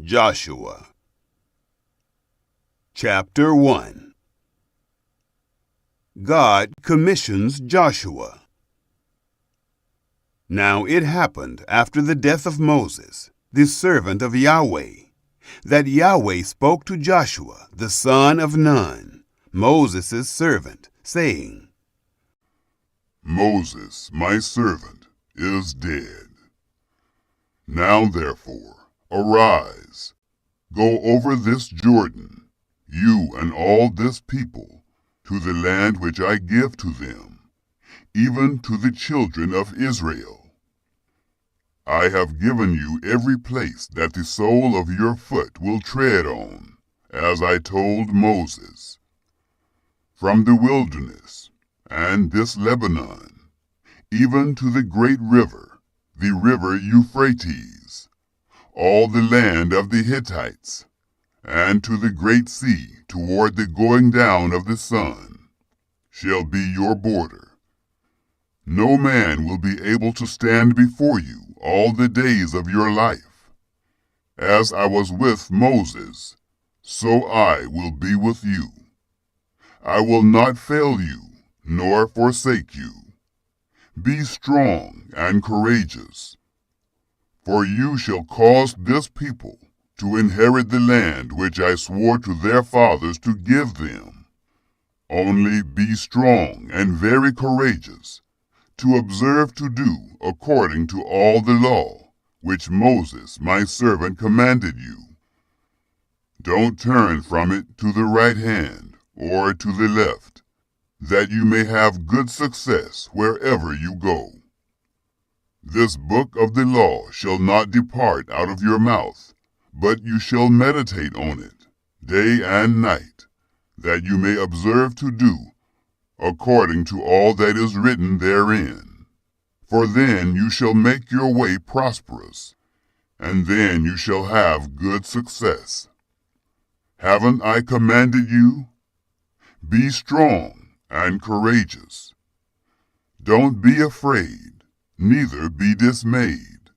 Joshua. Chapter 1. God commissions Joshua. Now it happened after the death of Moses, the servant of Yahweh, that Yahweh spoke to Joshua, the son of Nun, Moses' servant, saying, Moses, my servant, is dead. Now therefore, arise, go over this Jordan, you and all this people, to the land which I give to them, even to the children of Israel. I have given you every place that the sole of your foot will tread on, as I told Moses. From the wilderness, and this Lebanon, even to the great river, the river Euphrates, all the land of the Hittites, and to the great sea toward the going down of the sun, shall be your border. No man will be able to stand before you all the days of your life. As I was with Moses, so I will be with you. I will not fail you, nor forsake you. Be strong and courageous, for you shall cause this people to inherit the land which I swore to their fathers to give them. Only be strong and very courageous, to observe to do according to all the law which Moses my servant commanded you. Don't turn from it to the right hand or to the left, that you may have good success wherever you go. This book of the law shall not depart out of your mouth, but you shall meditate on it day and night, that you may observe to do according to all that is written therein. For then you shall make your way prosperous, and then you shall have good success. Haven't I commanded you? Be strong and courageous. Don't be afraid, neither be dismayed,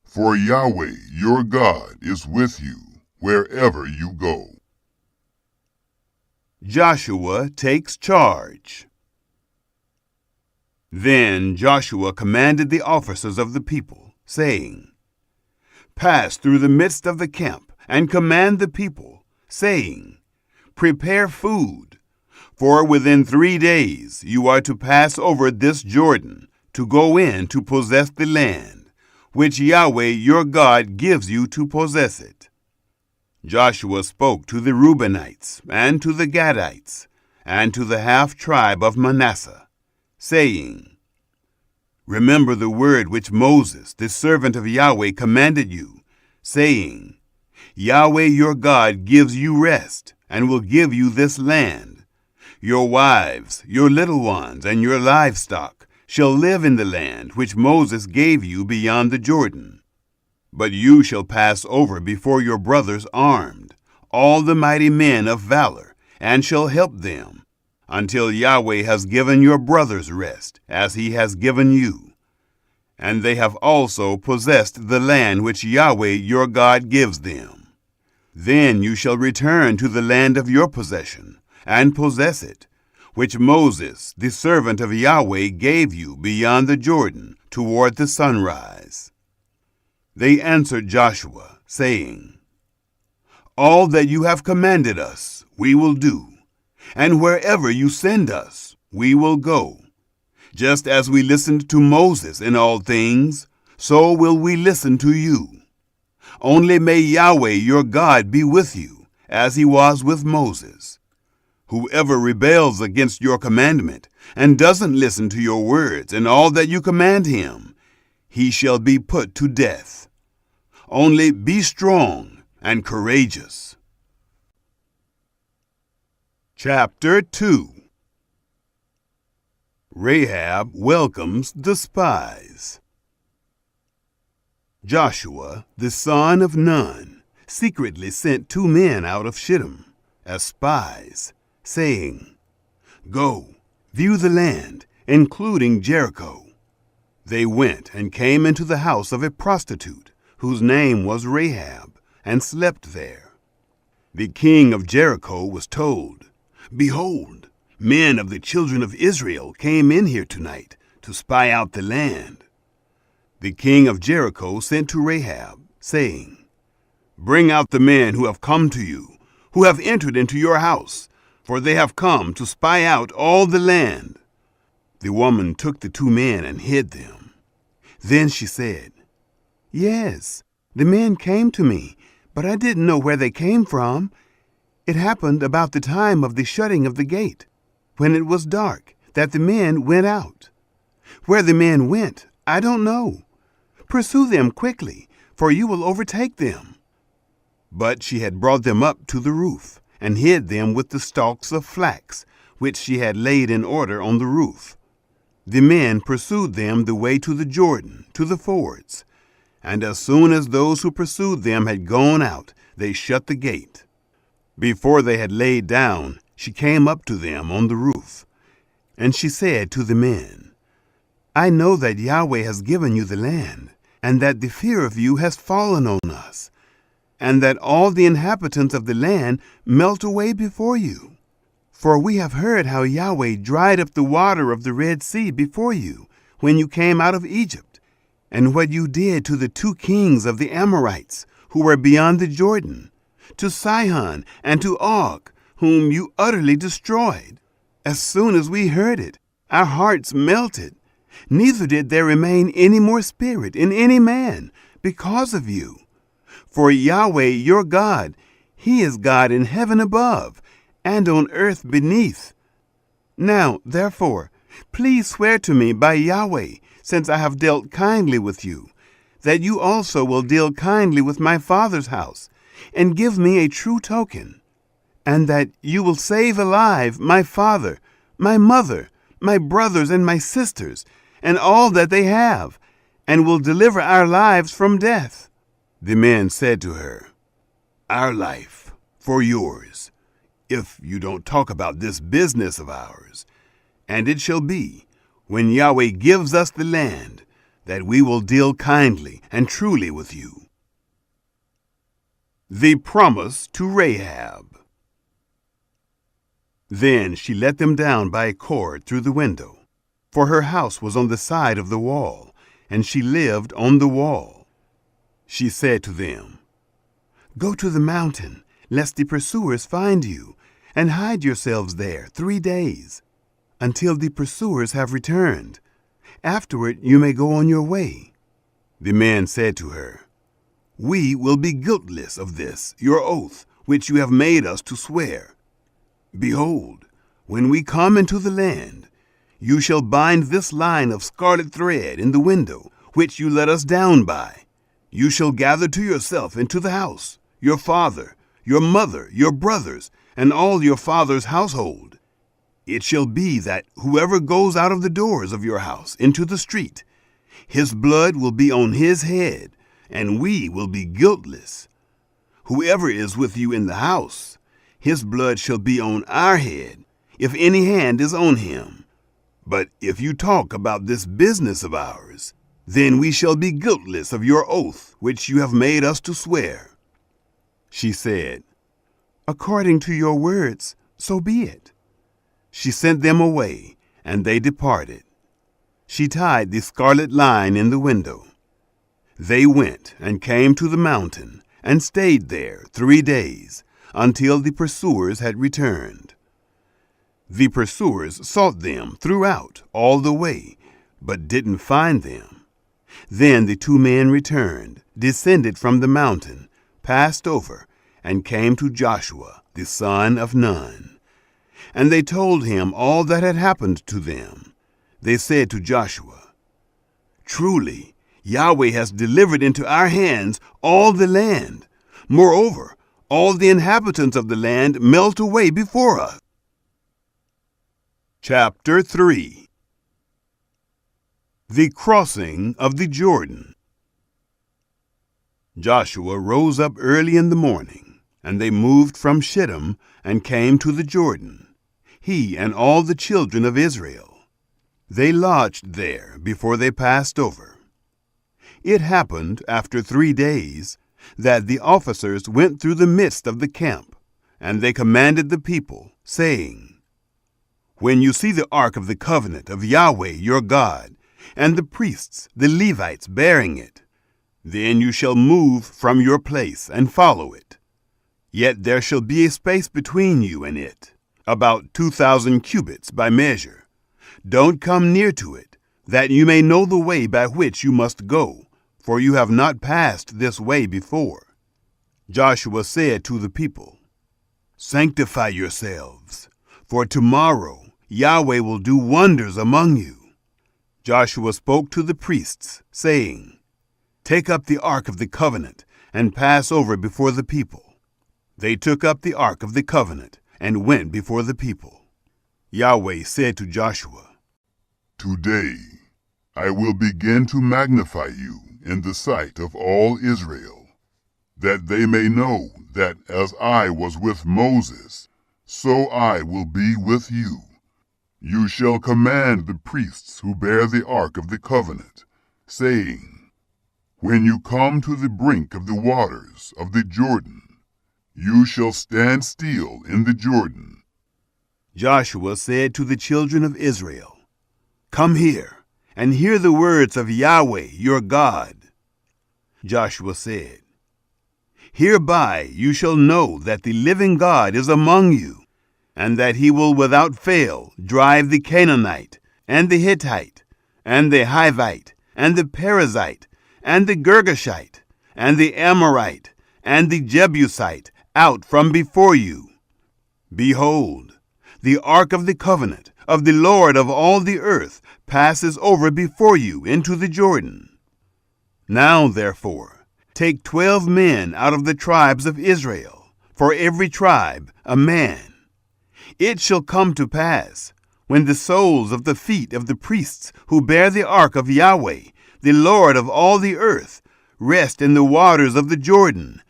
for Yahweh your God is with you wherever you go. Joshua takes charge. Then Joshua commanded the officers of the people, saying, Pass through the midst of the camp, and command the people, saying, Prepare food, for within 3 days you are to pass over this Jordan, to go in to possess the land, which Yahweh your God gives you to possess it. Joshua spoke to the Reubenites, and to the Gadites, and to the half-tribe of Manasseh, saying, Remember the word which Moses, the servant of Yahweh, commanded you, saying, Yahweh your God gives you rest, and will give you this land. Your wives, your little ones, and your livestock shall live in the land which Moses gave you beyond the Jordan. But you shall pass over before your brothers armed, all the mighty men of valor, and shall help them, until Yahweh has given your brothers rest, as he has given you. And they have also possessed the land which Yahweh your God gives them. Then you shall return to the land of your possession, and possess it, which Moses, the servant of Yahweh, gave you beyond the Jordan, toward the sunrise. They answered Joshua, saying, All that you have commanded us, we will do, and wherever you send us, we will go. Just as we listened to Moses in all things, so will we listen to you. Only may Yahweh your God be with you, as he was with Moses. Whoever rebels against your commandment, and doesn't listen to your words and all that you command him, he shall be put to death. Only be strong and courageous. Chapter 2. Rahab welcomes the spies. Joshua, the son of Nun, secretly sent 2 men out of Shittim as spies, saying, Go, view the land, including Jericho. They went and came into the house of a prostitute, whose name was Rahab, and slept there. The king of Jericho was told, "Behold, men of the children of Israel came in here tonight to spy out the land." The king of Jericho sent to Rahab, saying, "Bring out the men who have come to you, who have entered into your house, for they have come to spy out all the land." The woman took the 2 men and hid them. Then she said, "Yes, the men came to me, but I didn't know where they came from. It happened about the time of the shutting of the gate, when it was dark, that the men went out. Where the men went, I don't know. Pursue them quickly, for you will overtake them." But she had brought them up to the roof, and hid them with the stalks of flax, which she had laid in order on the roof. The men pursued them the way to the Jordan, to the fords, and as soon as those who pursued them had gone out, they shut the gate. Before they had laid down, she came up to them on the roof, and she said to the men, "I know that Yahweh has given you the land, and that the fear of you has fallen on us, and that all the inhabitants of the land melt away before you. For we have heard how Yahweh dried up the water of the Red Sea before you, when you came out of Egypt, and what you did to the 2 kings of the Amorites, who were beyond the Jordan, to Sihon and to Og, whom you utterly destroyed. As soon as we heard it, our hearts melted. Neither did there remain any more spirit in any man because of you. For Yahweh your God, He is God in heaven above, and on earth beneath. Now, therefore, please swear to me by Yahweh, since I have dealt kindly with you, that you also will deal kindly with my father's house, and give me a true token, and that you will save alive my father, my mother, my brothers and my sisters, and all that they have, and will deliver our lives from death." The men said to her, "Our life for yours, if you don't talk about this business of ours. And it shall be, when Yahweh gives us the land, that we will deal kindly and truly with you." The promise to Rahab. Then she let them down by a cord through the window, for her house was on the side of the wall, and she lived on the wall. She said to them, "Go to the mountain, lest the pursuers find you, and hide yourselves there 3 days, until the pursuers have returned. Afterward you may go on your way." The men said to her, "We will be guiltless of this, your oath, which you have made us to swear. Behold, when we come into the land, you shall bind this line of scarlet thread in the window, which you let us down by. You shall gather to yourself into the house your father, your mother, your brothers, and all your father's household. It shall be that whoever goes out of the doors of your house into the street, his blood will be on his head, and we will be guiltless. Whoever is with you in the house, his blood shall be on our head, if any hand is on him. But if you talk about this business of ours, then we shall be guiltless of your oath which you have made us to swear." She said, "According to your words, so be it." She sent them away, and they departed. She tied the scarlet line in the window. They went and came to the mountain, and stayed there 3 days, until the pursuers had returned. The pursuers sought them throughout all the way, but didn't find them. Then the 2 men returned, descended from the mountain, passed over, and came to Joshua, the son of Nun. And they told him all that had happened to them. They said to Joshua, "Truly, Yahweh has delivered into our hands all the land. Moreover, all the inhabitants of the land melt away before us." Chapter 3. The Crossing of the Jordan. Joshua rose up early in the morning, and they moved from Shittim and came to the Jordan, he and all the children of Israel. They lodged there before they passed over. It happened after 3 days that the officers went through the midst of the camp, and they commanded the people, saying, When you see the ark of the covenant of Yahweh your God, and the priests, the Levites, bearing it, then you shall move from your place and follow it. Yet there shall be a space between you and it, about 2,000 cubits by measure. Don't come near to it, that you may know the way by which you must go, for you have not passed this way before. Joshua said to the people, Sanctify yourselves, for tomorrow Yahweh will do wonders among you. Joshua spoke to the priests, saying, Take up the ark of the covenant and pass over before the people. They took up the ark of the covenant and went before the people. Yahweh said to Joshua, Today I will begin to magnify you in the sight of all Israel, that they may know that as I was with Moses, so I will be with you. You shall command the priests who bear the ark of the covenant, saying, When you come to the brink of the waters of the Jordan, you shall stand still in the Jordan. Joshua said to the children of Israel, Come here, and hear the words of Yahweh your God. Joshua said, Hereby you shall know that the living God is among you, and that he will without fail drive the Canaanite, and the Hittite, and the Hivite, and the Perizzite, and the Girgashite, and the Amorite, and the Jebusite out from before you. Behold, the ark of the covenant of the Lord of all the earth passes over before you into the Jordan. Now, therefore, take 12 men out of the tribes of Israel, for every tribe a man. It shall come to pass, when the soles of the feet of the priests who bear the ark of Yahweh, the Lord of all the earth, rest in the waters of the Jordan,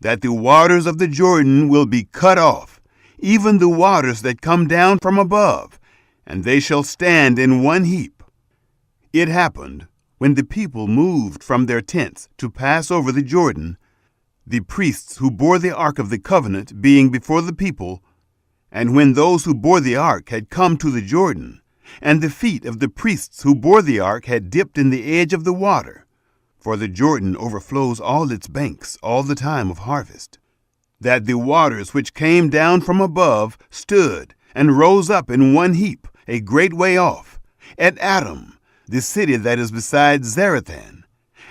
that the waters of the Jordan will be cut off, even the waters that come down from above, and they shall stand in one heap. It happened, when the people moved from their tents to pass over the Jordan, the priests who bore the ark of the covenant being before the people, and when those who bore the ark had come to the Jordan, and the feet of the priests who bore the ark had dipped in the edge of the water, for the Jordan overflows all its banks all the time of harvest, that the waters which came down from above stood and rose up in one heap a great way off, at Adam, the city that is beside Zarethan,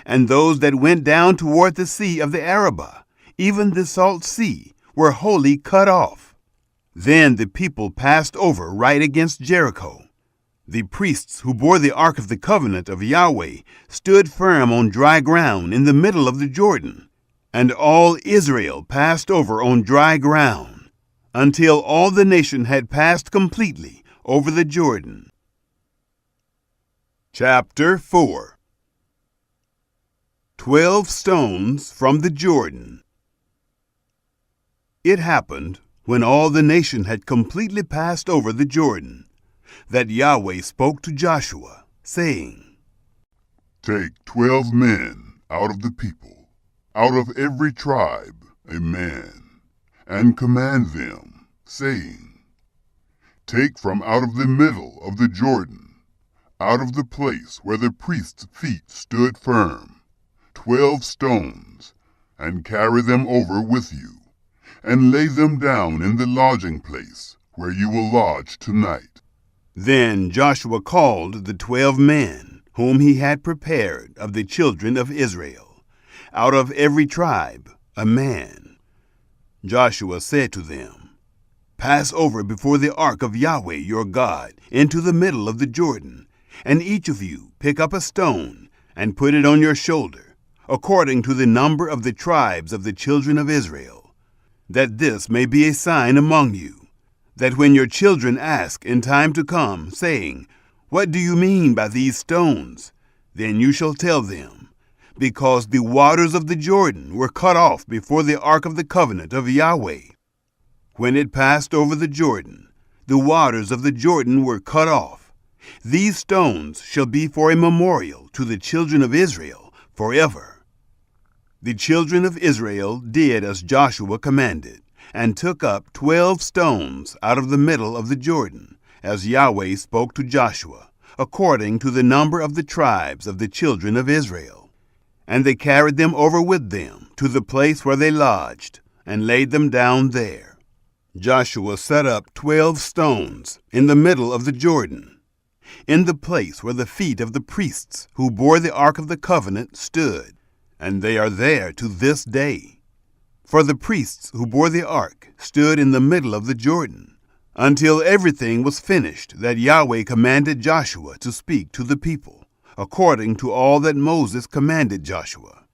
and those that went down toward the sea of the Arabah, even the salt sea, were wholly cut off. Then the people passed over right against Jericho. The priests who bore the ark of the covenant of Yahweh stood firm on dry ground in the middle of the Jordan, and all Israel passed over on dry ground, until all the nation had passed completely over the Jordan. Chapter 4. 12 stones from the Jordan. It happened, when all the nation had completely passed over the Jordan, that Yahweh spoke to Joshua, saying, Take 12 men out of the people, out of every tribe a man, and command them, saying, Take from out of the middle of the Jordan, out of the place where the priest's feet stood firm, 12 stones, and carry them over with you, and lay them down in the lodging place where you will lodge tonight. Then Joshua called the 12 men whom he had prepared of the children of Israel, out of every tribe a man. Joshua said to them, Pass over before the ark of Yahweh your God into the middle of the Jordan, and each of you pick up a stone and put it on your shoulder, according to the number of the tribes of the children of Israel, that this may be a sign among you, that when your children ask in time to come, saying, What do you mean by these stones? Then you shall tell them, Because the waters of the Jordan were cut off before the ark of the covenant of Yahweh. When it passed over the Jordan, the waters of the Jordan were cut off. These stones shall be for a memorial to the children of Israel forever. The children of Israel did as Joshua commanded, and took up 12 stones out of the middle of the Jordan, as Yahweh spoke to Joshua, according to the number of the tribes of the children of Israel. And they carried them over with them to the place where they lodged, and laid them down there. Joshua set up 12 stones in the middle of the Jordan, in the place where the feet of the priests who bore the ark of the covenant stood, and they are there to this day. For the priests who bore the ark stood in the middle of the Jordan, until everything was finished that Yahweh commanded Joshua to speak to the people, according to all that Moses commanded Joshua.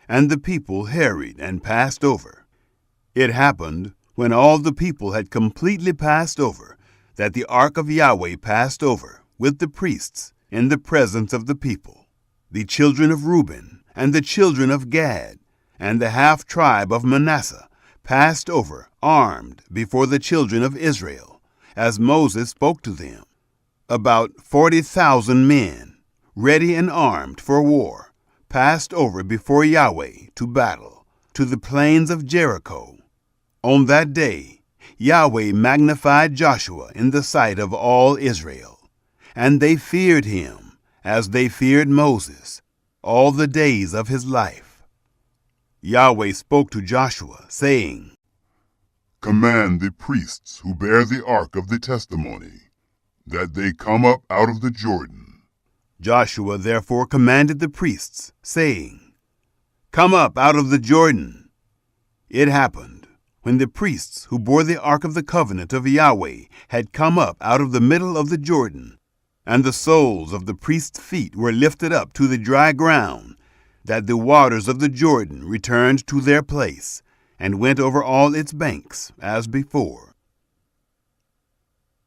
And the people harried and passed over. It happened, when all the people had completely passed over, that the ark of Yahweh passed over with the priests in the presence of the people. The children of Reuben and the children of Gad and the half-tribe of Manasseh passed over armed before the children of Israel, as Moses spoke to them. About 40,000 men, ready and armed for war, passed over before Yahweh to battle, to the plains of Jericho. On that day, Yahweh magnified Joshua in the sight of all Israel, and they feared him as they feared Moses all the days of his life. Yahweh spoke to Joshua, saying, Command the priests who bear the ark of the testimony, that they come up out of the Jordan. Joshua therefore commanded the priests, saying, Come up out of the Jordan. It happened, when the priests who bore the ark of the covenant of Yahweh had come up out of the middle of the Jordan, and the soles of the priests' feet were lifted up to the dry ground, that the waters of the Jordan returned to their place, and went over all its banks, as before.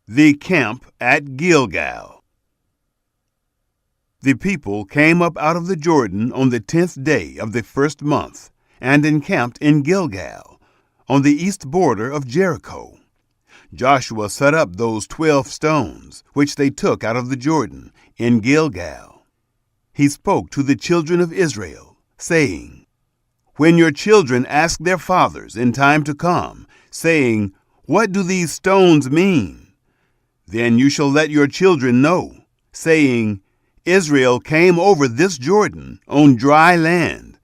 The camp at Gilgal. The people came up out of the Jordan on the 10th day of the first month, and encamped in Gilgal, on the east border of Jericho. Joshua set up those 12 stones, which they took out of the Jordan, in Gilgal. He spoke to the children of Israel, saying, When your children ask their fathers in time to come, saying, What do these stones mean? Then you shall let your children know, saying, Israel came over this Jordan on dry land.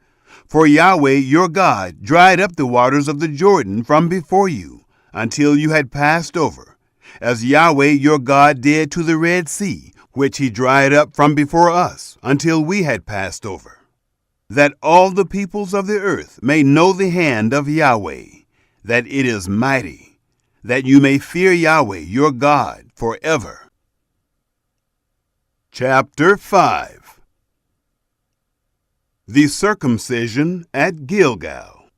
For Yahweh your God dried up the waters of the Jordan from before you, until you had passed over, as Yahweh your God did to the Red Sea, which he dried up from before us, until we had passed over. That all the peoples of the earth may know the hand of Yahweh, that it is mighty, that you may fear Yahweh your God forever. Chapter 5. The circumcision at Gilgal.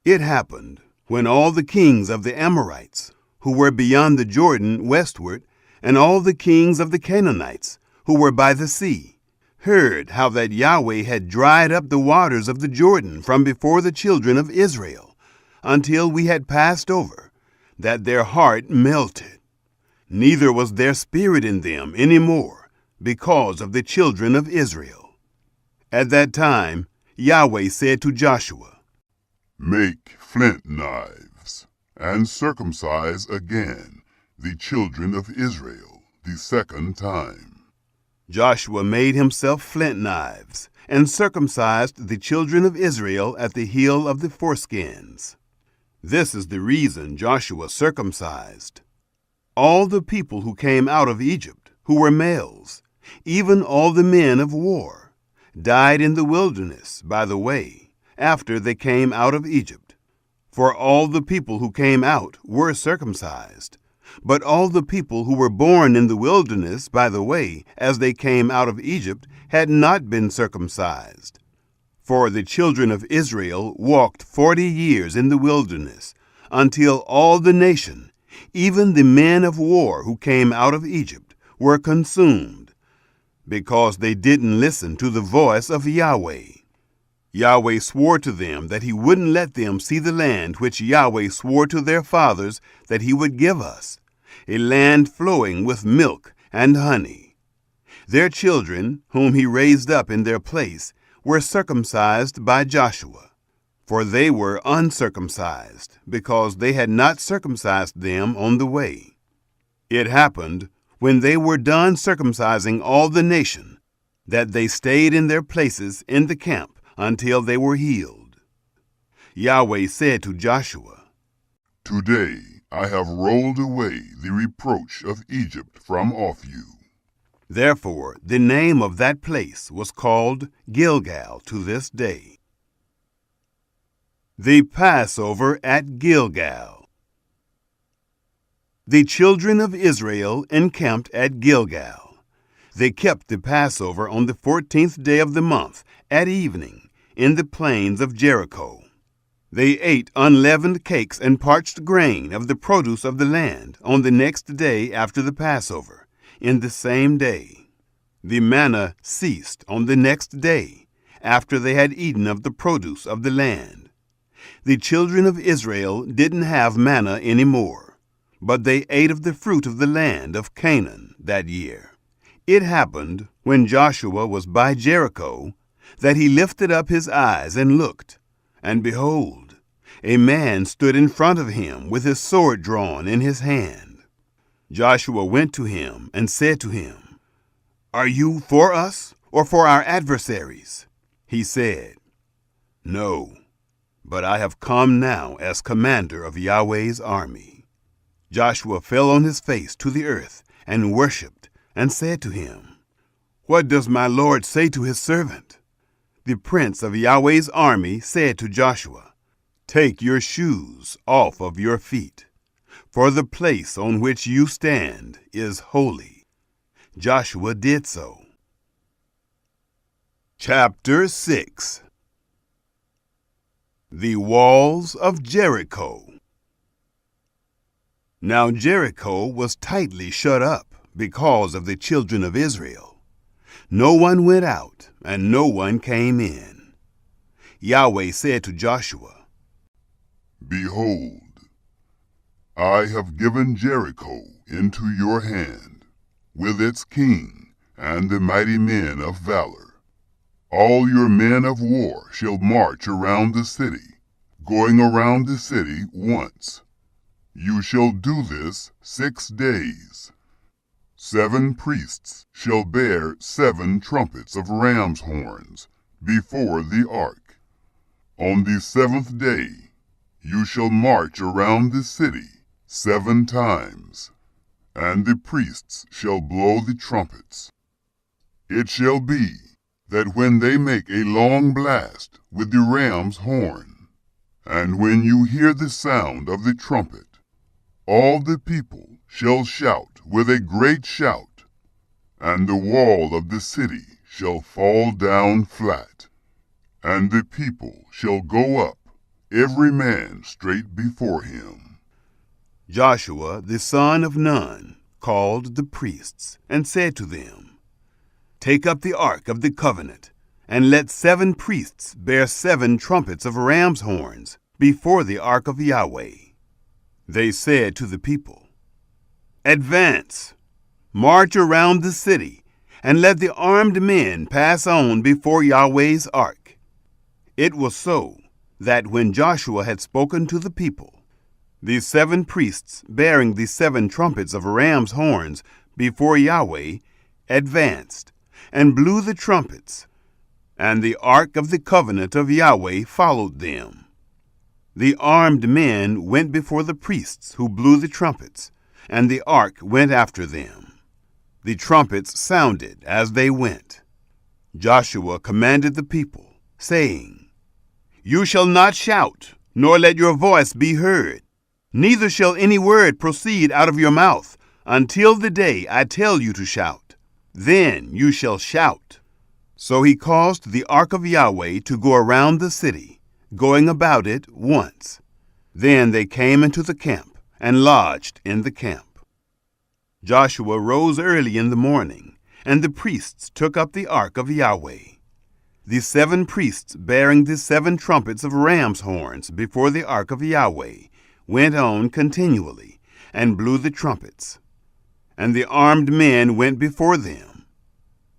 It happened, when all the kings of the Amorites, who were beyond the Jordan westward, and all the kings of the Canaanites, who were by the sea, heard how that Yahweh had dried up the waters of the Jordan from before the children of Israel, until we had passed over, that their heart melted. Neither was there spirit in them any more, because of the children of Israel. At that time Yahweh said to Joshua, Make flint knives, and circumcise again the children of Israel the second time. Joshua made himself flint knives, and circumcised the children of Israel at the heel of the foreskins. This is the reason Joshua circumcised all the people who came out of Egypt, who were males, even all the men of war, died in the wilderness by the way, after they came out of Egypt. For all the people who came out were circumcised, but all the people who were born in the wilderness by the way, as they came out of Egypt, had not been circumcised. For the children of Israel walked 40 years in the wilderness, until all the nation, even the men of war who came out of Egypt, were consumed, because they didn't listen to the voice of Yahweh. Yahweh swore to them that he wouldn't let them see the land which Yahweh swore to their fathers that he would give us, a land flowing with milk and honey. Their children, whom he raised up in their place, were circumcised by Joshua, for they were uncircumcised, because they had not circumcised them on the way. It happened, when they were done circumcising all the nation, that they stayed in their places in the camp until they were healed. Yahweh said to Joshua, Today I have rolled away the reproach of Egypt from off you. Therefore the name of that place was called Gilgal to this day. The Passover at Gilgal. The children of Israel encamped at Gilgal. They kept the Passover on the 14th day of the month at evening in the plains of Jericho. They ate unleavened cakes and parched grain of the produce of the land on the next day after the Passover, in the same day. The manna ceased on the next day, after they had eaten of the produce of the land. The children of Israel didn't have manna any more, but they ate of the fruit of the land of Canaan that year. It happened, when Joshua was by Jericho, that he lifted up his eyes and looked, and behold, a man stood in front of him with his sword drawn in his hand. Joshua went to him and said to him, Are you for us or for our adversaries? He said, No, but I have come now as commander of Yahweh's army. Joshua fell on his face to the earth and worshipped and said to him, What does my Lord say to his servant? The prince of Yahweh's army said to Joshua, Take your shoes off of your feet, for the place on which you stand is holy. Joshua did so. Chapter 6. The Walls of Jericho. Now Jericho was tightly shut up because of the children of Israel. No one went out, and no one came in. Yahweh said to Joshua, Behold, I have given Jericho into your hand, with its king and the mighty men of valor. All your men of war shall march around the city, going around the city once. You shall do this 6 days. 7 priests shall bear 7 trumpets of ram's horns before the ark. On the 7th day you shall march around the city 7 times, and the priests shall blow the trumpets. It shall be that when they make a long blast with the ram's horn, and when you hear the sound of the trumpet, all the people shall shout with a great shout, and the wall of the city shall fall down flat, and the people shall go up, every man straight before him. Joshua the son of Nun called the priests, and said to them, Take up the ark of the covenant, and let 7 priests bear 7 trumpets of ram's horns before the ark of Yahweh. They said to the people, Advance, march around the city, and let the armed men pass on before Yahweh's ark. It was so that when Joshua had spoken to the people, the 7 priests bearing the 7 trumpets of ram's horns before Yahweh advanced and blew the trumpets, and the ark of the covenant of Yahweh followed them. The armed men went before the priests who blew the trumpets, and the ark went after them. The trumpets sounded as they went. Joshua commanded the people, saying, You shall not shout, nor let your voice be heard, neither shall any word proceed out of your mouth, until the day I tell you to shout. Then you shall shout. So he caused the ark of Yahweh to go around the city, going about it once. Then they came into the camp and lodged in the camp. Joshua rose early in the morning, and the priests took up the ark of Yahweh. The 7 priests bearing the 7 trumpets of ram's horns before the ark of Yahweh went on continually and blew the trumpets. And the armed men went before them.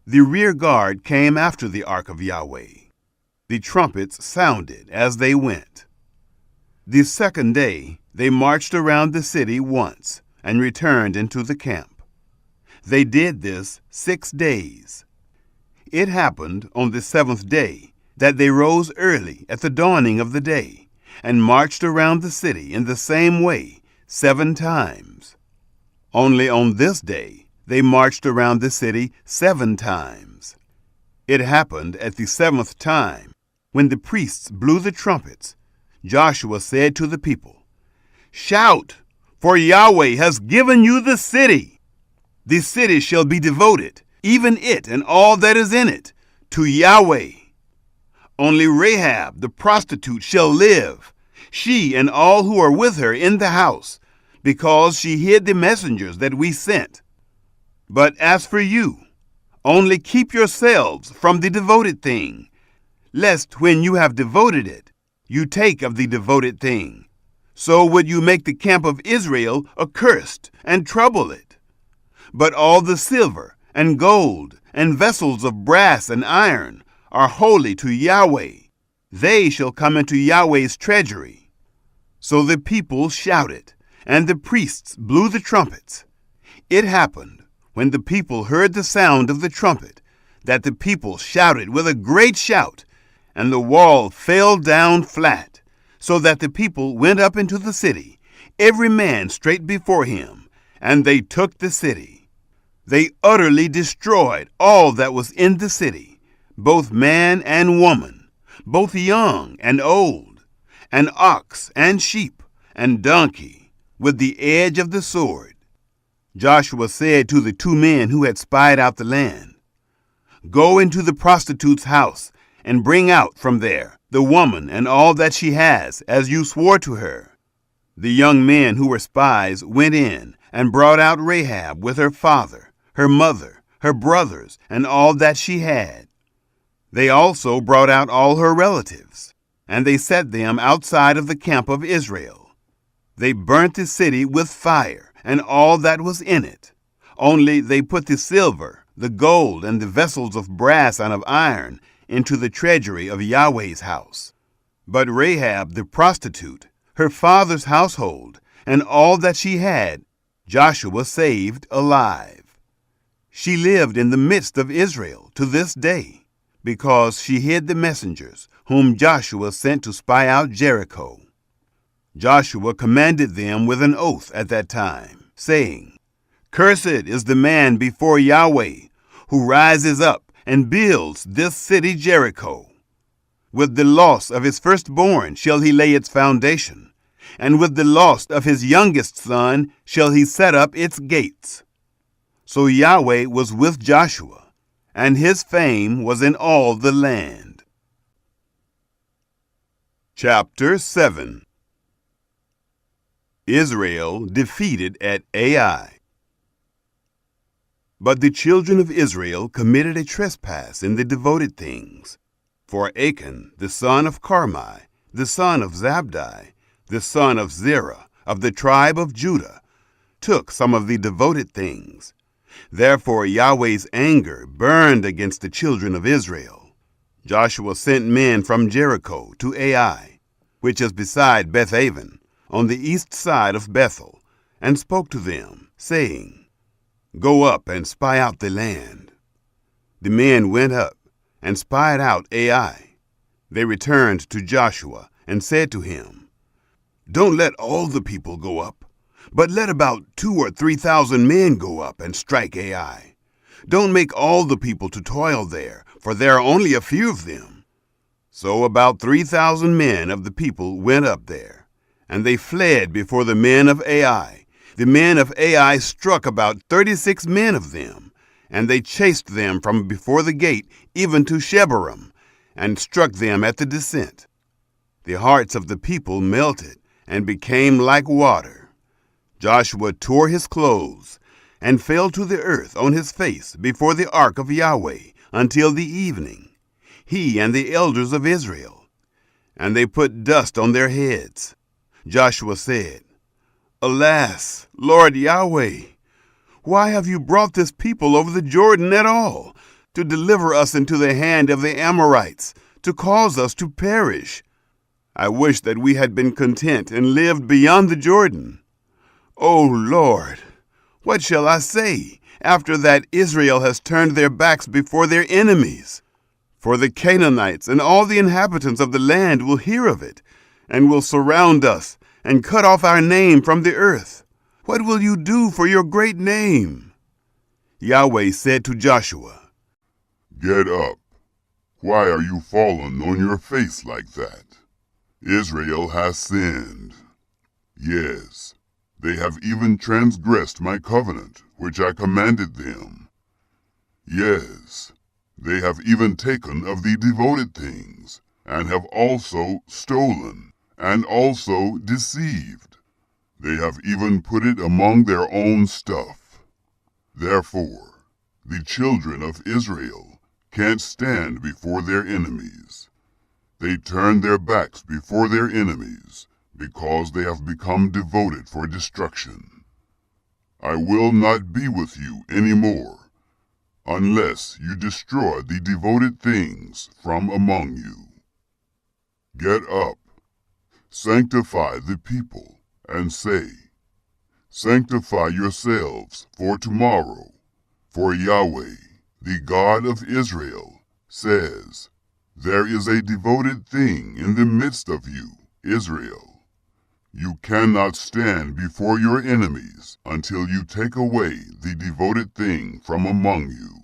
The rear guard came after the ark of Yahweh, The trumpets sounded as they went. The second day they marched around the city once and returned into the camp. They did this 6 days. It happened on the seventh day that they rose early at the dawning of the day and marched around the city in the same way 7 times. Only on this day they marched around the city 7 times. It happened at the 7th time, when the priests blew the trumpets, Joshua said to the people, "Shout, for Yahweh has given you the city. The city shall be devoted, even it and all that is in it, to Yahweh. Only Rahab the prostitute shall live, she and all who are with her in the house, because she hid the messengers that we sent. But as for you, only keep yourselves from the devoted thing, lest when you have devoted it, you take of the devoted thing. So would you make the camp of Israel accursed and trouble it. But all the silver and gold and vessels of brass and iron are holy to Yahweh. They shall come into Yahweh's treasury." So the people shouted, and the priests blew the trumpets. It happened, when the people heard the sound of the trumpet, that the people shouted with a great shout, and the wall fell down flat, so that the people went up into the city, every man straight before him, and they took the city. They utterly destroyed all that was in the city, both man and woman, both young and old, and ox and sheep and donkey, with the edge of the sword. Joshua said to the 2 men who had spied out the land, "Go into the prostitute's house and bring out from there the woman and all that she has, as you swore to her." The young men who were spies went in and brought out Rahab with her father, her mother, her brothers, and all that she had. They also brought out all her relatives, and they set them outside of the camp of Israel. They burnt the city with fire and all that was in it. Only they put the silver, the gold, and the vessels of brass and of iron into the treasury of Yahweh's house. But Rahab the prostitute, her father's household, and all that she had, Joshua saved alive. She lived in the midst of Israel to this day, because she hid the messengers whom Joshua sent to spy out Jericho. Joshua commanded them with an oath at that time, saying, "Cursed is the man before Yahweh, who rises up and builds this city Jericho. With the loss of his firstborn shall he lay its foundation, and with the loss of his youngest son shall he set up its gates." So Yahweh was with Joshua, and his fame was in all the land. Chapter 7. Israel defeated at Ai. But the children of Israel committed a trespass in the devoted things. For Achan, the son of Carmi, the son of Zabdi, the son of Zerah, of the tribe of Judah, took some of the devoted things. Therefore Yahweh's anger burned against the children of Israel. Joshua sent men from Jericho to Ai, which is beside Bethaven, on the east side of Bethel, and spoke to them, saying, "Go up and spy out the land." The men went up and spied out Ai. They returned to Joshua and said to him, "Don't let all the people go up, but let about 2,000 or 3,000 men go up and strike Ai. Don't make all the people to toil there, for there are only a few of them." So about 3,000 men of the people went up there, and they fled before the men of Ai. The men of Ai struck about 36 men of them, and they chased them from before the gate even to Shebarim, and struck them at the descent. The hearts of the people melted and became like water. Joshua tore his clothes and fell to the earth on his face before the ark of Yahweh until the evening, he and the elders of Israel. And they put dust on their heads. Joshua said, "Alas, Lord Yahweh, why have you brought this people over the Jordan at all, to deliver us into the hand of the Amorites, to cause us to perish? I wish that we had been content and lived beyond the Jordan. O Lord, what shall I say after that Israel has turned their backs before their enemies? For the Canaanites and all the inhabitants of the land will hear of it, and will surround us and cut off our name from the earth. What will you do for your great name? Yahweh said to Joshua, Get up. Why are you fallen on your face like that? Israel has sinned. Yes, they have even transgressed my covenant, which I commanded them. Yes, they have even taken of the devoted things, and have also stolen, and also deceived. They have even put it among their own stuff. Therefore, the children of Israel can't stand before their enemies. They turn their backs before their enemies, because they have become devoted for destruction. I will not be with you any more, unless you destroy the devoted things from among you. Get up, sanctify the people, and say, Sanctify yourselves for tomorrow, for Yahweh, the God of Israel, says, There is a devoted thing in the midst of you, Israel. You cannot stand before your enemies until you take away the devoted thing from among you.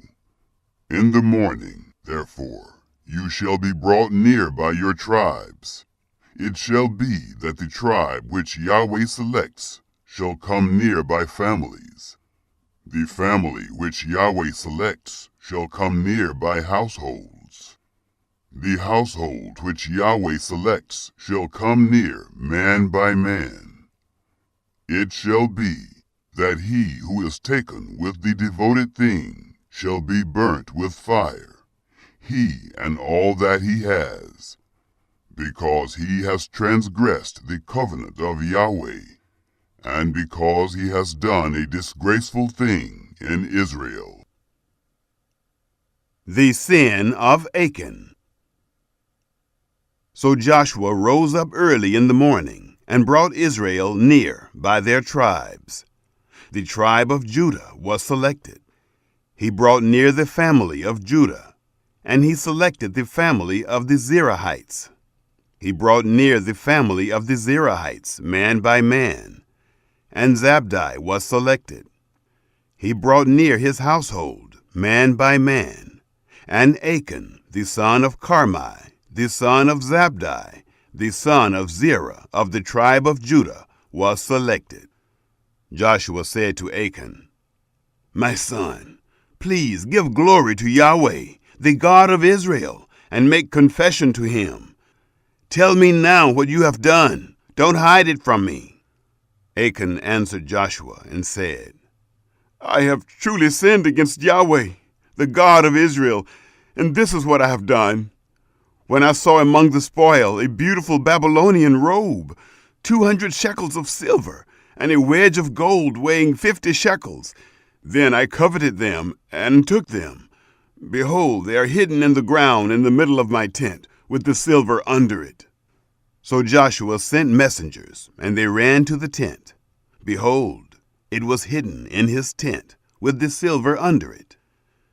In the morning, therefore, you shall be brought near by your tribes. It shall be that the tribe which Yahweh selects shall come near by families. The family which Yahweh selects shall come near by households. The household which Yahweh selects shall come near man by man. It shall be that he who is taken with the devoted thing shall be burnt with fire, he and all that he has, because he has transgressed the covenant of Yahweh, and because he has done a disgraceful thing in Israel. The sin of Achan. So Joshua rose up early in the morning and brought Israel near by their tribes. The tribe of Judah was selected. He brought near the family of Judah, and he selected the family of the Zerahites. He brought near the family of the Zerahites, man by man, and Zabdi was selected. He brought near his household, man by man, and Achan, the son of Carmi, the son of Zabdi, the son of Zerah of the tribe of Judah, was selected. Joshua said to Achan, My son, please give glory to Yahweh, the God of Israel, and make confession to him. Tell me now what you have done. Don't hide it from me. Achan answered Joshua and said, I have truly sinned against Yahweh, the God of Israel, and this is what I have done. When I saw among the spoil a beautiful Babylonian robe, 200 shekels of silver, and a wedge of gold weighing 50 shekels, then I coveted them and took them. Behold, they are hidden in the ground in the middle of my tent, with the silver under it. So Joshua sent messengers, and they ran to the tent. Behold, it was hidden in his tent, with the silver under it.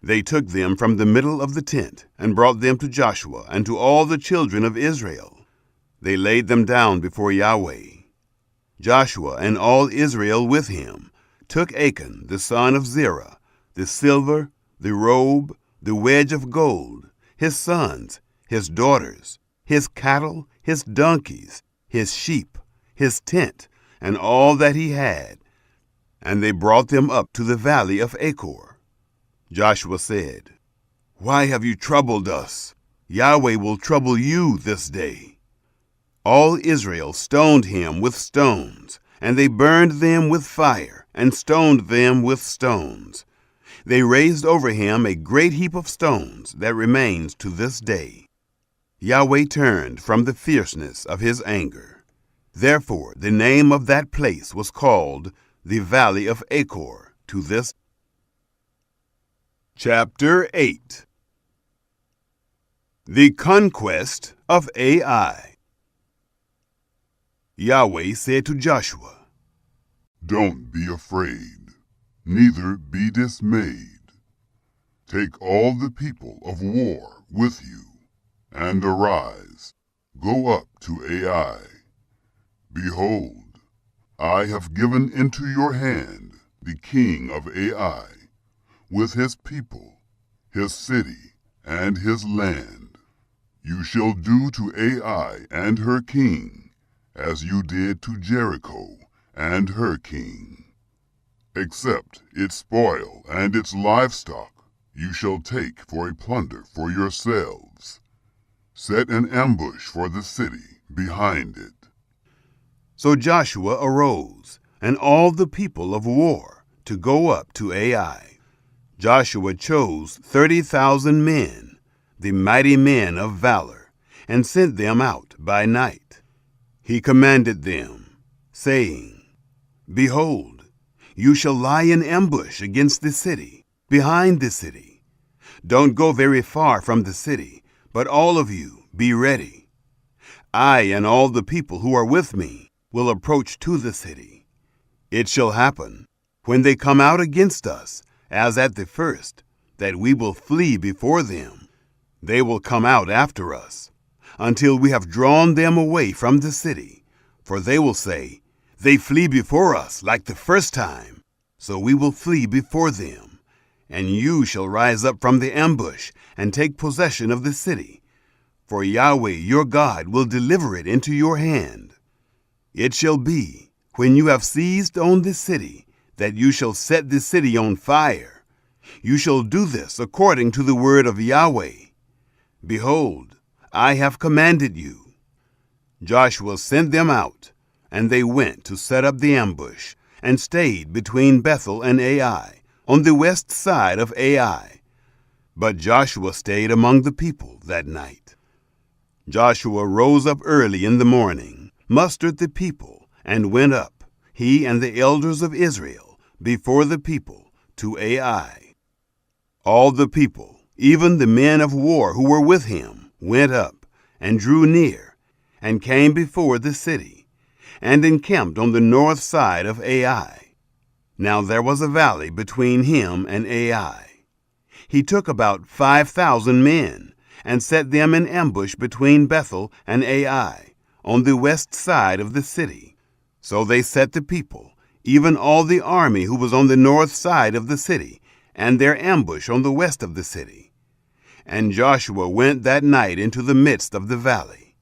They took them from the middle of the tent, and brought them to Joshua and to all the children of Israel. They laid them down before Yahweh. Joshua and all Israel with him took Achan the son of Zerah, the silver, the robe, the wedge of gold, his sons, his daughters, his cattle, his donkeys, his sheep, his tent, and all that he had, and they brought them up to the valley of Achor. Joshua said, Why have you troubled us? Yahweh will trouble you this day. All Israel stoned him with stones, and they burned them with fire, and stoned them with stones. They raised over him a great heap of stones that remains to this day. Yahweh turned from the fierceness of his anger. Therefore the name of that place was called the Valley of Achor to this day. Chapter 8. The conquest of Ai. Yahweh said to Joshua, Don't be afraid, neither be dismayed. Take all the people of war with you, and arise, go up to Ai. Behold, I have given into your hand the king of Ai, with his people, his city, and his land. You shall do to Ai and her king as you did to Jericho and her king. Except its spoil and its livestock you shall take for a plunder for yourselves. Set an ambush for the city behind it. So Joshua arose, and all the people of war, to go up to Ai. Joshua chose 30,000 men, the mighty men of valor, and sent them out by night. He commanded them, saying, Behold, you shall lie in ambush against the city, behind the city. Don't go very far from the city, but all of you be ready. I and all the people who are with me will approach to the city. It shall happen, when they come out against us, as at the first, that we will flee before them. They will come out after us, until we have drawn them away from the city. For they will say, They flee before us like the first time, so we will flee before them. And you shall rise up from the ambush and take possession of the city, for Yahweh your God will deliver it into your hand. It shall be, when you have seized on the city, that you shall set the city on fire. You shall do this according to the word of Yahweh. Behold, I have commanded you. Joshua sent them out, and they went to set up the ambush, and stayed between Bethel and Ai, on the west side of Ai. But Joshua stayed among the people that night. Joshua rose up early in the morning, mustered the people, and went up, he and the elders of Israel, before the people, to Ai. All the people, even the men of war who were with him, went up, and drew near, and came before the city, and encamped on the north side of Ai. Now there was a valley between him and Ai. He took about 5,000 men, and set them in ambush between Bethel and Ai, on the west side of the city. So they set the people, even all the army who was on the north side of the city, and their ambush on the west of the city. And Joshua went that night into the midst of the valley.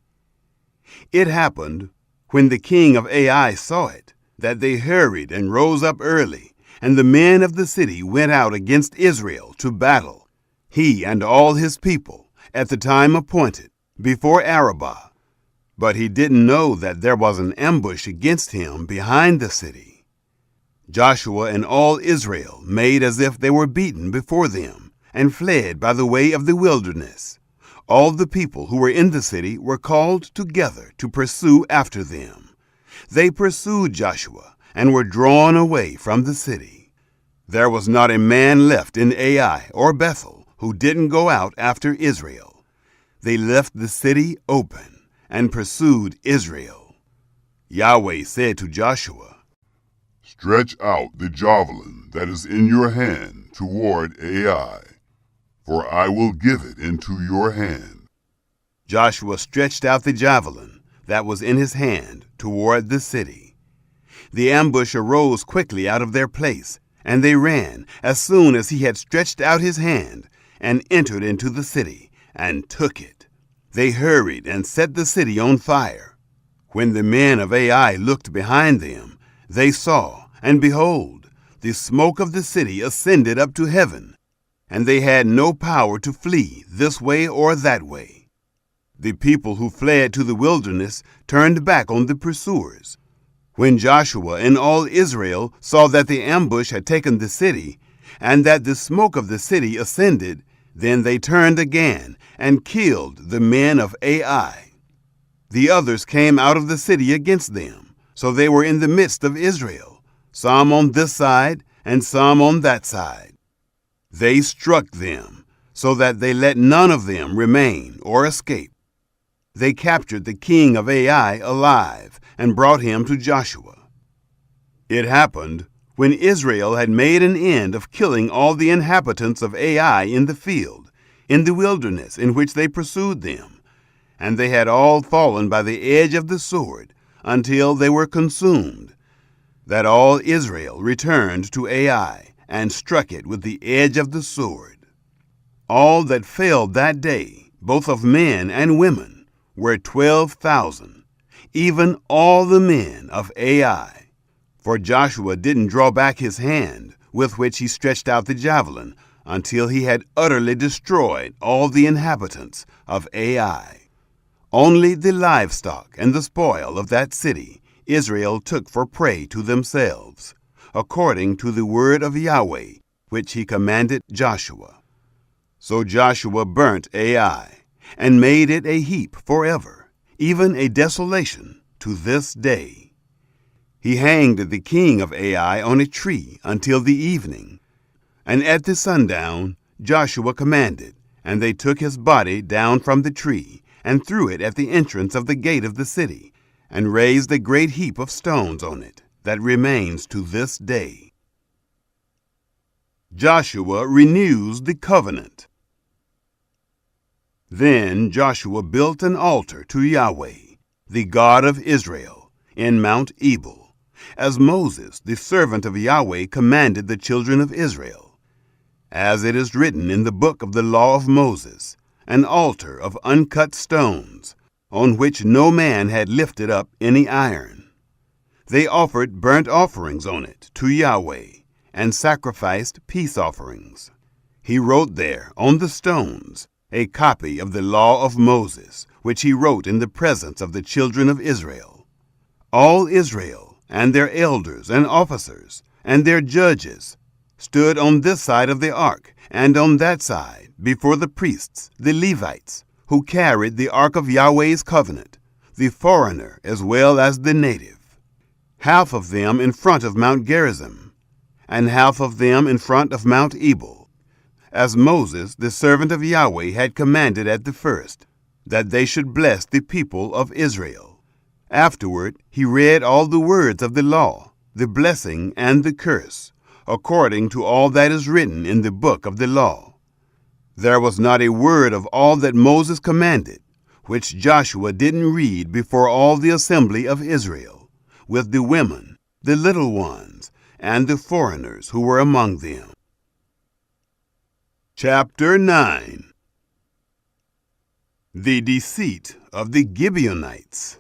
It happened, when the king of Ai saw it, that they hurried and rose up early, and the men of the city went out against Israel to battle, he and all his people, at the time appointed, before Arabah. But he didn't know that there was an ambush against him behind the city. Joshua and all Israel made as if they were beaten before them, and fled by the way of the wilderness. All the people who were in the city were called together to pursue after them. They pursued Joshua, and were drawn away from the city. There was not a man left in Ai or Bethel who didn't go out after Israel. They left the city open, and pursued Israel. Yahweh said to Joshua, Stretch out the javelin that is in your hand toward Ai, for I will give it into your hand. Joshua stretched out the javelin that was in his hand toward the city. The ambush arose quickly out of their place, and they ran as soon as he had stretched out his hand, and entered into the city, and took it. They hurried and set the city on fire. When the men of Ai looked behind them, they saw, and behold, the smoke of the city ascended up to heaven, and they had no power to flee this way or that way. The people who fled to the wilderness turned back on the pursuers. When Joshua and all Israel saw that the ambush had taken the city, and that the smoke of the city ascended, then they turned again and killed the men of Ai. The others came out of the city against them, so they were in the midst of Israel, some on this side and some on that side. They struck them, so that they let none of them remain or escape. They captured the king of Ai alive and brought him to Joshua. It happened, when Israel had made an end of killing all the inhabitants of Ai in the field, in the wilderness in which they pursued them, and they had all fallen by the edge of the sword until they were consumed, that all Israel returned to Ai and struck it with the edge of the sword. All that fell that day, both of men and women, were 12,000, even all the men of Ai. For Joshua didn't draw back his hand with which he stretched out the javelin until he had utterly destroyed all the inhabitants of Ai. Only the livestock and the spoil of that city Israel took for prey to themselves, according to the word of Yahweh, which he commanded Joshua. So Joshua burnt Ai, and made it a heap forever, even a desolation to this day. He hanged the king of Ai on a tree until the evening, and at the sundown Joshua commanded, and they took his body down from the tree, and threw it at the entrance of the gate of the city, and raised a great heap of stones on it, that remains to this day. Joshua renews the covenant. Then Joshua built an altar to Yahweh, the God of Israel, in Mount Ebal, as Moses, the servant of Yahweh, commanded the children of Israel, as it is written in the book of the law of Moses, an altar of uncut stones, on which no man had lifted up any iron. They offered burnt offerings on it to Yahweh, and sacrificed peace offerings. He wrote there on the stones a copy of the law of Moses, which he wrote in the presence of the children of Israel. All Israel, and their elders and officers, and their judges, stood on this side of the ark, and on that side, before the priests, the Levites, who carried the ark of Yahweh's covenant, the foreigner as well as the native. Half of them in front of Mount Gerizim, and half of them in front of Mount Ebal, as Moses, the servant of Yahweh, had commanded at the first, that they should bless the people of Israel. Afterward he read all the words of the law, the blessing and the curse, according to all that is written in the book of the law. There was not a word of all that Moses commanded, which Joshua didn't read before all the assembly of Israel, with the women, the little ones, and the foreigners who were among them. Chapter 9. The deceit of the Gibeonites.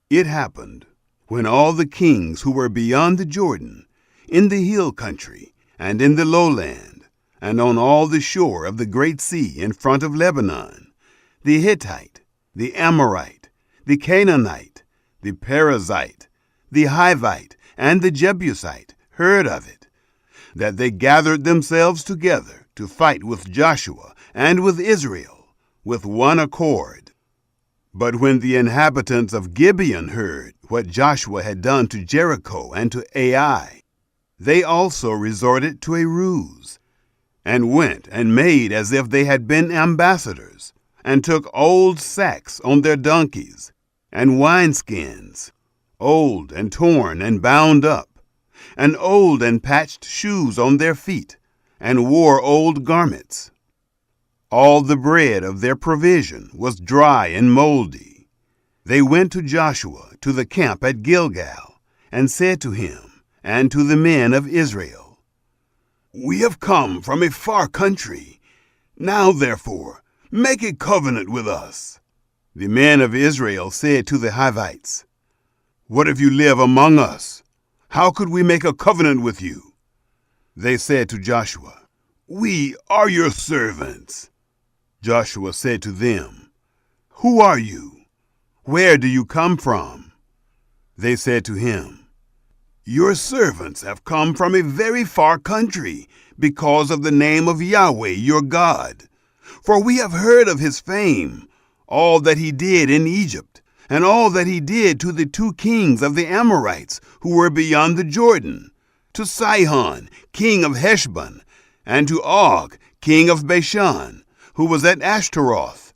It happened, when all the kings who were beyond the Jordan, in the hill country, and in the lowland, and on all the shore of the great sea in front of Lebanon, the Hittite, the Amorite, the Canaanite, the Perizzite, the Hivite, and the Jebusite heard of it, that they gathered themselves together to fight with Joshua and with Israel with one accord. But when the inhabitants of Gibeon heard what Joshua had done to Jericho and to Ai, they also resorted to a ruse, and went and made as if they had been ambassadors, and took old sacks on their donkeys, and wineskins, old and torn and bound up, and old and patched shoes on their feet, and wore old garments. All the bread of their provision was dry and moldy. They went to Joshua to the camp at Gilgal, and said to him and to the men of Israel, "We have come from a far country. Now, therefore, make a covenant with us." The men of Israel said to the Hivites, "What if you live among us? How could we make a covenant with you?" They said to Joshua, "We are your servants." Joshua said to them, "Who are you? Where do you come from?" They said to him, "Your servants have come from a very far country because of the name of Yahweh your God. For we have heard of his fame, all that he did in Egypt, and all that he did to the 2 kings of the Amorites who were beyond the Jordan, to Sihon, king of Heshbon, and to Og, king of Bashan, who was at Ashtaroth.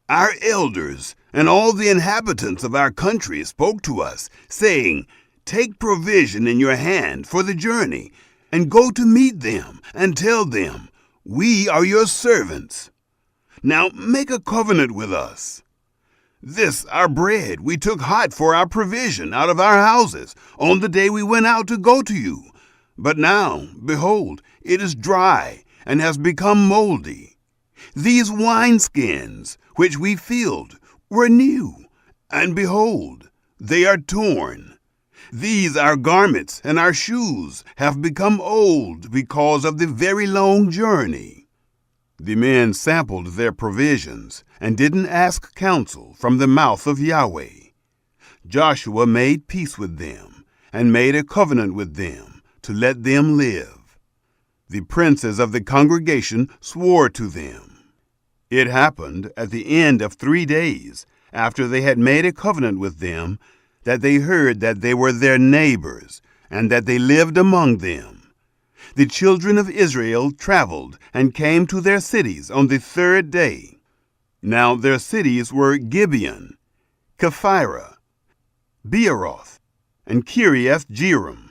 Our elders and all the inhabitants of our country spoke to us, saying, Take provision in your hand for the journey, and go to meet them, and tell them, We are your servants. Now make a covenant with us. This our bread we took hot for our provision out of our houses on the day we went out to go to you. But now, behold, it is dry and has become moldy. These wineskins, which we filled, were new, and behold, they are torn. These our garments and our shoes have become old because of the very long journey. The men sampled their provisions and didn't ask counsel from the mouth of Yahweh. Joshua made peace with them and made a covenant with them to let them live. The princes of the congregation swore to them. It happened at the end of 3 days, after they had made a covenant with them, that they heard that they were their neighbors and that they lived among them. The children of Israel traveled and came to their cities on the 3rd day. Now their cities were Gibeon, Kephirah, Beeroth, and Kiriath Jearim.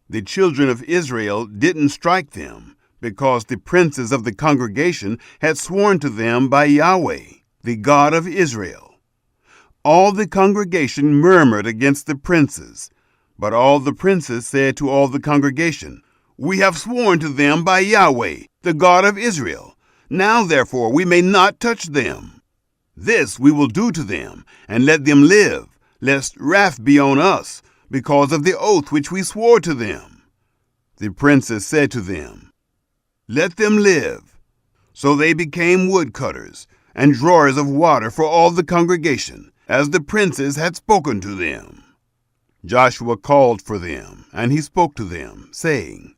The children of Israel didn't strike them, because the princes of the congregation had sworn to them by Yahweh, the God of Israel. All the congregation murmured against the princes, but all the princes said to all the congregation, We have sworn to them by Yahweh, the God of Israel. Now therefore we may not touch them. This we will do to them, and let them live, lest wrath be on us, because of the oath which we swore to them. The princes said to them, Let them live. So they became woodcutters, and drawers of water for all the congregation, as the princes had spoken to them. Joshua called for them, and he spoke to them, saying,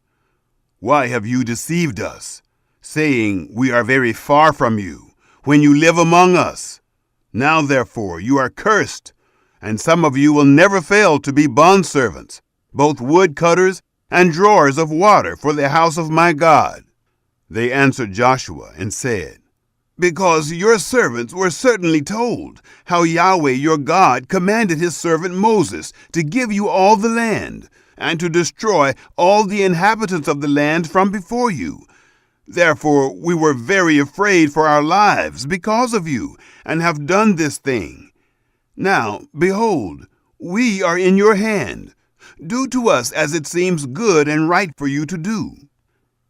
Why have you deceived us, saying, We are very far from you, when you live among us? Now therefore you are cursed, and some of you will never fail to be bondservants, both woodcutters and drawers of water for the house of my God. They answered Joshua and said, Because your servants were certainly told how Yahweh your God commanded his servant Moses to give you all the land, and to destroy all the inhabitants of the land from before you. Therefore we were very afraid for our lives because of you, and have done this thing. Now, behold, we are in your hand. Do to us as it seems good and right for you to do.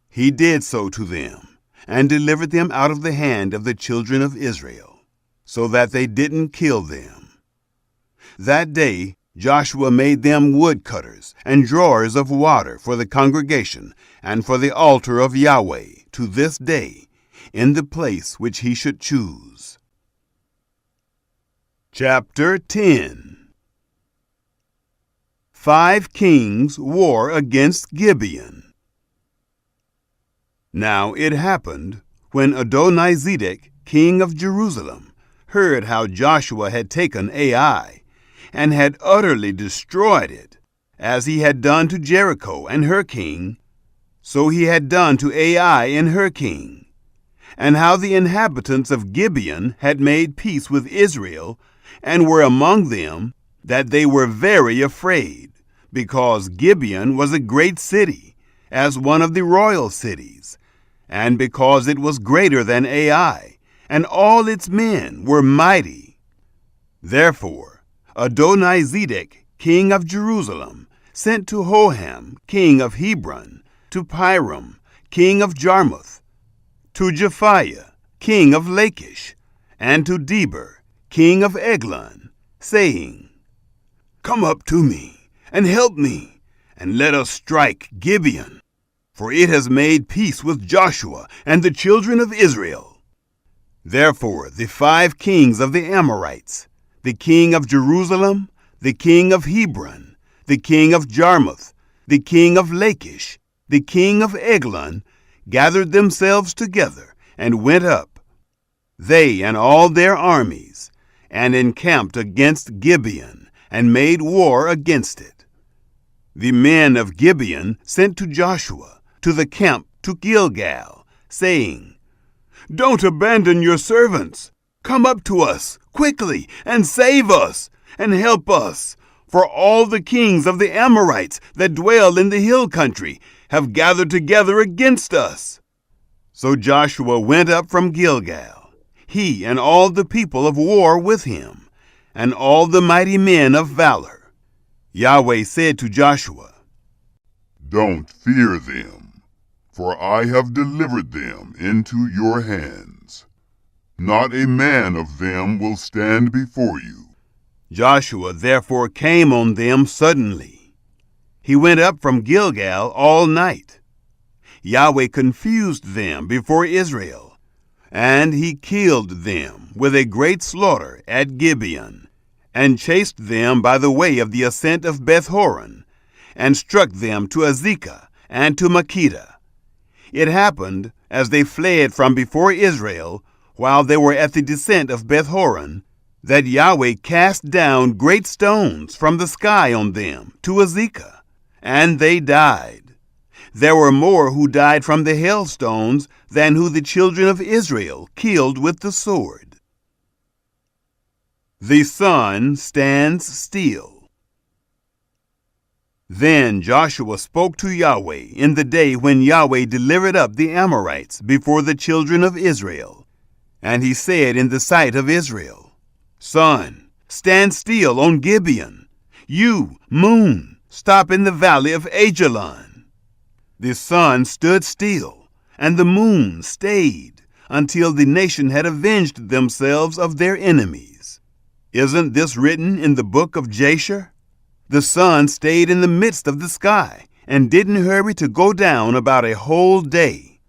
He did so to them, and delivered them out of the hand of the children of Israel, so that they didn't kill them. That day Joshua made them woodcutters and drawers of water for the congregation and for the altar of Yahweh to this day, in the place which he should choose. Chapter 10. 5 kings war against Gibeon. Now it happened, when Adonizedek, king of Jerusalem, heard how Joshua had taken Ai, and had utterly destroyed it, as he had done to Jericho and her king, so he had done to Ai and her king, and how the inhabitants of Gibeon had made peace with Israel, and were among them, that they were very afraid, because Gibeon was a great city, as one of the royal cities, and because it was greater than Ai, and all its men were mighty. Therefore Adonizedek, king of Jerusalem, sent to Hoham, king of Hebron, to Piram, king of Jarmuth, to Japhiah, king of Lachish, and to Deber, king of Eglon, saying, Come up to me, and help me, and let us strike Gibeon, for it has made peace with Joshua and the children of Israel. Therefore the 5 kings of the Amorites, the king of Jerusalem, the king of Hebron, the king of Jarmuth, the king of Lachish, the king of Eglon, gathered themselves together and went up, they and all their armies, and encamped against Gibeon, and made war against it. The men of Gibeon sent to Joshua to the camp to Gilgal, saying, "Don't abandon your servants. Come up to us quickly and save us and help us, for all the kings of the Amorites that dwell in the hill country have gathered together against us." So Joshua went up from Gilgal, he and all the people of war with him, and all the mighty men of valor. Yahweh said to Joshua, "Don't fear them, for I have delivered them into your hands. Not a man of them will stand before you." Joshua therefore came on them suddenly. He went up from Gilgal all night. Yahweh confused them before Israel, and he killed them with a great slaughter at Gibeon, and chased them by the way of the ascent of Beth-horon, and struck them to Azekah and to Makkedah. It happened, as they fled from before Israel, while they were at the descent of Beth-horon, that Yahweh cast down great stones from the sky on them to Azekah, and they died. There were more who died from the hailstones than who the children of Israel killed with the sword. The sun stands still. Then Joshua spoke to Yahweh in the day when Yahweh delivered up the Amorites before the children of Israel. And he said in the sight of Israel, "Sun, stand still on Gibeon. You, moon, stop in the valley of Ajalon." The sun stood still, and the moon stayed, until the nation had avenged themselves of their enemies. Isn't this written in the book of Jasher? The sun stayed in the midst of the sky, and didn't hurry to go down about a whole day.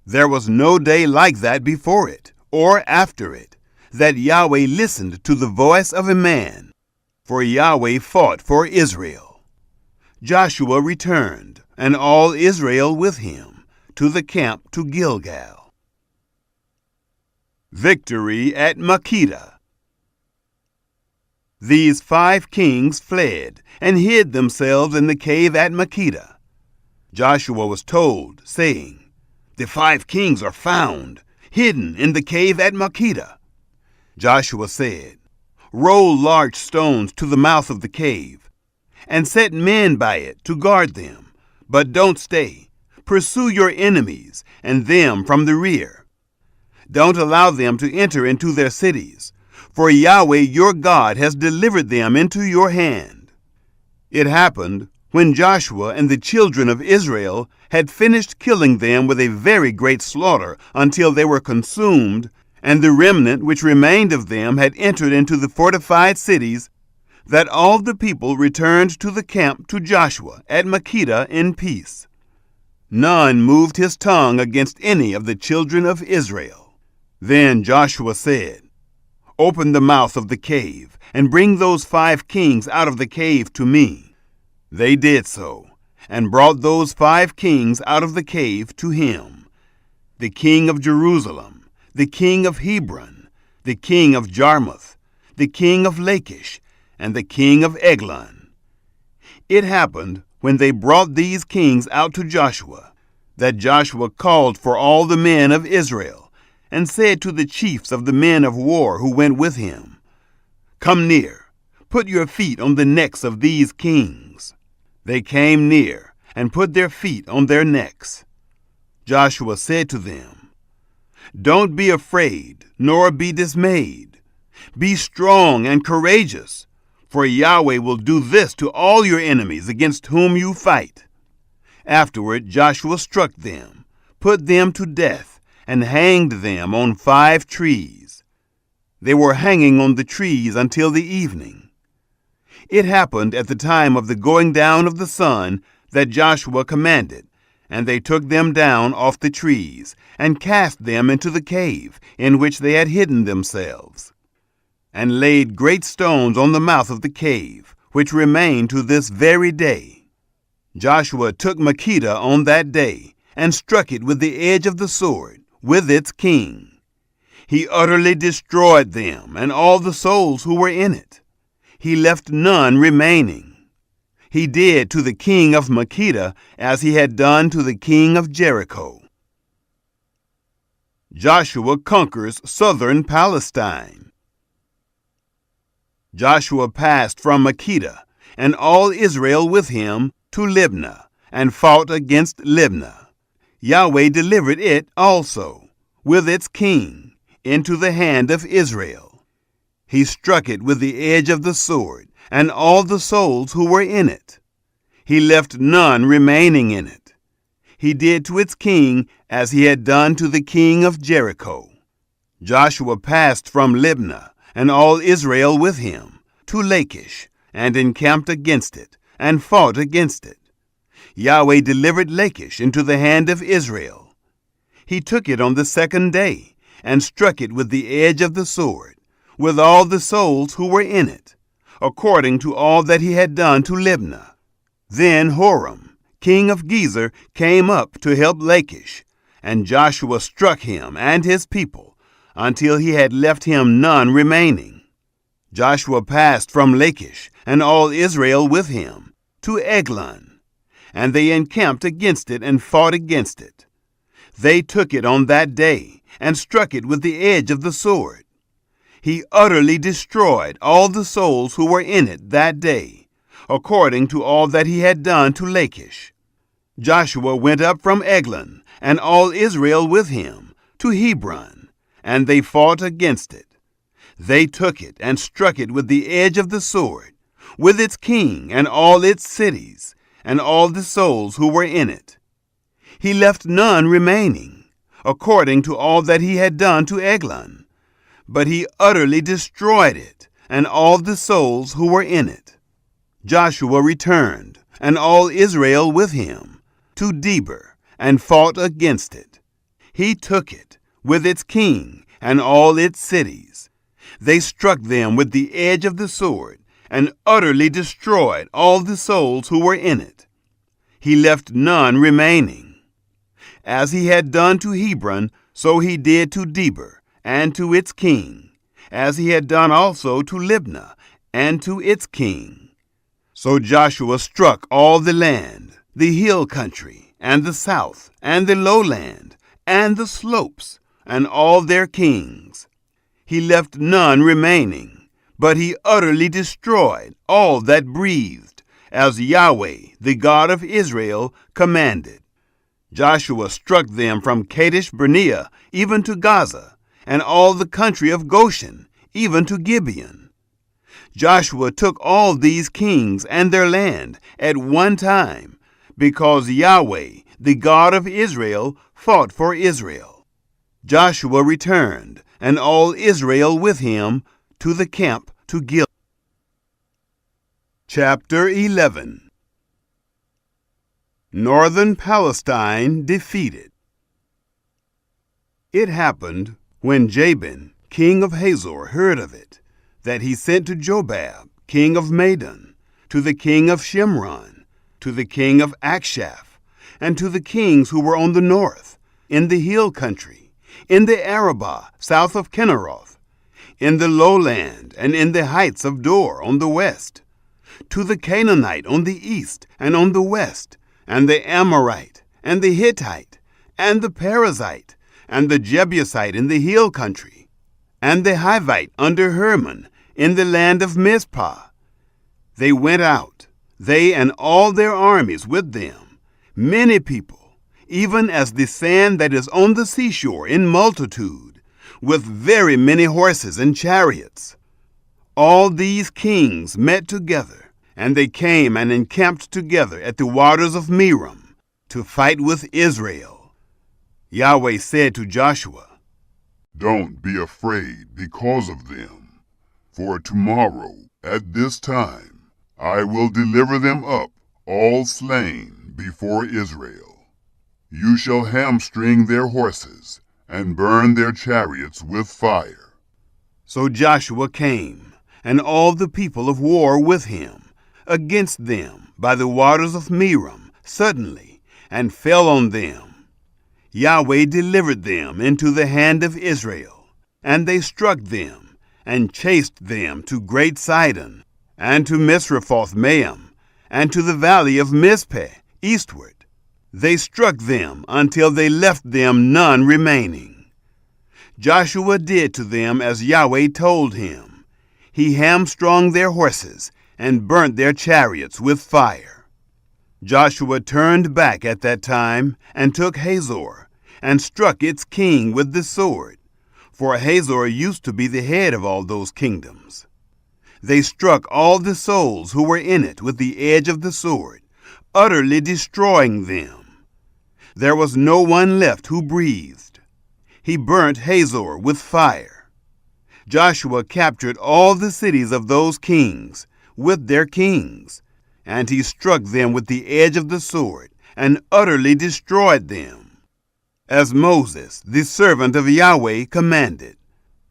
There was no day like that before it, or after it, that Yahweh listened to the voice of a man, for Yahweh fought for Israel. Joshua returned, and all Israel with him, to the camp to Gilgal. Victory at Makkedah. These 5 kings fled and hid themselves in the cave at Makkedah. Joshua was told, saying, "The 5 kings are found, hidden in the cave at Makkedah." Joshua said, "Roll large stones to the mouth of the cave, and set men by it to guard them. But don't stay. Pursue your enemies and them from the rear. Don't allow them to enter into their cities, for Yahweh your God has delivered them into your hand." It happened, when Joshua and the children of Israel had finished killing them with a very great slaughter until they were consumed, and the remnant which remained of them had entered into the fortified cities, that all the people returned to the camp to Joshua at Makkedah in peace. None moved his tongue against any of the children of Israel. Then Joshua said, "Open the mouth of the cave, and bring those 5 kings out of the cave to me." They did so, and brought those 5 kings out of the cave to him: the king of Jerusalem, the king of Hebron, the king of Jarmuth, the king of Lachish, and the king of Eglon. It happened, when they brought these kings out to Joshua, that Joshua called for all the men of Israel, and said to the chiefs of the men of war who went with him, "Come near, put your feet on the necks of these kings." They came near, and put their feet on their necks. Joshua said to them, "Don't be afraid, nor be dismayed. Be strong and courageous, for Yahweh will do this to all your enemies against whom you fight." Afterward Joshua struck them, put them to death, and hanged them on 5 trees. They were hanging on the trees until the evening. It happened at the time of the going down of the sun that Joshua commanded, and they took them down off the trees, and cast them into the cave in which they had hidden themselves, and laid great stones on the mouth of the cave, which remain to this very day. Joshua took Makkedah on that day, and struck it with the edge of the sword, with its king. He utterly destroyed them and all the souls who were in it. He left none remaining. He did to the king of Makkedah as he had done to the king of Jericho. Joshua conquers southern Palestine. Joshua passed from Makkedah, and all Israel with him, to Libnah, and fought against Libnah. Yahweh delivered it also, with its king, into the hand of Israel. He struck it with the edge of the sword, and all the souls who were in it. He left none remaining in it. He did to its king as he had done to the king of Jericho. Joshua passed from Libnah, and all Israel with him, to Lachish, and encamped against it, and fought against it. Yahweh delivered Lachish into the hand of Israel. He took it on the second day, and struck it with the edge of the sword, with all the souls who were in it, according to all that he had done to Libnah. Then Horam, king of Gezer, came up to help Lachish, and Joshua struck him and his people, until he had left him none remaining. Joshua passed from Lachish, and all Israel with him, to Eglon, and they encamped against it and fought against it. They took it on that day, and struck it with the edge of the sword. He utterly destroyed all the souls who were in it that day, according to all that he had done to Lachish. Joshua went up from Eglon, and all Israel with him, to Hebron, and they fought against it. They took it and struck it with the edge of the sword, with its king and all its cities, and all the souls who were in it. He left none remaining, according to all that he had done to Eglon, but he utterly destroyed it, and all the souls who were in it. Joshua returned, and all Israel with him, to Debir, and fought against it. He took it, with its king and all its cities. They struck them with the edge of the sword, and utterly destroyed all the souls who were in it. He left none remaining. As he had done to Hebron, so he did to Debir, and to its king, as he had done also to Libnah, and to its king. So Joshua struck all the land, the hill country, and the south, and the lowland, and the slopes, and all their kings. He left none remaining, but he utterly destroyed all that breathed, as Yahweh, the God of Israel, commanded. Joshua struck them from Kadesh Barnea even to Gaza, and all the country of Goshen, even to Gibeon. Joshua took all these kings and their land at one time, because Yahweh, the God of Israel, fought for Israel. Joshua returned, and all Israel with him, to the camp to Gilgal. Chapter 11. Northern Palestine defeated. It happened, when Jabin, king of Hazor, heard of it, that he sent to Jobab, king of Madon, to the king of Shimron, to the king of Akshaph, and to the kings who were on the north, in the hill country, in the Arabah, south of Kinneroth, in the lowland, and in the heights of Dor on the west, to the Canaanite on the east and on the west, and the Amorite, and the Hittite, and the Perizzite, and the Jebusite in the hill country, and the Hivite under Hermon, in the land of Mizpah. They went out, they and all their armies with them, many people, even as the sand that is on the seashore in multitude, with very many horses and chariots. All these kings met together, and they came and encamped together at the waters of Merom, to fight with Israel. Yahweh said to Joshua, "Don't be afraid because of them, for tomorrow at this time I will deliver them up, all slain, before Israel. You shall hamstring their horses, and burn their chariots with fire." So Joshua came, and all the people of war with him, against them by the waters of Merom suddenly, and fell on them. Yahweh delivered them into the hand of Israel, and they struck them, and chased them to Great Sidon, and to Misrephoth-Maim, and to the valley of Mizpeh eastward. They struck them until they left them none remaining. Joshua did to them as Yahweh told him. He hamstrung their horses and burnt their chariots with fire. Joshua turned back at that time and took Hazor and struck its king with the sword, for Hazor used to be the head of all those kingdoms. They struck all the souls who were in it with the edge of the sword, utterly destroying them. There was no one left who breathed. He burnt Hazor with fire. Joshua captured all the cities of those kings with their kings, and he struck them with the edge of the sword and utterly destroyed them, as Moses, the servant of Yahweh, commanded.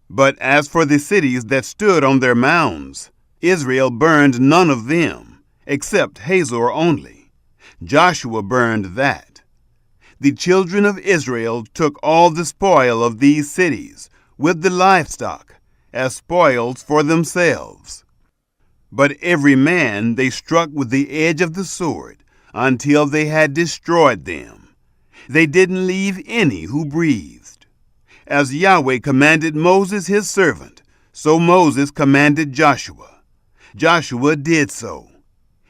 But as for the cities that stood on their mounds, Israel burned none of them, except Hazor only. Joshua burned that. The children of Israel took all the spoil of these cities, with the livestock, as spoils for themselves. But every man they struck with the edge of the sword, until they had destroyed them. They didn't leave any who breathed. As Yahweh commanded Moses his servant, so Moses commanded Joshua. Joshua did so.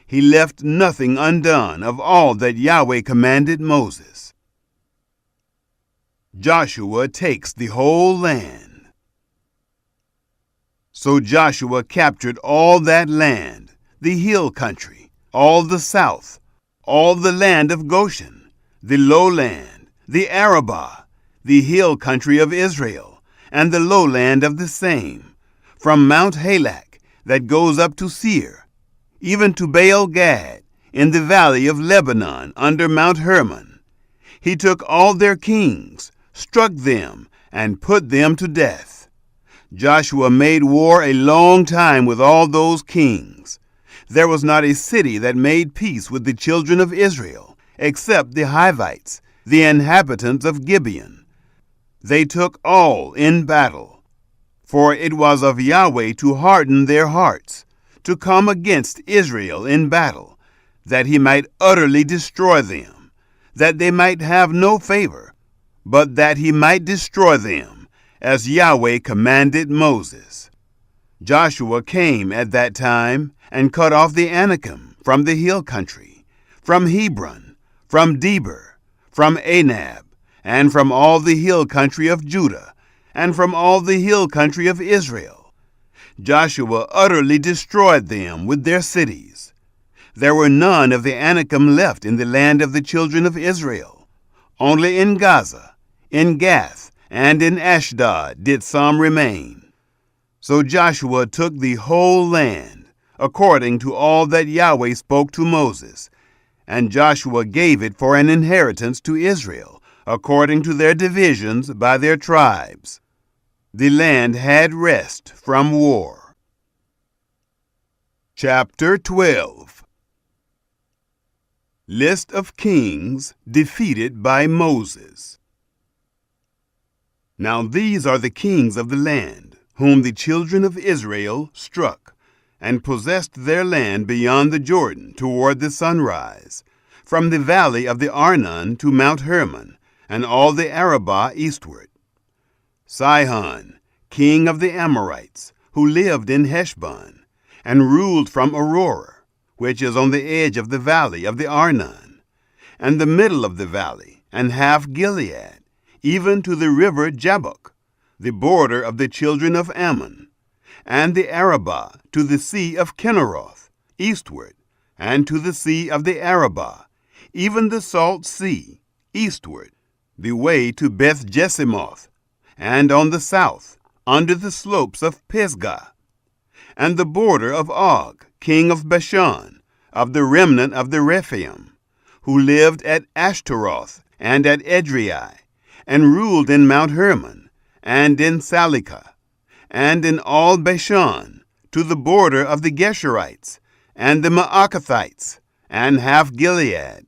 He left nothing undone of all that Yahweh commanded Moses. Joshua takes the whole land. So Joshua captured all that land, the hill country, all the south, all the land of Goshen, the lowland, the Arabah, the hill country of Israel, and the lowland of the same, from Mount Halak that goes up to Seir, even to Baal Gad, in the valley of Lebanon under Mount Hermon. He took all their kings, struck them, and put them to death. Joshua made war a long time with all those kings. There was not a city that made peace with the children of Israel, except the Hivites, the inhabitants of Gibeon. They took all in battle. For it was of Yahweh to harden their hearts, to come against Israel in battle, that he might utterly destroy them, that they might have no favor, but that he might destroy them, as Yahweh commanded Moses. Joshua came at that time and cut off the Anakim from the hill country, from Hebron, from Debir, from Anab, and from all the hill country of Judah, and from all the hill country of Israel. Joshua utterly destroyed them with their cities. There were none of the Anakim left in the land of the children of Israel. Only in Gaza, in Gath, and in Ashdod did some remain. So Joshua took the whole land, according to all that Yahweh spoke to Moses, and Joshua gave it for an inheritance to Israel, according to their divisions by their tribes. The land had rest from war. Chapter 12. List of kings defeated by Moses. Now these are the kings of the land, whom the children of Israel struck, and possessed their land beyond the Jordan toward the sunrise, from the valley of the Arnon to Mount Hermon, and all the Arabah eastward. Sihon, king of the Amorites, who lived in Heshbon, and ruled from Aurora, which is on the edge of the valley of the Arnon, and the middle of the valley, and half Gilead, even to the river Jabbok, the border of the children of Ammon, and the Arabah to the sea of Kinneroth, eastward, and to the sea of the Arabah, even the salt sea, eastward, the way to Beth Jesimoth, and on the south, under the slopes of Pisgah, and the border of Og, king of Bashan, of the remnant of the Rephaim, who lived at Ashtaroth and at Edrei, and ruled in Mount Hermon, and in Salecah, and in all Bashan, to the border of the Geshurites, and the Maacathites, and half Gilead,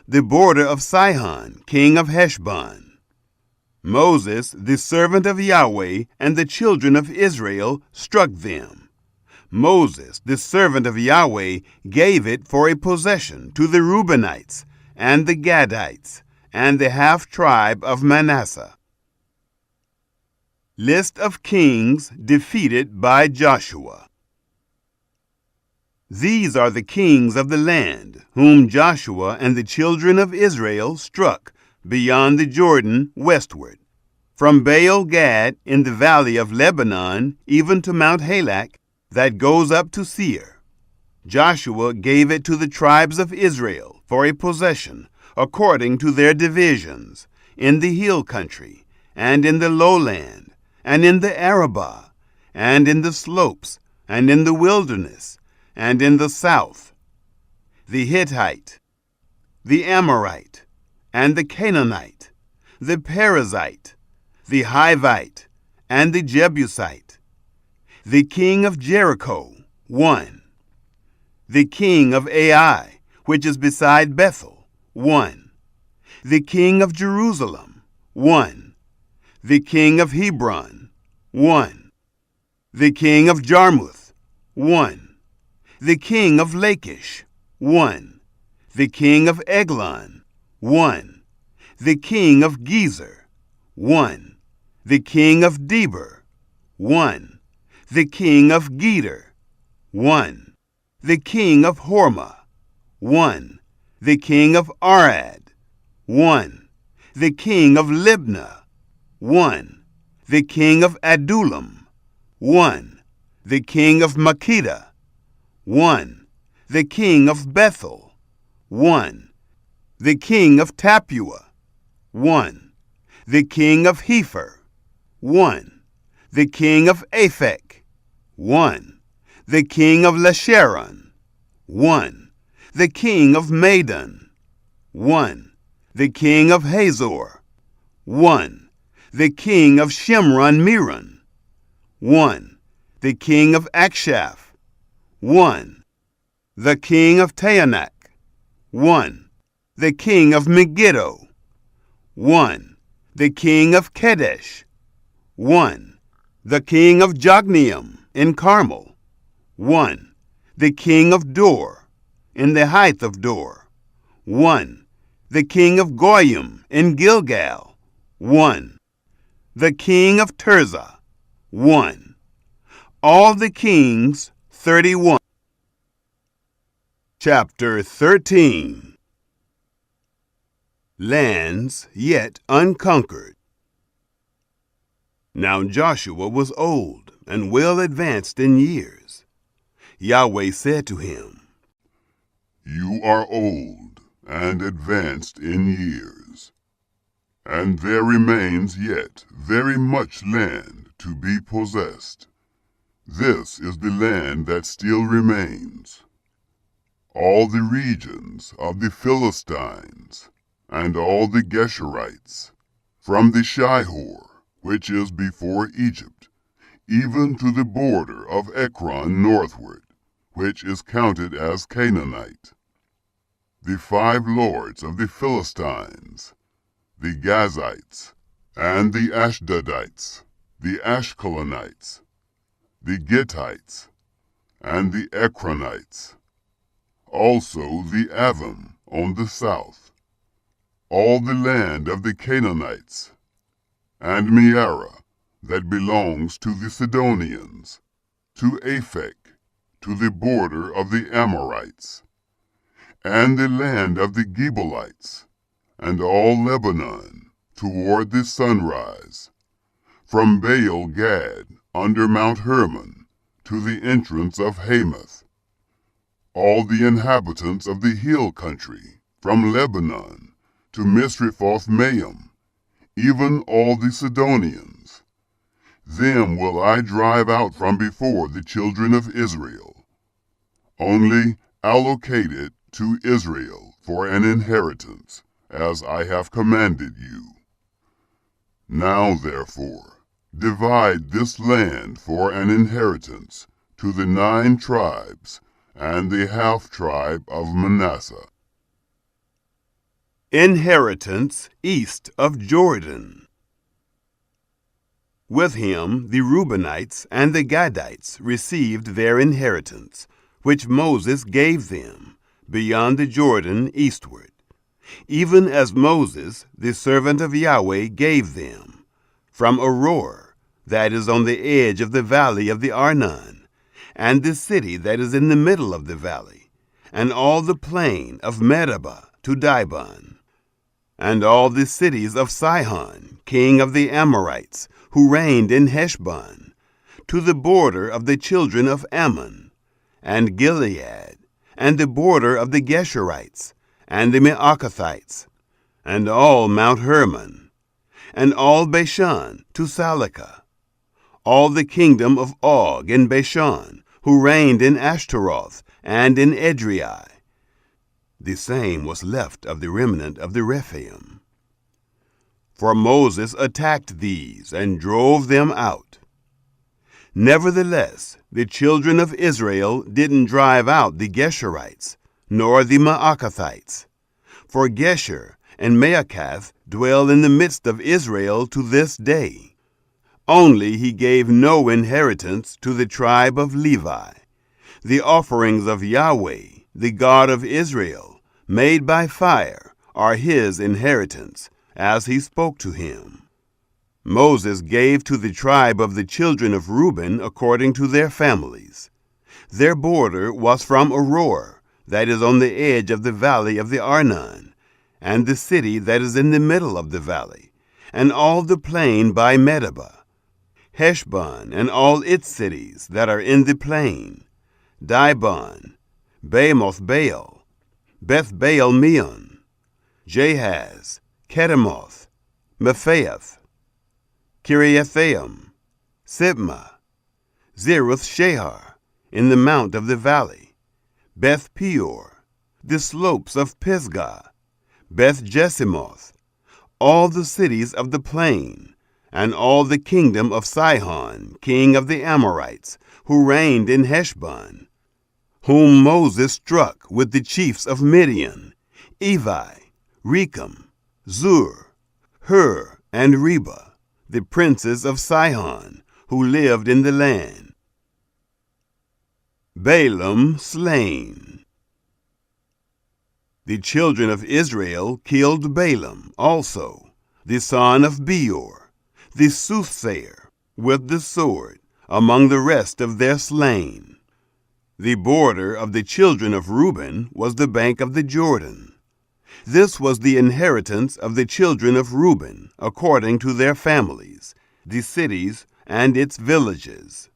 the border of Sihon, king of Heshbon. Moses, the servant of Yahweh, and the children of Israel struck them. Moses, the servant of Yahweh, gave it for a possession to the Reubenites, and the Gadites, and the half-tribe of Manasseh. List of kings defeated by Joshua. These are the kings of the land whom Joshua and the children of Israel struck beyond the Jordan westward, from Baal-Gad in the valley of Lebanon even to Mount Halak that goes up to Seir. Joshua gave it to the tribes of Israel for a possession according to their divisions, in the hill country, and in the lowland, and in the Arabah, and in the slopes, and in the wilderness, and in the south, the Hittite, the Amorite, and the Canaanite, the Perizzite, the Hivite, and the Jebusite, the king of Jericho, 1, the king of Ai, which is beside Bethel, 1, the king of Jerusalem, 1, the king of Hebron, 1, the king of Jarmuth, 1, the king of Lachish, 1, the king of Eglon, 1, the king of Gezer, 1, the king of Deber, 1, the king of Geder, 1, the king of Hormah, 1, the king of Arad, 1, the king of Libnah, 1, the king of Adullam, 1, the king of Makkedah, 1, the king of Bethel, 1, the king of Tappuah, 1, the king of Hepher, 1, the king of Aphek, 1, the king of Lasharon, 1, the king of Madon, 1, the king of Hazor, 1, the king of Shimron-Meron, 1, the king of Akshaph, 1, the king of Taanach, 1, the king of Megiddo, 1, the king of Kedesh, 1, the king of Jogneam in Carmel, 1, the king of Dor in the height of Dor, 1, the king of Goyim in Gilgal, 1, the king of Tirzah, 1. All the kings, 31. Chapter 13. Lands yet unconquered. Now Joshua was old and well advanced in years. Yahweh said to him, You are old and advanced in years, and there remains yet very much land to be possessed. This is the land that still remains. All the regions of the Philistines, and all the Geshurites, from the Shihor, which is before Egypt, even to the border of Ekron northward, which is counted as Canaanite. The 5 lords of the Philistines, the Gazites, and the Ashdodites, the Ashkelonites, the Gittites, and the Ekronites, also the Avim on the south, all the land of the Canaanites, and Meara that belongs to the Sidonians, to Aphek, to the border of the Amorites, and the land of the Gebalites, and all Lebanon toward the sunrise, from Baal-Gad under Mount Hermon to the entrance of Hamath, all the inhabitants of the hill country, from Lebanon to Misrephoth-Maim, even all the Sidonians. Them will I drive out from before the children of Israel. Only allocate it to Israel for an inheritance, as I have commanded you. Now, therefore, divide this land for an inheritance to the 9 tribes and the half-tribe of Manasseh. Inheritance east of Jordan. With him the Reubenites and the Gadites received their inheritance, which Moses gave them, beyond the Jordan eastward, even as Moses, the servant of Yahweh, gave them, from Aroer, that is on the edge of the valley of the Arnon, and the city that is in the middle of the valley, and all the plain of Medeba to Dibon, and all the cities of Sihon, king of the Amorites, who reigned in Heshbon, to the border of the children of Ammon, and Gilead, and the border of the Geshurites, and the Maacathites, and all Mount Hermon, and all Bashan to Salekah, all the kingdom of Og in Bashan, who reigned in Ashtaroth and in Edrei. The same was left of the remnant of the Rephaim. For Moses attacked these and drove them out. Nevertheless, the children of Israel didn't drive out the Geshurites, nor the Maacathites. For Gesher and Maacath dwell in the midst of Israel to this day. Only he gave no inheritance to the tribe of Levi. The offerings of Yahweh, the God of Israel, made by fire, are his inheritance, as he spoke to him. Moses gave to the tribe of the children of Reuben according to their families. Their border was from Aroer, that is on the edge of the valley of the Arnon, and the city that is in the middle of the valley, and all the plain by Medeba, Heshbon and all its cities that are in the plain, Dibon, Bamoth Baal, Beth Baal Meon, Jahaz, Kedemoth, Mephaath, Kiriathaim, Sibmah, Zeruth Shahar, in the mount of the valley, Beth Peor, the slopes of Pisgah, Beth Jesimoth, all the cities of the plain, and all the kingdom of Sihon, king of the Amorites, who reigned in Heshbon, whom Moses struck with the chiefs of Midian, Evi, Rechem, Zur, Hur, and Reba, the princes of Sihon, who lived in the land. Balaam slain. The children of Israel killed Balaam also, the son of Beor, the soothsayer, with the sword, among the rest of their slain. The border of the children of Reuben was the bank of the Jordan. This was the inheritance of the children of Reuben, according to their families, the cities and its villages.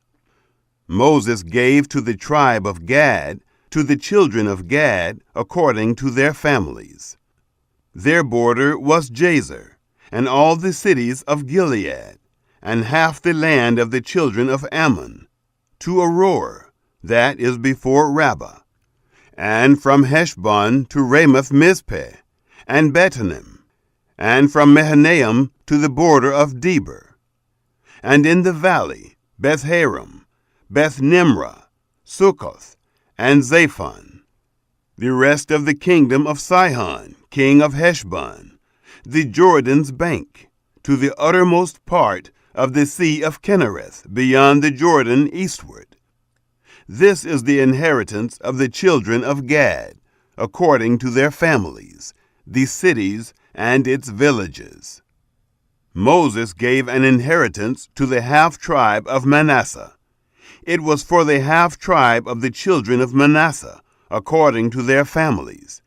Moses gave to the tribe of Gad, to the children of Gad, according to their families. Their border was Jazer, and all the cities of Gilead, and half the land of the children of Ammon, to Aroer, that is before Rabbah, and from Heshbon to Ramoth Mizpeh, and Betanim, and from Mahanaim to the border of Debir, and in the valley Beth-haram, Beth-nimrah, Sukkoth, and Zaphon, the rest of the kingdom of Sihon, king of Heshbon, the Jordan's bank, to the uttermost part of the sea of Kinnereth, beyond the Jordan eastward. This is the inheritance of the children of Gad, according to their families, the cities and its villages. Moses gave an inheritance to the half-tribe of Manasseh. It was for the half-tribe of the children of Manasseh, according to their families.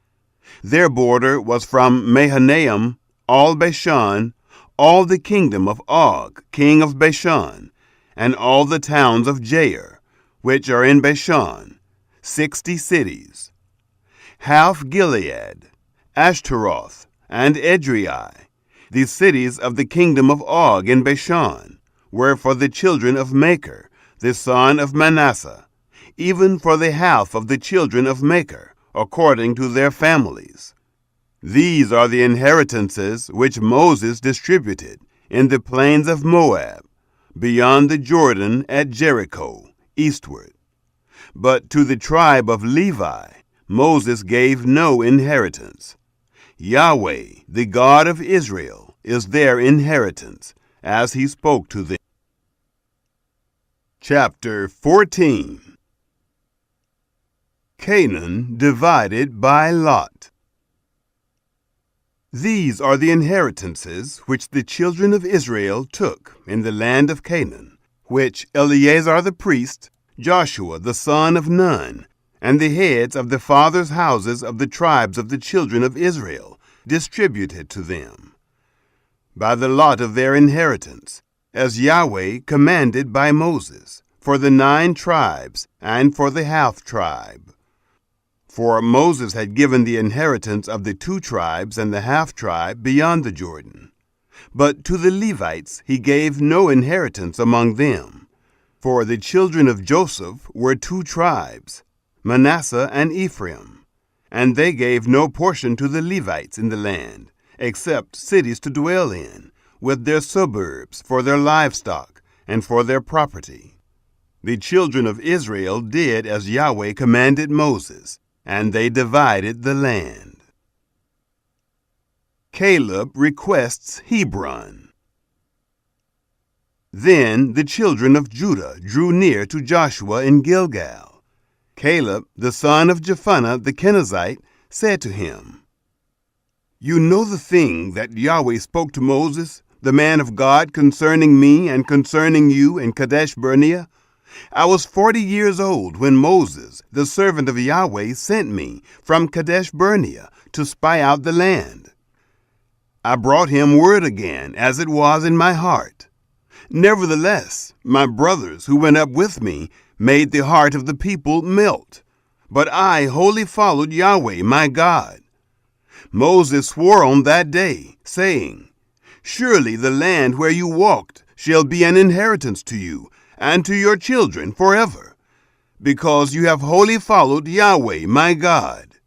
Their border was from Mahanaim, all Bashan, all the kingdom of Og, king of Bashan, and all the towns of Jair, which are in Bashan, 60 cities. Half Gilead, Ashtaroth, and Edrei, the cities of the kingdom of Og in Bashan, were for the children of Machir, the son of Manasseh, even for the half of the children of Machir, according to their families. These are the inheritances which Moses distributed in the plains of Moab, beyond the Jordan at Jericho, eastward. But to the tribe of Levi Moses gave no inheritance. Yahweh, the God of Israel, is their inheritance, as he spoke to them. Chapter 14. Canaan divided by Lot. These are the inheritances which the children of Israel took in the land of Canaan, which Eleazar the priest, Joshua the son of Nun, and the heads of the fathers' houses of the tribes of the children of Israel distributed to them, by the lot of their inheritance, as Yahweh commanded by Moses, for the 9 tribes and for the half-tribe. For Moses had given the inheritance of the 2 tribes and the half-tribe beyond the Jordan. But to the Levites he gave no inheritance among them. For the children of Joseph were 2 tribes, Manasseh and Ephraim, and they gave no portion to the Levites in the land, except cities to dwell in, with their suburbs for their livestock and for their property. The children of Israel did as Yahweh commanded Moses, and they divided the land. Caleb requests Hebron. Then the children of Judah drew near to Joshua in Gilgal. Caleb, the son of Jephunneh the Kenizzite, said to him, "You know the thing that Yahweh spoke to Moses, the man of God, concerning me and concerning you in Kadesh Barnea. I was 40 years old when Moses, the servant of Yahweh, sent me from Kadesh Barnea to spy out the land. I brought him word again, as it was in my heart. Nevertheless, my brothers who went up with me made the heart of the people melt, but I wholly followed Yahweh my God. Moses swore on that day, saying, 'Surely the land where you walked shall be an inheritance to you and to your children forever, because you have wholly followed Yahweh my God.'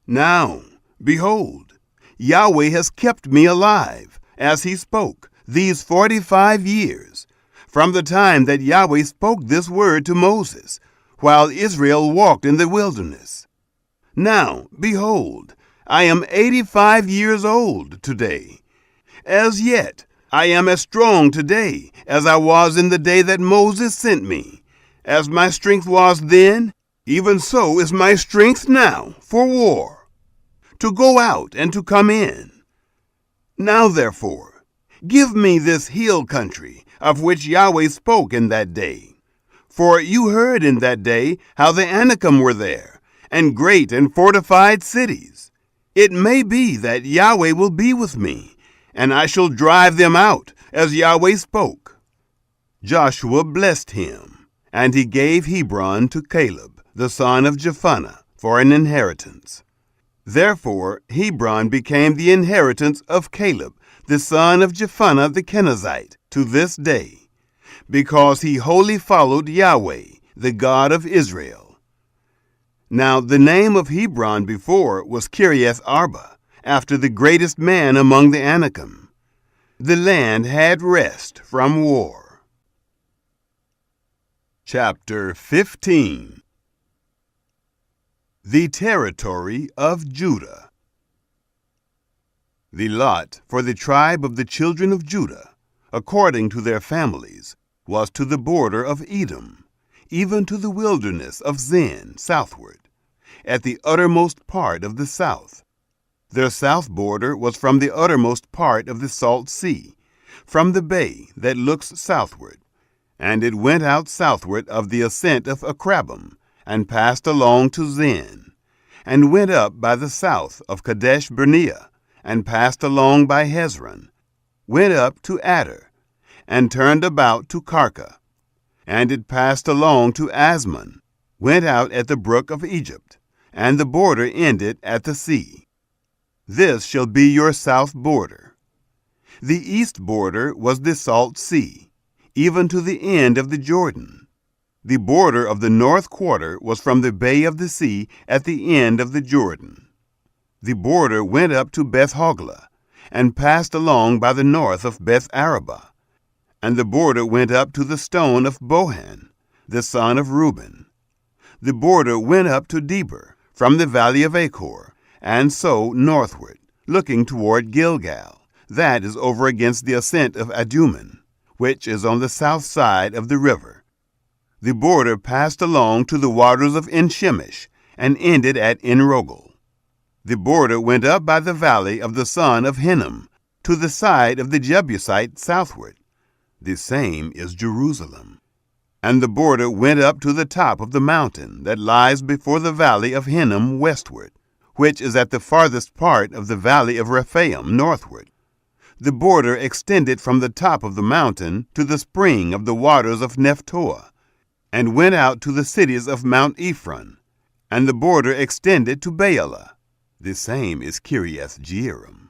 Now, behold, Yahweh has kept me alive, as he spoke, these 45 years, from the time that Yahweh spoke this word to Moses, while Israel walked in the wilderness. Now, behold, I am 85 years old today. As yet, I am as strong today as I was in the day that Moses sent me. As my strength was then, even so is my strength now for war, to go out and to come in. Now therefore, give me this hill country of which Yahweh spoke in that day. For you heard in that day how the Anakim were there, and great and fortified cities. It may be that Yahweh will be with me, and I shall drive them out, as Yahweh spoke." Joshua blessed him, and he gave Hebron to Caleb, the son of Jephunneh, for an inheritance. Therefore Hebron became the inheritance of Caleb, the son of Jephunneh the Kenizzite, to this day, because he wholly followed Yahweh, the God of Israel. Now the name of Hebron before was Kiriath Arba, after the greatest man among the Anakim. The land had rest from war. Chapter 15. The territory of Judah. The lot for the tribe of the children of Judah, according to their families, was to the border of Edom, even to the wilderness of Zin southward, at the uttermost part of the south. Their south border was from the uttermost part of the Salt Sea, from the bay that looks southward, and it went out southward of the ascent of Akrabim, and passed along to Zin, and went up by the south of Kadesh Barnea, and passed along by Hezron, went up to Adar, and turned about to Karka, and it passed along to Asmon, went out at the brook of Egypt, and the border ended at the sea. This shall be your south border. The east border was the Salt Sea, even to the end of the Jordan. The border of the north quarter was from the bay of the sea at the end of the Jordan. The border went up to Beth Hoglah, and passed along by the north of Beth Arabah, and the border went up to the stone of Bohan, the son of Reuben. The border went up to Debir, from the valley of Achor, and so northward, looking toward Gilgal. That is over against the ascent of Adummim, which is on the south side of the river. The border passed along to the waters of En-Shemesh, and ended at En-Rogel. The border went up by the valley of the son of Hinnom, to the side of the Jebusite southward. The same is Jerusalem. And the border went up to the top of the mountain that lies before the valley of Hinnom westward, which is at the farthest part of the valley of Rephaim northward. The border extended from the top of the mountain to the spring of the waters of Nephtoah, and went out to the cities of Mount Ephron, and the border extended to Baalah. The same is Kiriath Jearim.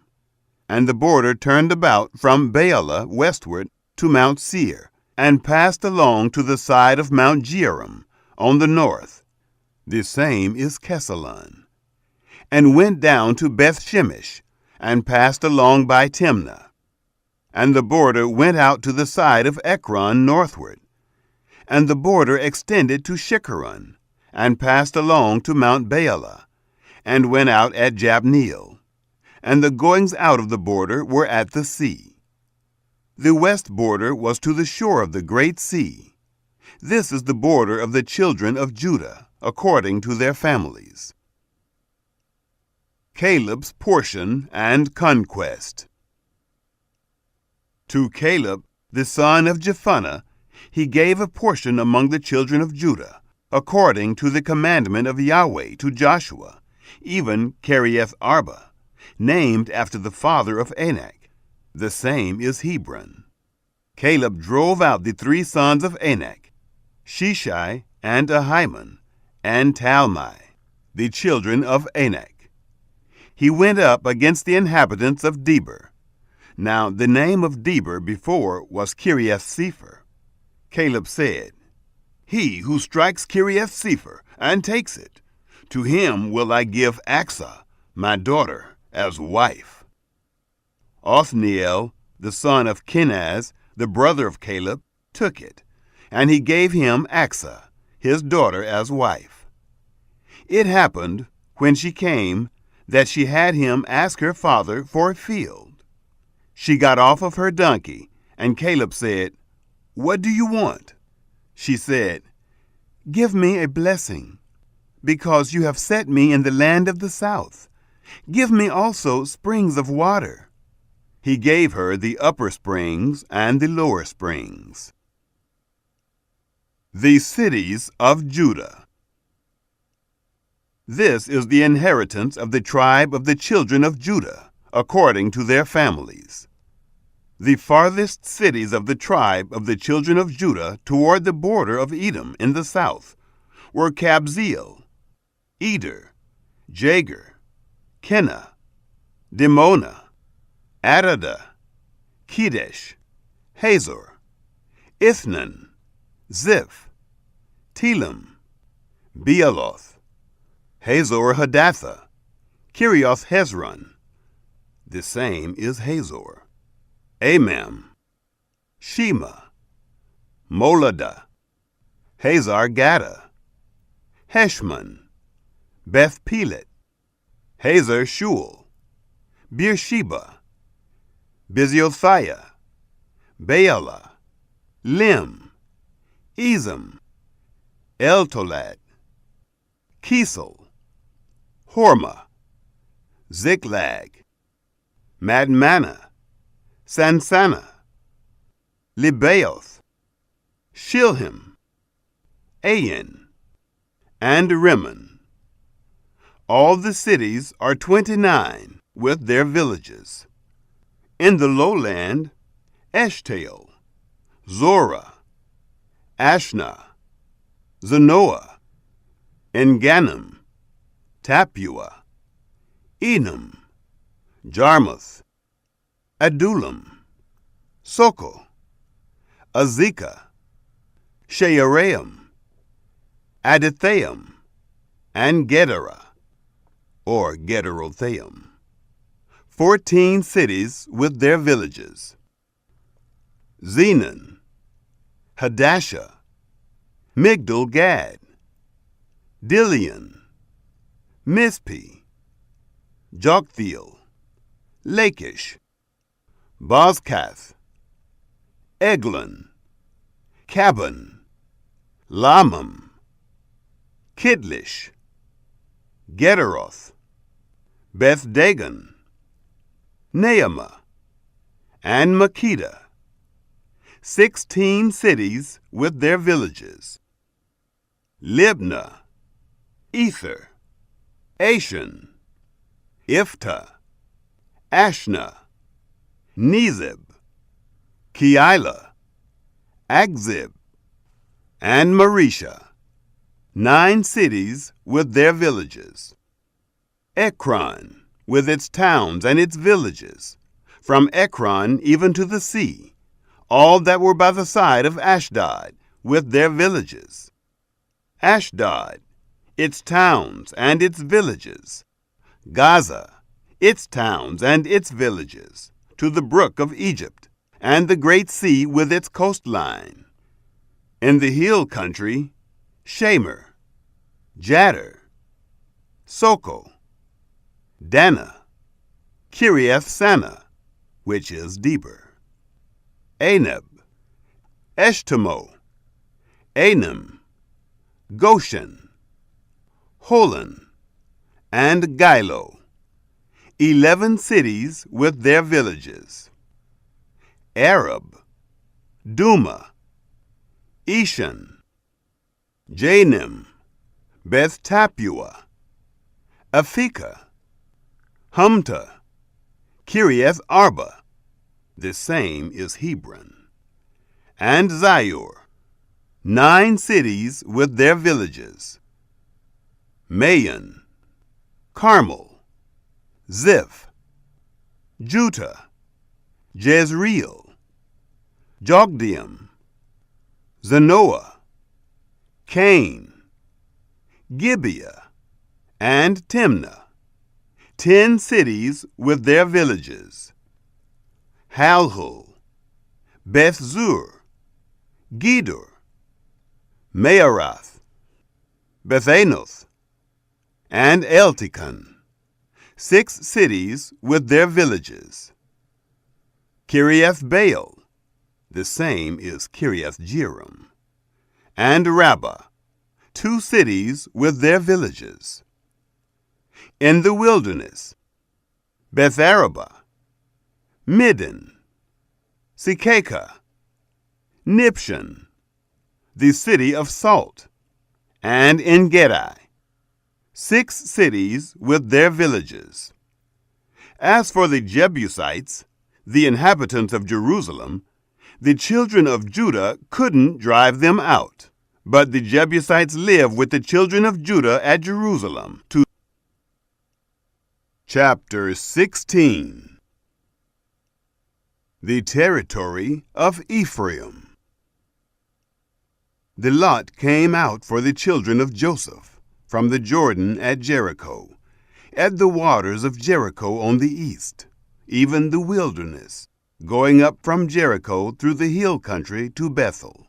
And the border turned about from Baalah westward to Mount Seir, and passed along to the side of Mount Jearim on the north. The same is Kesalon. And went down to Beth Shemesh, and passed along by Timnah. And the border went out to the side of Ekron northward. And the border extended to Shikkeron, and passed along to Mount Baalah, and went out at Jabneel. And the goings out of the border were at the sea. The west border was to the shore of the great sea. This is the border of the children of Judah, according to their families. Caleb's portion and conquest. To Caleb, the son of Jephunneh, he gave a portion among the children of Judah, according to the commandment of Yahweh to Joshua, even Kiriath Arba, named after the father of Anak. The same is Hebron. Caleb drove out the 3 sons of Anak, Sheshai, and Ahiman, and Talmai, the children of Anak. He went up against the inhabitants of Debir. Now the name of Debir before was Kiriath Sepher. Caleb said, He who strikes Kiriath Sepher and takes it, to him will I give Achsah, my daughter, as wife. Othniel, the son of Kenaz, the brother of Caleb, took it, and he gave him Achsah, his daughter, as wife. It happened, when she came, that she had him ask her father for a field. She got off of her donkey, and Caleb said, What do you want? She said, Give me a blessing, because you have set me in the land of the south. Give me also springs of water. He gave her the upper springs and the lower springs. The cities of Judah. This is the inheritance of the tribe of the children of Judah, according to their families. The farthest cities of the tribe of the children of Judah toward the border of Edom in the south were Kabzeel, Eder, Jagur, Kenah, Dimonah, Adadah, Kedesh, Hazor, Ithnan, Ziph, Telem, Bealoth, Hazor Hadathah, Kirioth Hezron. The same is Hazor. Amam, Shema, Moladah, Hazar Gaddah, Heshmon, Beth Pelet, Hazar Shual, Beersheba, Biziothiah, Baalah, Lim, Ezem, Eltolad, Kisel, Hormah, Ziklag, Madmanah, Sansannah, Lebaoth, Shilhim, Ain, and Rimmon. All the cities are 29 with their villages. In the lowland, Eshtaol, Zorah, Ashna, Zanoah, Engannim, Tappuah, Enam, Jarmuth, Adullam, Soko, Azekah, Shearaim, Adithaim, and Gederah, or Gederothaim. 14 cities with their villages. Zenon, Hadashah, Migdal Gad, Dilion, Mizpeh, Joktheel, Lachish, Bozkath, Eglon, Cabon, Lamam, Kidlish, Gederoth, Beth Dagon, Naamah, and Makkedah, 16 cities with their villages. Libnah, Ether, Ashan, Iftah, Ashna, Nezib, Keilah, Akzib, and Maresha, 9 cities with their villages. Ekron, with its towns and its villages, from Ekron even to the sea, all that were by the side of Ashdod, with their villages. Ashdod, its towns and its villages. Gaza, its towns and its villages, to the brook of Egypt, and the great sea with its coastline. In the hill country, Shamer, Jadder, Soko, Dana, Kiriath Sana, which is Deber, Anab, Eshtemoh, Anim, Goshen, Holon, and Gilo, 11 cities with their villages. Arab, Duma, Eshan, Janim, Beth Tappuah, Aphekah, Humta, Kiriath Arba, the same is Hebron, and Zior, 9 cities with their villages. Maon, Carmel, Ziph, Juttah, Jezreel, Jogdeam, Zanoah, Cain, Gibeah, and Timnah, 10 cities with their villages. Halhul, Beth-zur, Gedor, Maarath, Bethanoth, and Eltekon, 6 cities with their villages. Kiriath Baal, the same is Kiriath Jearim, and Rabbah, 2 cities with their villages. In the wilderness, Beth Arabah, Middin, Sekakah, Nibshan, the city of salt, and En-gedi, 6 cities with their villages. As for the Jebusites, the inhabitants of Jerusalem, the children of Judah couldn't drive them out, but the Jebusites live with the children of Judah at Jerusalem. Chapter 16. The territory of Ephraim. The lot came out for the children of Joseph from the Jordan at Jericho, at the waters of Jericho on the east, even the wilderness, going up from Jericho through the hill country to Bethel.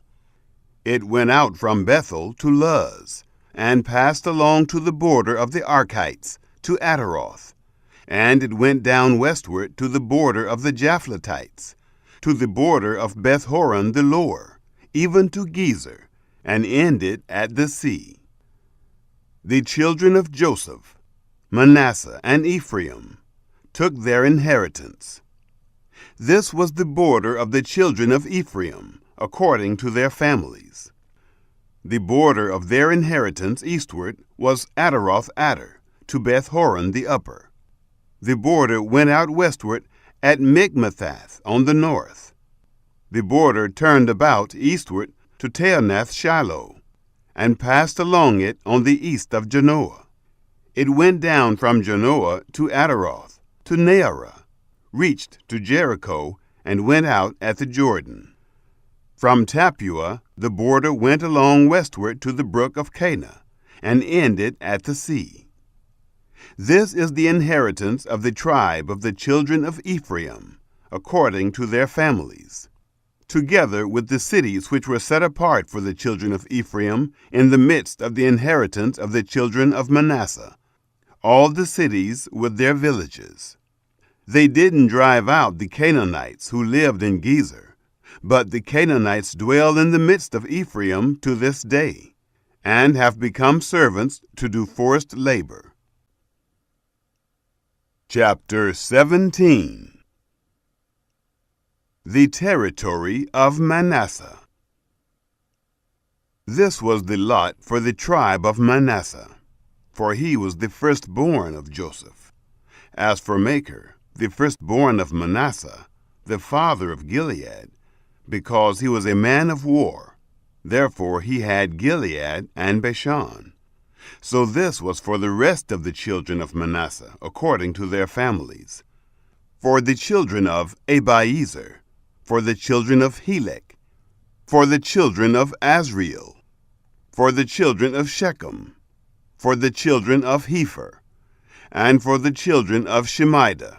It went out from Bethel to Luz, and passed along to the border of the Archites, to Ataroth, and it went down westward to the border of the Japhletites, to the border of Beth-horon the lower, even to Gezer, and ended at the sea. The children of Joseph, Manasseh and Ephraim, took their inheritance. This was the border of the children of Ephraim, according to their families. The border of their inheritance eastward was Ataroth-Adar, to Beth-horon the upper. The border went out westward at Michmethath on the north. The border turned about eastward to Taanath-shiloh, and passed along it on the east of Janoah. It went down from Janoah to Ataroth, to Naarah, reached to Jericho, and went out at the Jordan. From Tappuah the border went along westward to the brook of Cana, and ended at the sea. This is the inheritance of the tribe of the children of Ephraim, according to their families, together with the cities which were set apart for the children of Ephraim in the midst of the inheritance of the children of Manasseh, all the cities with their villages. They didn't drive out the Canaanites who lived in Gezer, but the Canaanites dwell in the midst of Ephraim to this day, and have become servants to do forced labor. Chapter 17. The territory of Manasseh. This was the lot for the tribe of Manasseh, for he was the firstborn of Joseph. As for Machir, the firstborn of Manasseh, the father of Gilead, because he was a man of war, therefore he had Gilead and Bashan. So this was for the rest of the children of Manasseh, according to their families. For the children of Abiezer, for the children of Helek, for the children of Asriel, for the children of Shechem, for the children of Hepher, and for the children of Shemida.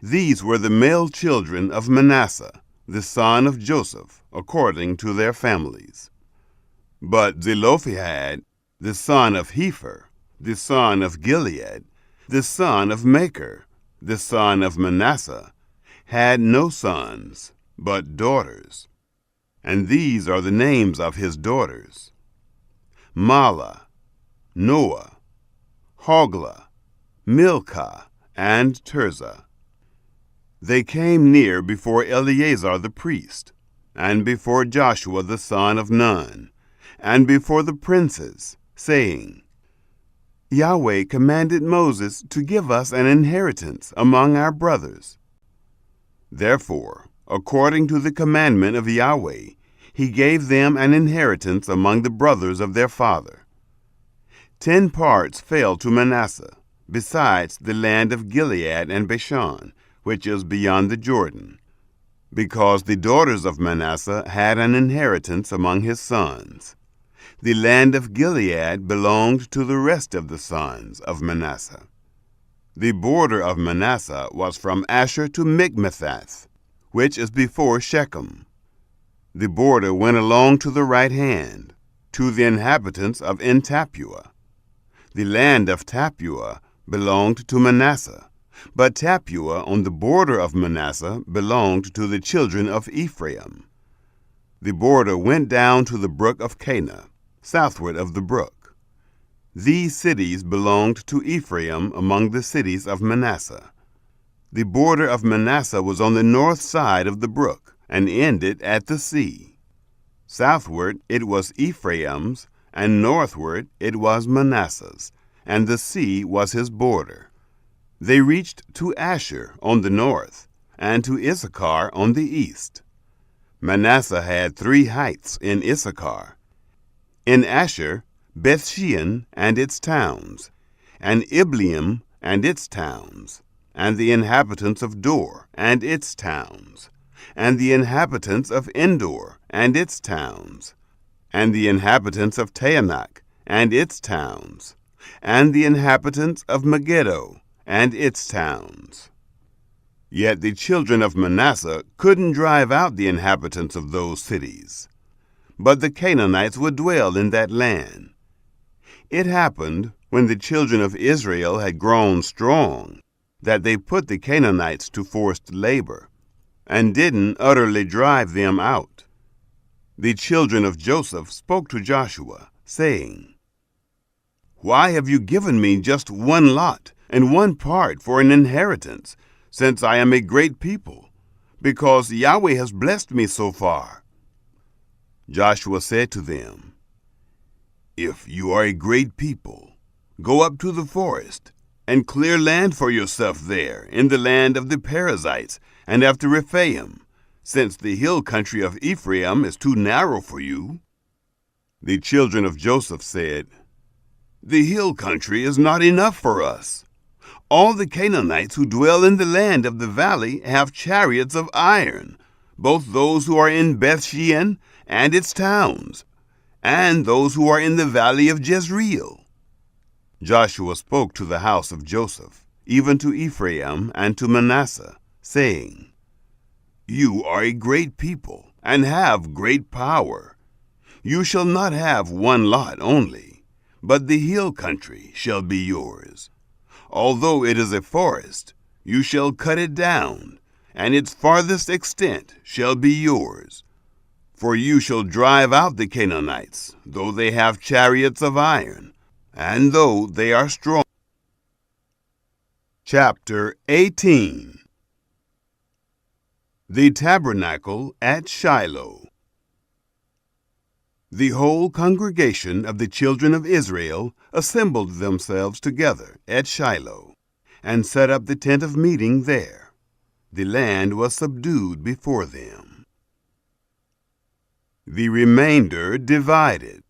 These were the male children of Manasseh, the son of Joseph, according to their families. But Zelophehad, the son of Hepher, the son of Gilead, the son of Machir, the son of Manasseh, had no sons, but daughters. And these are the names of his daughters: Mahlah, Noah, Hoglah, Milcah, and Tirzah. They came near before Eleazar the priest, and before Joshua the son of Nun, and before the princes, saying, Yahweh commanded Moses to give us an inheritance among our brothers. Therefore, according to the commandment of Yahweh, he gave them an inheritance among the brothers of their father. 10 parts fell to Manasseh, besides the land of Gilead and Bashan, which is beyond the Jordan, because the daughters of Manasseh had an inheritance among his sons. The land of Gilead belonged to the rest of the sons of Manasseh. The border of Manasseh was from Asher to Michmethath, which is before Shechem. The border went along to the right hand, to the inhabitants of En-Tappuah. The land of Tappuah belonged to Manasseh, but Tappuah on the border of Manasseh belonged to the children of Ephraim. The border went down to the brook of Cana, southward of the brook. These cities belonged to Ephraim among the cities of Manasseh. The border of Manasseh was on the north side of the brook, and ended at the sea. Southward it was Ephraim's, and northward it was Manasseh's, and the sea was his border. They reached to Asher on the north, and to Issachar on the east. Manasseh had 3 heights in Issachar. In Asher, Bethshean and its towns, and Ibleam and its towns, and the inhabitants of Dor and its towns, and the inhabitants of Endor and its towns, and the inhabitants of Taanach and its towns, and the inhabitants of Megiddo and its towns. Yet the children of Manasseh couldn't drive out the inhabitants of those cities, but the Canaanites would dwell in that land. It happened, when the children of Israel had grown strong, that they put the Canaanites to forced labor, and didn't utterly drive them out. The children of Joseph spoke to Joshua, saying, Why have you given me just 1 lot and 1 part for an inheritance, since I am a great people, because Yahweh has blessed me so far? Joshua said to them, If you are a great people, go up to the forest, and clear land for yourself there, in the land of the Perizzites, and after Rephaim, since the hill country of Ephraim is too narrow for you. The children of Joseph said, The hill country is not enough for us. All the Canaanites who dwell in the land of the valley have chariots of iron, both those who are in Bethshean and its towns, and those who are in the valley of Jezreel. Joshua spoke to the house of Joseph, even to Ephraim and to Manasseh, saying, You are a great people, and have great power. You shall not have 1 lot only, but the hill country shall be yours. Although it is a forest, you shall cut it down, and its farthest extent shall be yours. For you shall drive out the Canaanites, though they have chariots of iron, and though they are strong. Chapter 18. The Tabernacle at Shiloh. The whole congregation of the children of Israel assembled themselves together at Shiloh, and set up the tent of meeting there. The land was subdued before them. The remainder divided.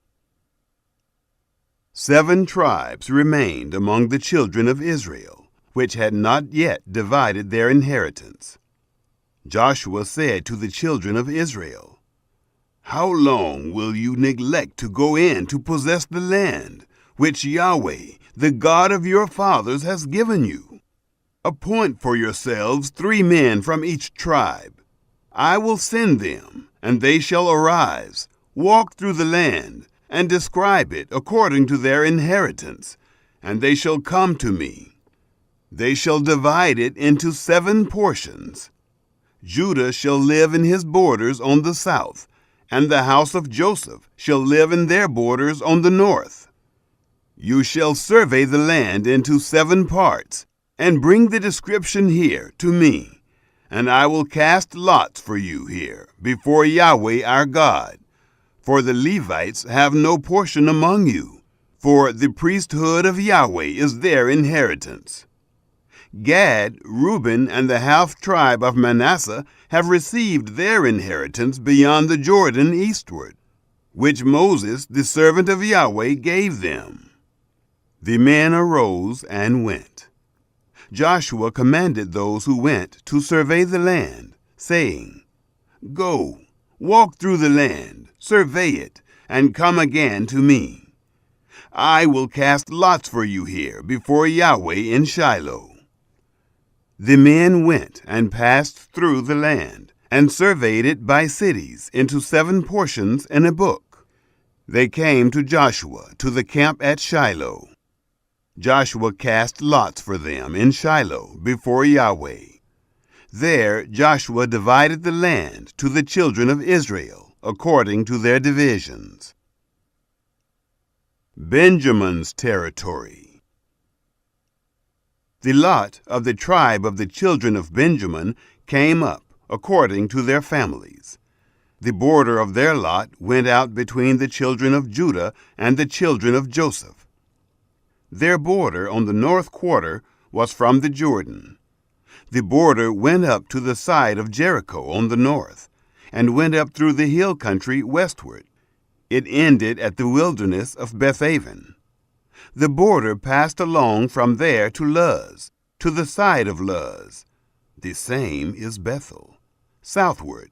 7 tribes remained among the children of Israel, which had not yet divided their inheritance. Joshua said to the children of Israel, "How long will you neglect to go in to possess the land, which Yahweh, the God of your fathers, has given you? Appoint for yourselves 3 men from each tribe. I will send them, and they shall arise, walk through the land, and describe it according to their inheritance, and they shall come to me. They shall divide it into 7 portions. Judah shall live in his borders on the south, and the house of Joseph shall live in their borders on the north. You shall survey the land into 7 parts, and bring the description here to me, and I will cast lots for you here before Yahweh our God. For the Levites have no portion among you, for the priesthood of Yahweh is their inheritance. Gad, Reuben, and the half-tribe of Manasseh have received their inheritance beyond the Jordan eastward, which Moses, the servant of Yahweh, gave them." The men arose and went. Joshua commanded those who went to survey the land, saying, "Go, walk through the land, survey it, and come again to me. I will cast lots for you here before Yahweh in Shiloh." The men went and passed through the land, and surveyed it by cities into 7 portions in a book. They came to Joshua to the camp at Shiloh. Joshua cast lots for them in Shiloh before Yahweh. There Joshua divided the land to the children of Israel according to their divisions. Benjamin's territory. The lot of the tribe of the children of Benjamin came up according to their families. The border of their lot went out between the children of Judah and the children of Joseph. Their border on the north quarter was from the Jordan. The border went up to the side of Jericho on the north, and went up through the hill country westward. It ended at the wilderness of Bethaven. The border passed along from there to Luz, to the side of Luz. The same is Bethel, southward.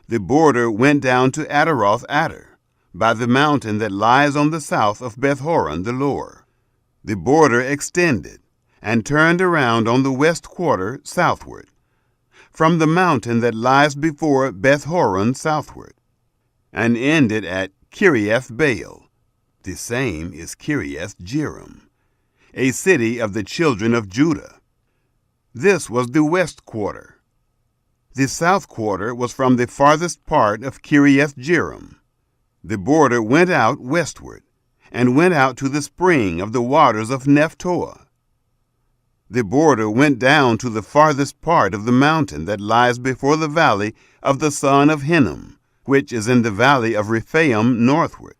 The border went down to Ataroth Adar, by the mountain that lies on the south of Beth-horon the Lower. The border extended, and turned around on the west quarter southward, from the mountain that lies before Beth-horon southward, and ended at Kiriath Baal. The same is Kiriath Jearim, a city of the children of Judah. This was the west quarter. The south quarter was from the farthest part of Kiriath Jearim. The border went out westward, and went out to the spring of the waters of Nephtoah. The border went down to the farthest part of the mountain that lies before the valley of the son of Hinnom, which is in the valley of Rephaim northward.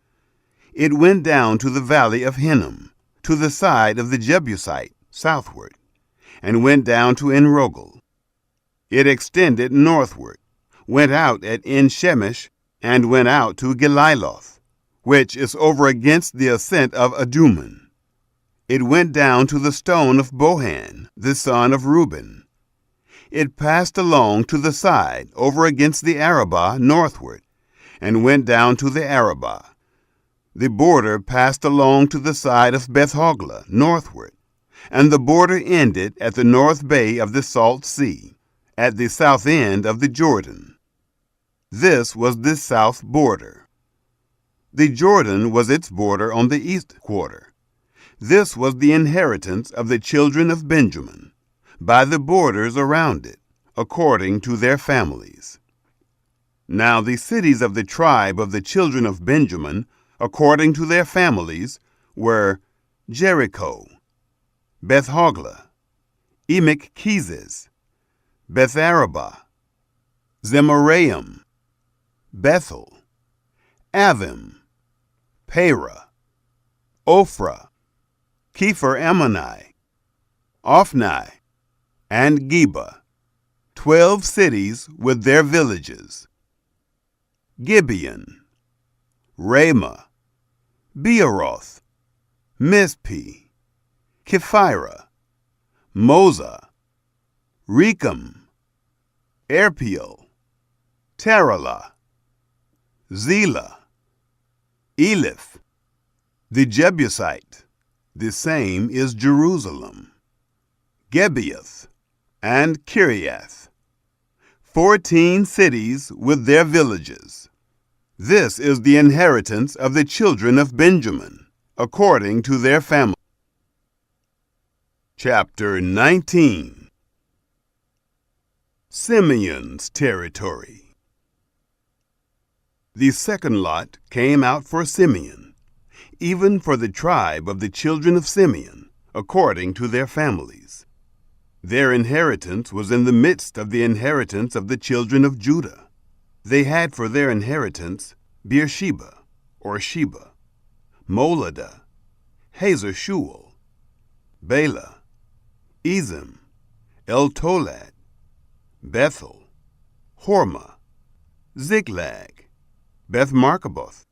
It went down to the valley of Hinnom, to the side of the Jebusite southward, and went down to En-rogel. It extended northward, went out at En-shemesh, and went out to Geliloth, which is over against the ascent of Adummim. It went down to the stone of Bohan, the son of Reuben. It passed along to the side over against the Arabah northward, and went down to the Arabah. The border passed along to the side of Beth-hoglah northward, and the border ended at the north bay of the Salt Sea, at the south end of the Jordan. This was the south border. The Jordan was its border on the east quarter. This was the inheritance of the children of Benjamin, by the borders around it, according to their families. Now the cities of the tribe of the children of Benjamin, according to their families, were Jericho, Beth-hoglah, Emekkezis, Betharabah, Zemaraim, Bethel, Avim, Perah, Ophrah, Kepher Ammoni, Ophni, and Geba, 12 cities with their villages. Gibeon, Ramah, Beeroth, Mizpeh, Kephirah, Moza, Rechem, Erpiel, Taralah, Zelah, Eleph, the Jebusite, the same is Jerusalem, Gibeath, and Kiriath, 14 cities with their villages. This is the inheritance of the children of Benjamin, according to their families. Chapter 19. Simeon's territory. The second lot came out for Simeon, even for the tribe of the children of Simeon, according to their families. Their inheritance was in the midst of the inheritance of the children of Judah. They had for their inheritance Beersheba, or Sheba, Moladah, Hazar-Shual, Bela, Ezem, El-Tolad, Bethel, Hormah, Ziklag, Beth-Marcaboth,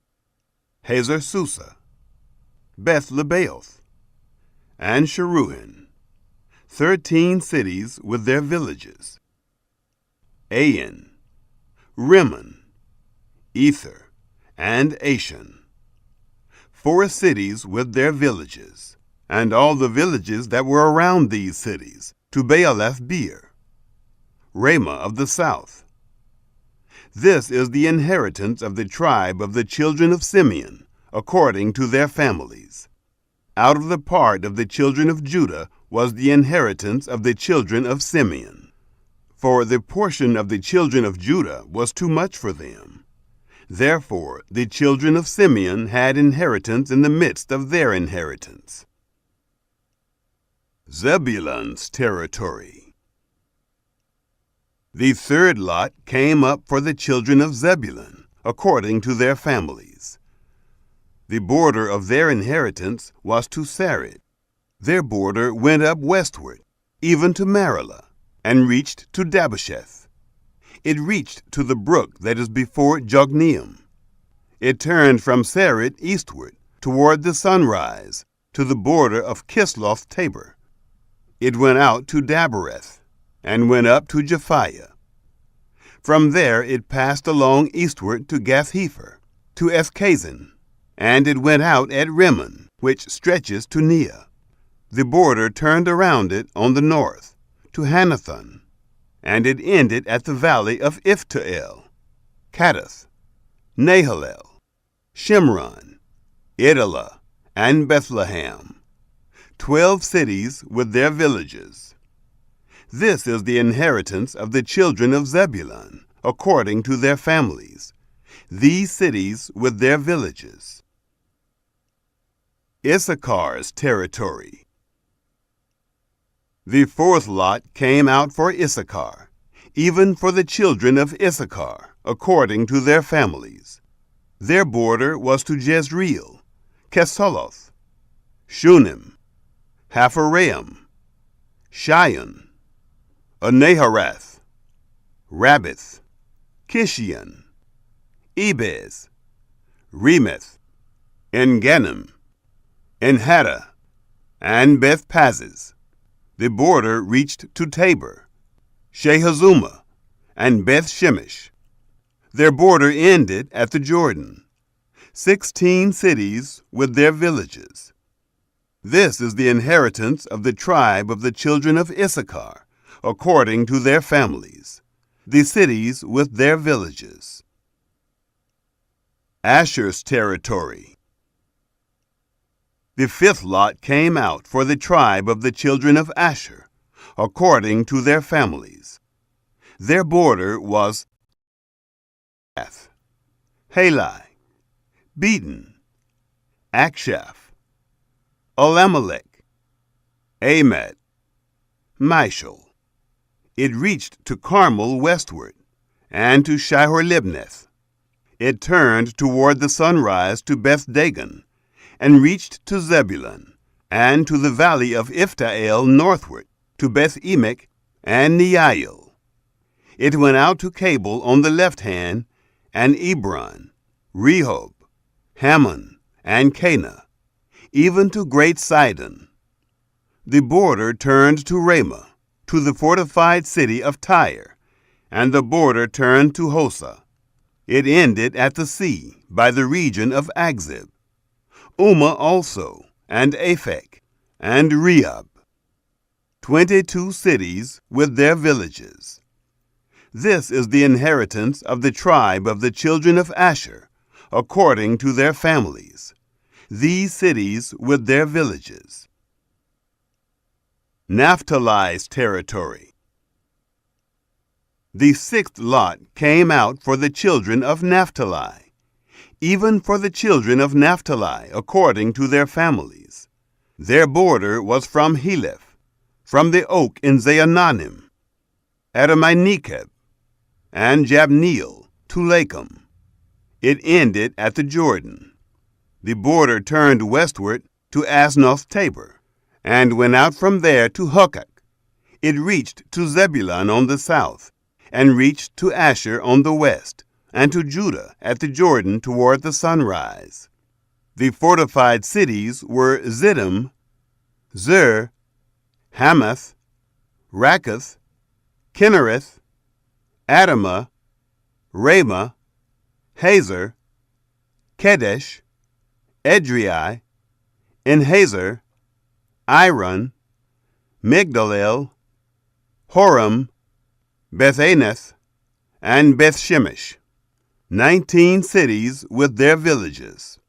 Hazar-Susa, Beth-Lebaoth, and Sharuhen, 13 cities with their villages. Ain, Rimmon, Ether, and Ashan, 4 cities with their villages, and all the villages that were around these cities, to Baalath-beer, Ramah of the south. This is the inheritance of the tribe of the children of Simeon, according to their families. Out of the part of the children of Judah was the inheritance of the children of Simeon. For the portion of the children of Judah was too much for them. Therefore the children of Simeon had inheritance in the midst of their inheritance. Zebulun's territory. The third lot came up for the children of Zebulun, according to their families. The border of their inheritance was to Sarid. Their border went up westward, even to Maralah, and reached to Dabbesheth. It reached to the brook that is before Jogneam. It turned from Sarid eastward, toward the sunrise, to the border of Kisloth-Tabor. It went out to Dabbereth, and went up to Japhiah. From there it passed along eastward to Gath-Hepher, to Ethkazin, and it went out at Rimmon, which stretches to Neah. The border turned around it on the north, to Hanathon, and it ended at the valley of Iftael, Cadath, Nahalel, Shimron, Idalah, and Bethlehem, 12 cities with their villages. This is the inheritance of the children of Zebulun, according to their families, these cities with their villages. Issachar's territory. The fourth lot came out for Issachar, even for the children of Issachar, according to their families. Their border was to Jezreel, Kesaloth, Shunem, Hapharaim, Shion, Anaharath, Rabbith, Kishion, Ebez, Remeth, En-Ganim, En-Hattah, and Beth-Pazzez. The border reached to Tabor, Shehazumah, and Beth-Shemesh. Their border ended at the Jordan, 16 cities with their villages. This is the inheritance of the tribe of the children of Issachar, according to their families, the cities with their villages. Asher's territory. The fifth lot came out for the tribe of the children of Asher, according to their families. Their border was Gath, Halai, Beaton, Akshaph, Alamelech, Amat, Mishal. It reached to Carmel westward, and to Shihor-Libnath. It turned toward the sunrise to Beth-Dagon, and reached to Zebulun, and to the valley of Ifta-el northward, to Beth-Emek and Neail. It went out to Cabul on the left hand, and Ebron, Rehob, Hammon, and Cana, even to Great Sidon. The border turned to Ramah, to the fortified city of Tyre, and the border turned to Hosa. It ended at the sea, by the region of Agzib. Umah also, and Aphek, and Rehob. 22 cities with their villages. This is the inheritance of the tribe of the children of Asher, according to their families. These cities with their villages. Naphtali's territory. The sixth lot came out for the children of Naphtali, even for the children of Naphtali, according to their families. Their border was from Heleph, from the oak in Zaananim, Adami-Nekeb, and Jabneel to Lakum. It ended at the Jordan. The border turned westward to Asnoth Tabor, and went out from there to Hukok. It reached to Zebulun on the south, and reached to Asher on the west, and to Judah at the Jordan toward the sunrise. The fortified cities were Ziddim, Zer, Hamath, Rakkath, Kinnereth, Adamah, Ramah, Hazor, Kedesh, Edrei, Enhazer, Iron, Migdalel, Horem, Beth-Anath, and Beth-Shemesh, 19 cities with their villages.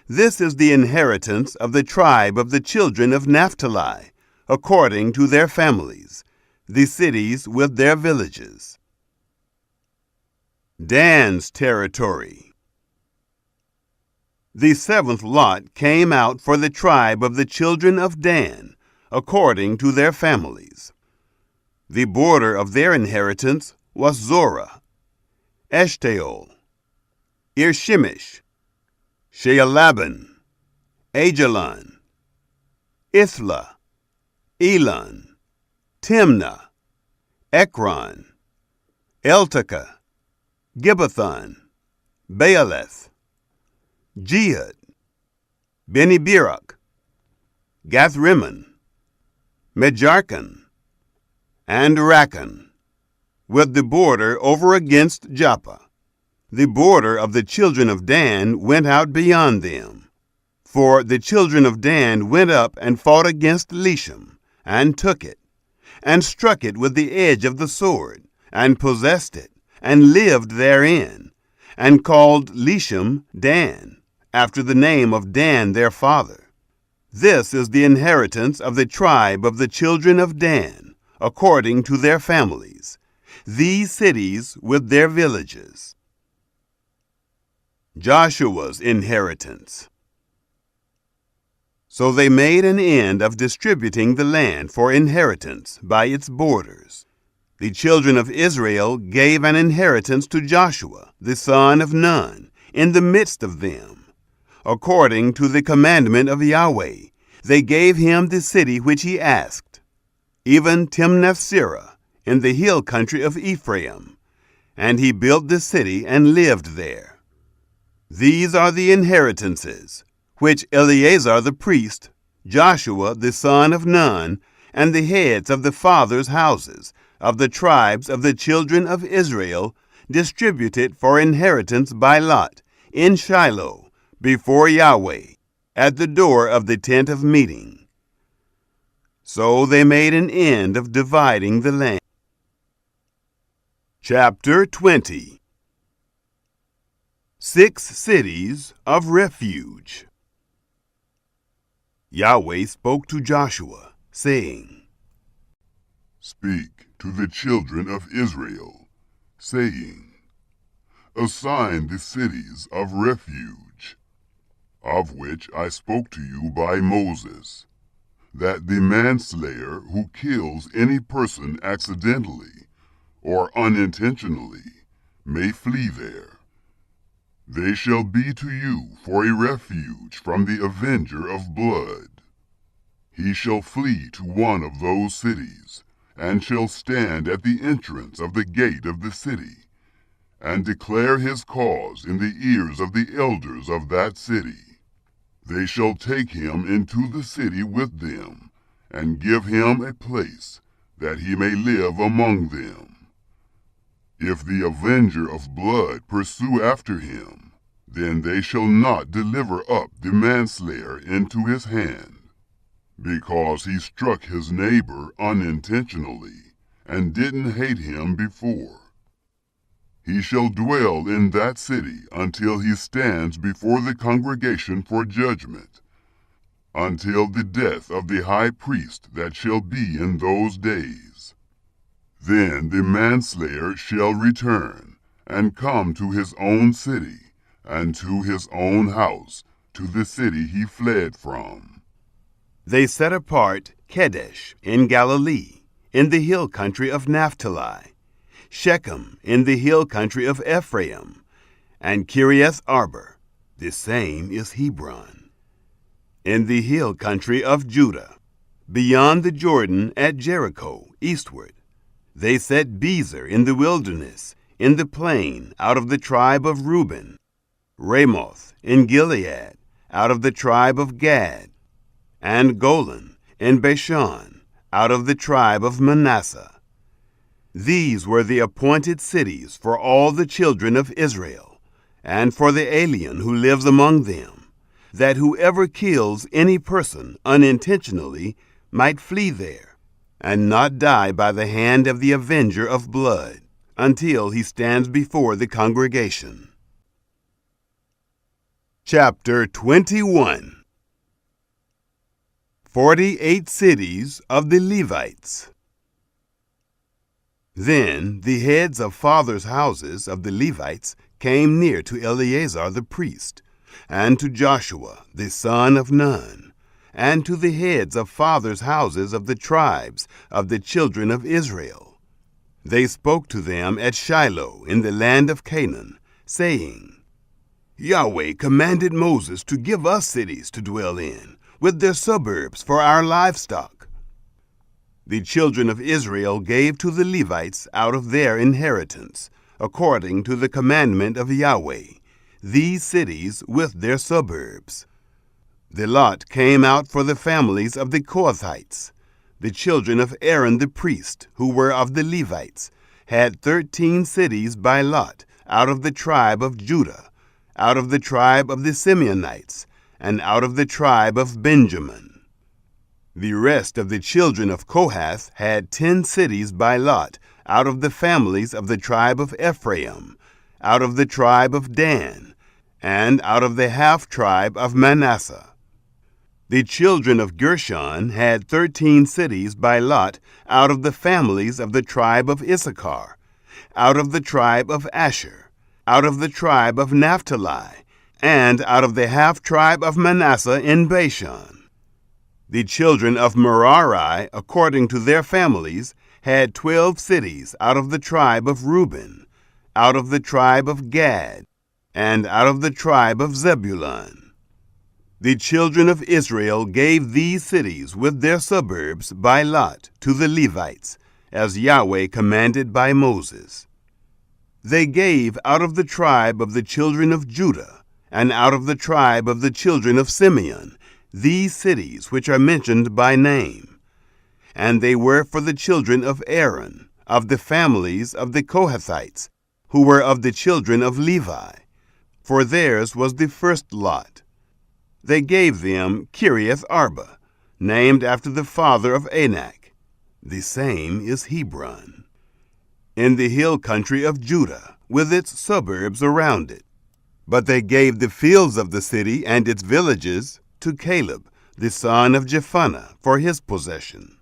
This is the inheritance of the tribe of the children of Naphtali, according to their families, the cities with their villages. Dan's territory. The seventh lot came out for the tribe of the children of Dan, according to their families. The border of their inheritance was Zorah, Eshtaol, Irshemesh, Shealaban, Ajalon, Ithla, Elon, Timnah, Ekron, Eltekeh, Gibbethon, Baaleth, Jehud, Beni-Berak, Gath-Rimmon, Mejarkon, and Rakkon, with the border over against Joppa. The border of the children of Dan went out beyond them. For the children of Dan went up and fought against Leshem, and took it, and struck it with the edge of the sword, and possessed it, and lived therein, and called Leshem Dan, after the name of Dan their father. This is the inheritance of the tribe of the children of Dan, according to their families, these cities with their villages. Joshua's inheritance. So they made an end of distributing the land for inheritance by its borders. The children of Israel gave an inheritance to Joshua, the son of Nun, in the midst of them. According to the commandment of Yahweh, they gave him the city which he asked, even Timnath-Serah, in the hill country of Ephraim, and he built the city and lived there. These are the inheritances, which Eleazar the priest, Joshua the son of Nun, and the heads of the fathers' houses of the tribes of the children of Israel distributed for inheritance by lot in Shiloh, before Yahweh, at the door of the tent of meeting. So they made an end of dividing the land. Chapter 20. 6 cities of refuge. Yahweh spoke to Joshua, saying, Speak to the children of Israel, saying, Assign the cities of refuge, of which I spoke to you by Moses, that the manslayer who kills any person accidentally or unintentionally may flee there. They shall be to you for a refuge from the avenger of blood. He shall flee to one of those cities, and shall stand at the entrance of the gate of the city, and declare his cause in the ears of the elders of that city. They shall take him into the city with them, and give him a place, that he may live among them. If the avenger of blood pursue after him, then they shall not deliver up the manslayer into his hand, because he struck his neighbor unintentionally, and didn't hate him before. He shall dwell in that city until he stands before the congregation for judgment, until the death of the high priest that shall be in those days. Then the manslayer shall return, and come to his own city, and to his own house, to the city he fled from. They set apart Kedesh in Galilee, in the hill country of Naphtali, Shechem in the hill country of Ephraim, and Kiriath Arba, the same is Hebron, in the hill country of Judah, beyond the Jordan at Jericho, eastward. They set Bezer in the wilderness, in the plain, out of the tribe of Reuben, Ramoth in Gilead, out of the tribe of Gad, and Golan in Bashan, out of the tribe of Manasseh. These were the appointed cities for all the children of Israel, and for the alien who lives among them, that whoever kills any person unintentionally might flee there, and not die by the hand of the avenger of blood, until he stands before the congregation. Chapter 21. 48 cities of the Levites. Then the heads of fathers' houses of the Levites came near to Eleazar the priest, and to Joshua the son of Nun, and to the heads of fathers' houses of the tribes of the children of Israel. They spoke to them at Shiloh in the land of Canaan, saying, Yahweh commanded Moses to give us cities to dwell in, with their suburbs for our livestock. The children of Israel gave to the Levites out of their inheritance, according to the commandment of Yahweh, these cities with their suburbs. The lot came out for the families of the Kohathites. The children of Aaron the priest, who were of the Levites, had 13 cities by lot out of the tribe of Judah, out of the tribe of the Simeonites, and out of the tribe of Benjamin. The rest of the children of Kohath had 10 cities by lot out of the families of the tribe of Ephraim, out of the tribe of Dan, and out of the half-tribe of Manasseh. The children of Gershon had 13 cities by lot out of the families of the tribe of Issachar, out of the tribe of Asher, out of the tribe of Naphtali, and out of the half-tribe of Manasseh in Bashan. The children of Merari, according to their families, had 12 cities out of the tribe of Reuben, out of the tribe of Gad, and out of the tribe of Zebulun. The children of Israel gave these cities with their suburbs by lot to the Levites, as Yahweh commanded by Moses. They gave out of the tribe of the children of Judah, and out of the tribe of the children of Simeon, these cities which are mentioned by name. And they were for the children of Aaron, of the families of the Kohathites, who were of the children of Levi, for theirs was the first lot. They gave them Kiriath Arba, named after the father of Anak. The same is Hebron, in the hill country of Judah, with its suburbs around it. But they gave the fields of the city and its villages to Caleb, the son of Jephunneh, for his possession.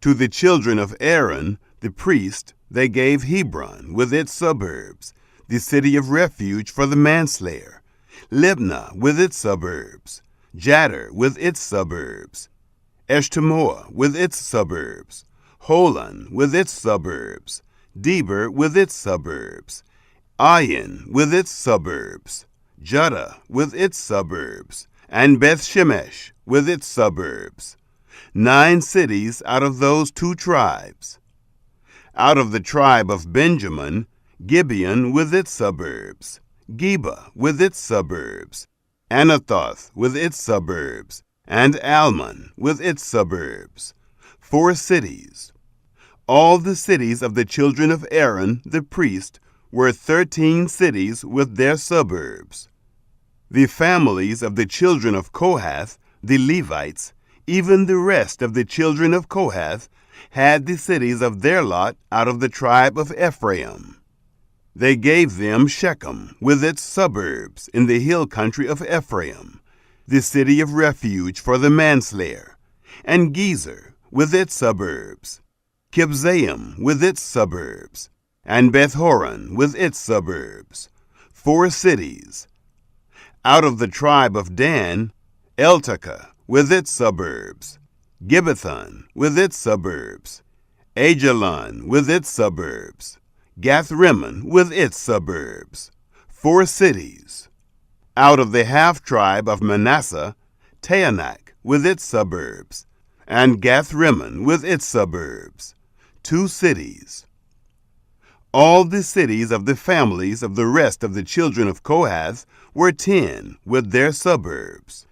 To the children of Aaron, the priest, they gave Hebron with its suburbs, the city of refuge for the manslayer, Libnah with its suburbs, Jattir with its suburbs, Eshtemoa with its suburbs, Holon with its suburbs, Deber with its suburbs, Ayin with its suburbs, Judah with its suburbs, and Beth-Shemesh with its suburbs. 9 cities out of those 2 tribes. Out of the tribe of Benjamin, Gibeon with its suburbs, Geba with its suburbs, Anathoth with its suburbs, and Almon with its suburbs. 4 cities. All the cities of the children of Aaron the priest were 13 cities with their suburbs. The families of the children of Kohath, the Levites, even the rest of the children of Kohath, had the cities of their lot out of the tribe of Ephraim. They gave them Shechem with its suburbs in the hill country of Ephraim, the city of refuge for the manslayer, and Gezer with its suburbs, Kibzaim with its suburbs, and Beth-horon with its suburbs. 4 cities. Out of the tribe of Dan, Eltekeh with its suburbs, Gibbethon with its suburbs, Ajalon with its suburbs, Gath-rimmon with its suburbs. 4 cities. Out of the half-tribe of Manasseh, Taanach with its suburbs, and Gath-rimmon with its suburbs. 2 cities. All the cities of the families of the rest of the children of Kohath were 10 with their suburbs.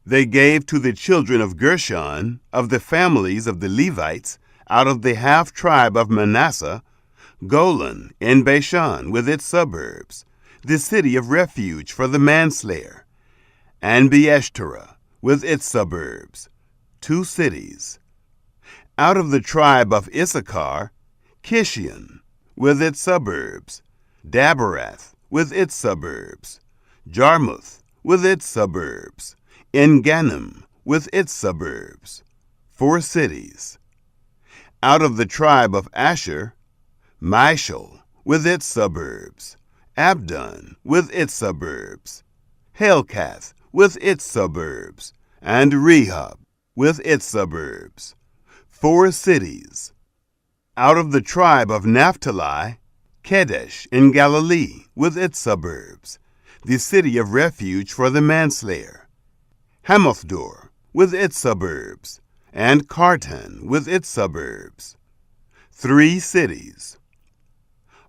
They gave to the children of Gershon, of the families of the Levites, out of the half-tribe of Manasseh, Golan in Bashan with its suburbs, the city of refuge for the manslayer, and Beeshterah with its suburbs. 2 cities. Out of the tribe of Issachar, Kishion with its suburbs, Daberath with its suburbs, Jarmuth with its suburbs, En-gannim with its suburbs. 4 cities. Out of the tribe of Asher, Mishal with its suburbs, Abdon with its suburbs, Helkath with its suburbs, and Rehob with its suburbs. 4 cities. Out of the tribe of Naphtali, Kedesh in Galilee with its suburbs, the city of refuge for the manslayer, Hamothdor with its suburbs, and Kartan with its suburbs. 3 cities.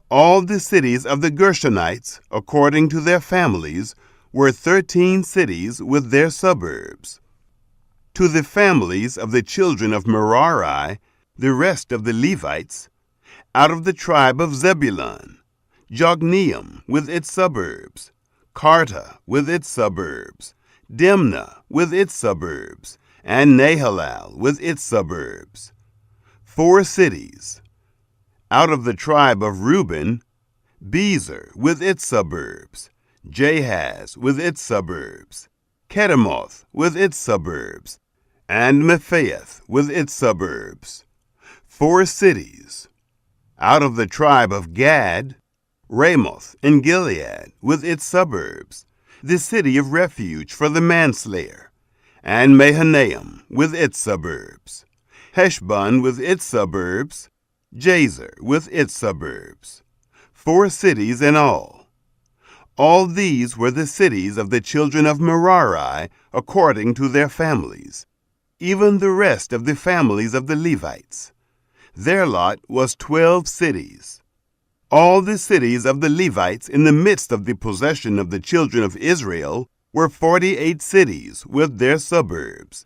All the cities of the Gershonites, according to their families, were 13 cities with their suburbs. To the families of the children of Merari, the rest of the Levites, out of the tribe of Zebulun, Jogneam with its suburbs, Karta with its suburbs, Dimnah with its suburbs, and Nahalal with its suburbs. 4 cities. Out of the tribe of Reuben, Bezer with its suburbs, Jahaz with its suburbs, Kedemoth with its suburbs, and Mephaath with its suburbs. 4 cities. Out of the tribe of Gad, Ramoth in Gilead with its suburbs, the city of refuge for the manslayer, and Mahanaim with its suburbs, Heshbon with its suburbs, Jazer with its suburbs. 4 cities in all. All these were the cities of the children of Merari according to their families, even the rest of the families of the Levites. Their lot was 12 cities. All the cities of the Levites in the midst of the possession of the children of Israel were 48 cities with their suburbs.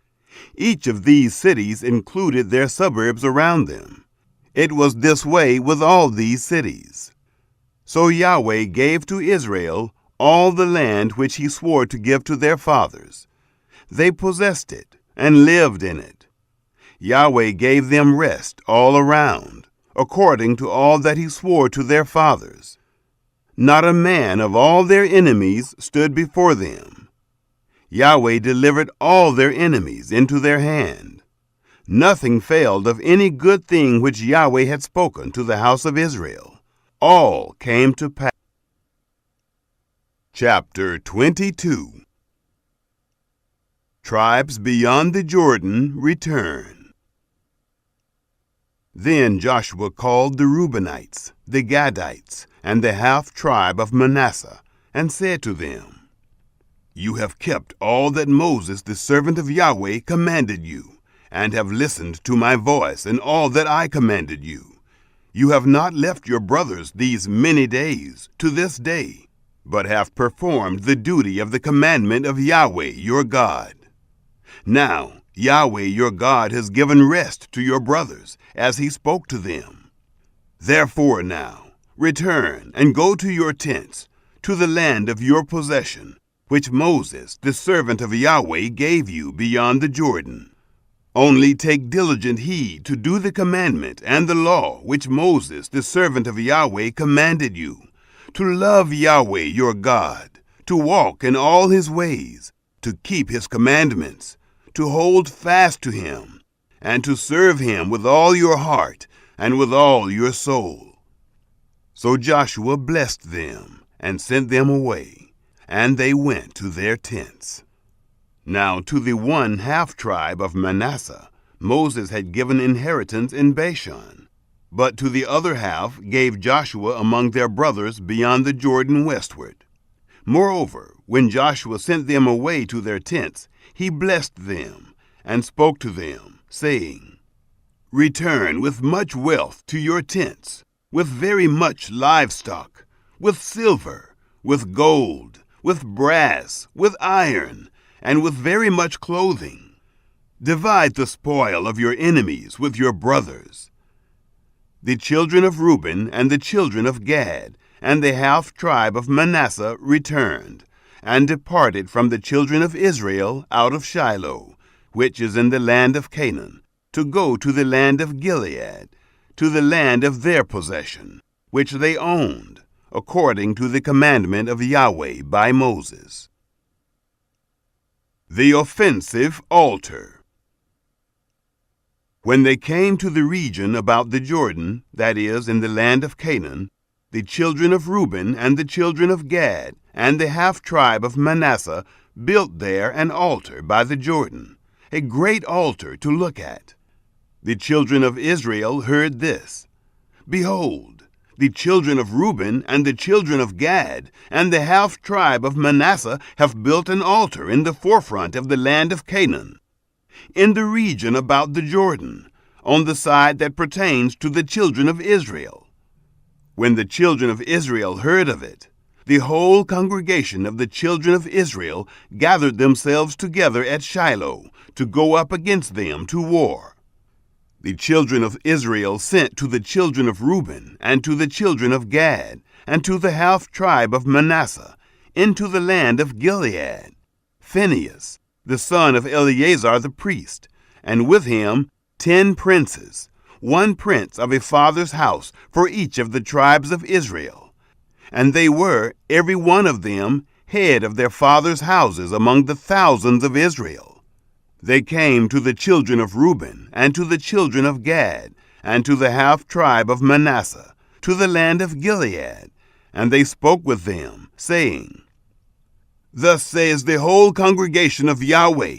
Each of these cities included their suburbs around them. It was this way with all these cities. So Yahweh gave to Israel all the land which he swore to give to their fathers. They possessed it and lived in it. Yahweh gave them rest all around, according to all that he swore to their fathers. Not a man of all their enemies stood before them. Yahweh delivered all their enemies into their hand. Nothing failed of any good thing which Yahweh had spoken to the house of Israel. All came to pass. Chapter 22. Tribes beyond the Jordan return. Then Joshua called the Reubenites, the Gadites, and the half-tribe of Manasseh, and said to them, You have kept all that Moses the servant of Yahweh commanded you, and have listened to my voice in all that I commanded you. You have not left your brothers these many days to this day, but have performed the duty of the commandment of Yahweh your God. Now Yahweh your God has given rest to your brothers, as he spoke to them. Therefore now, return and go to your tents, to the land of your possession, which Moses, the servant of Yahweh, gave you beyond the Jordan. Only take diligent heed to do the commandment and the law which Moses, the servant of Yahweh, commanded you, to love Yahweh your God, to walk in all his ways, to keep his commandments, to hold fast to him, and to serve him with all your heart and with all your soul. So Joshua blessed them and sent them away, and they went to their tents. Now to the one half-tribe of Manasseh Moses had given inheritance in Bashan, but to the other half gave Joshua among their brothers beyond the Jordan westward. Moreover, when Joshua sent them away to their tents, he blessed them and spoke to them, saying, Return with much wealth to your tents, with very much livestock, with silver, with gold, with brass, with iron, and with very much clothing. Divide the spoil of your enemies with your brothers. The children of Reuben and the children of Gad and the half-tribe of Manasseh returned, and departed from the children of Israel out of Shiloh, which is in the land of Canaan, to go to the land of Gilead, to the land of their possession, which they owned, according to the commandment of Yahweh by Moses. The offensive altar. When they came to the region about the Jordan, that is, in the land of Canaan, the children of Reuben and the children of Gad and the half-tribe of Manasseh built there an altar by the Jordan, a great altar to look at. The children of Israel heard this. Behold, the children of Reuben and the children of Gad and the half-tribe of Manasseh have built an altar in the forefront of the land of Canaan, in the region about the Jordan, on the side that pertains to the children of Israel. When the children of Israel heard of it, the whole congregation of the children of Israel gathered themselves together at Shiloh to go up against them to war. The children of Israel sent to the children of Reuben and to the children of Gad and to the half-tribe of Manasseh into the land of Gilead, Phinehas, the son of Eleazar the priest, and with him 10 princes, 1 prince of a father's house for each of the tribes of Israel. And they were, every one of them, head of their fathers' houses among the thousands of Israel. They came to the children of Reuben, and to the children of Gad, and to the half-tribe of Manasseh, to the land of Gilead, and they spoke with them, saying, Thus says the whole congregation of Yahweh,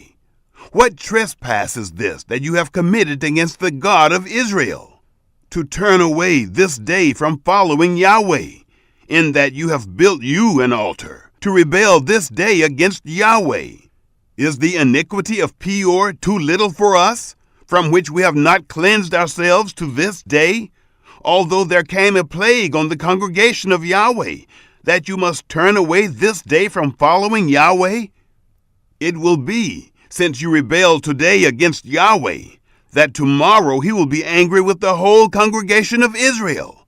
What trespass is this that you have committed against the God of Israel, to turn away this day from following Yahweh, in that you have built you an altar, to rebel this day against Yahweh? Is the iniquity of Peor too little for us, from which we have not cleansed ourselves to this day, although there came a plague on the congregation of Yahweh, that you must turn away this day from following Yahweh? It will be, since you rebel today against Yahweh, that tomorrow he will be angry with the whole congregation of Israel.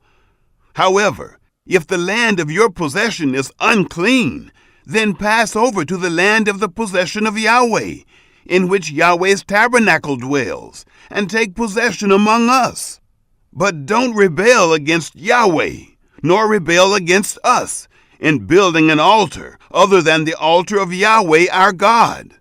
However, if the land of your possession is unclean, then pass over to the land of the possession of Yahweh, in which Yahweh's tabernacle dwells, and take possession among us. But don't rebel against Yahweh, nor rebel against us, in building an altar other than the altar of Yahweh our God.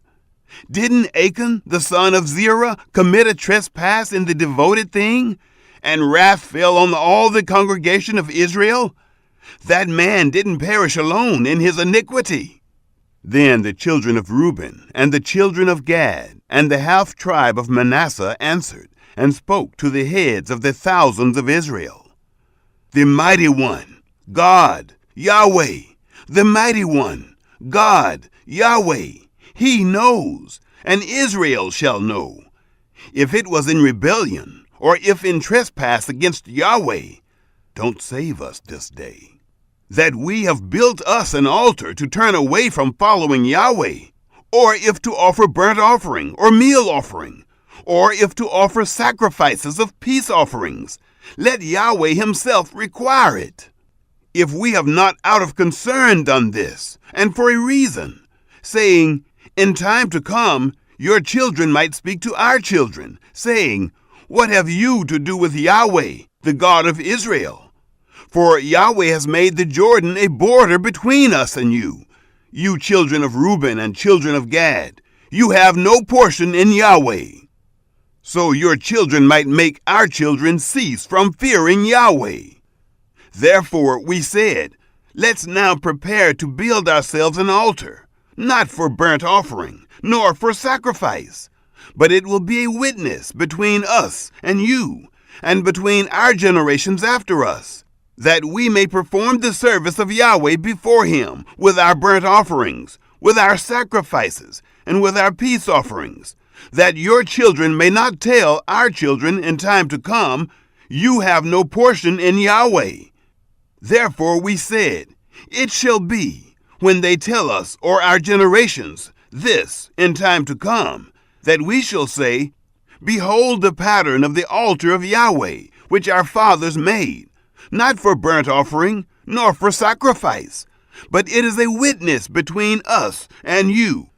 Didn't Achan, the son of Zerah, commit a trespass in the devoted thing, and wrath fell on all the congregation of Israel? That man didn't perish alone in his iniquity. Then the children of Reuben and the children of Gad and the half-tribe of Manasseh answered and spoke to the heads of the thousands of Israel. The mighty one, God, Yahweh, the mighty one, God, Yahweh, he knows, and Israel shall know. If it was in rebellion, or if in trespass against Yahweh, don't save us this day. That we have built us an altar to turn away from following Yahweh, or if to offer burnt offering or meal offering, or if to offer sacrifices of peace offerings, let Yahweh himself require it. If we have not out of concern done this, and for a reason, saying, in time to come, your children might speak to our children, saying, what have you to do with Yahweh, the God of Israel? For Yahweh has made the Jordan a border between us and you. You children of Reuben and children of Gad, you have no portion in Yahweh. So your children might make our children cease from fearing Yahweh. Therefore we said, let's now prepare to build ourselves an altar, not for burnt offering, nor for sacrifice, but it will be a witness between us and you, and between our generations after us, that we may perform the service of Yahweh before him with our burnt offerings, with our sacrifices, and with our peace offerings, that your children may not tell our children in time to come, you have no portion in Yahweh. Therefore we said, it shall be, when they tell us or our generations this in time to come, that we shall say, behold the pattern of the altar of Yahweh, which our fathers made, not for burnt offering, nor for sacrifice, but it is a witness between us and you.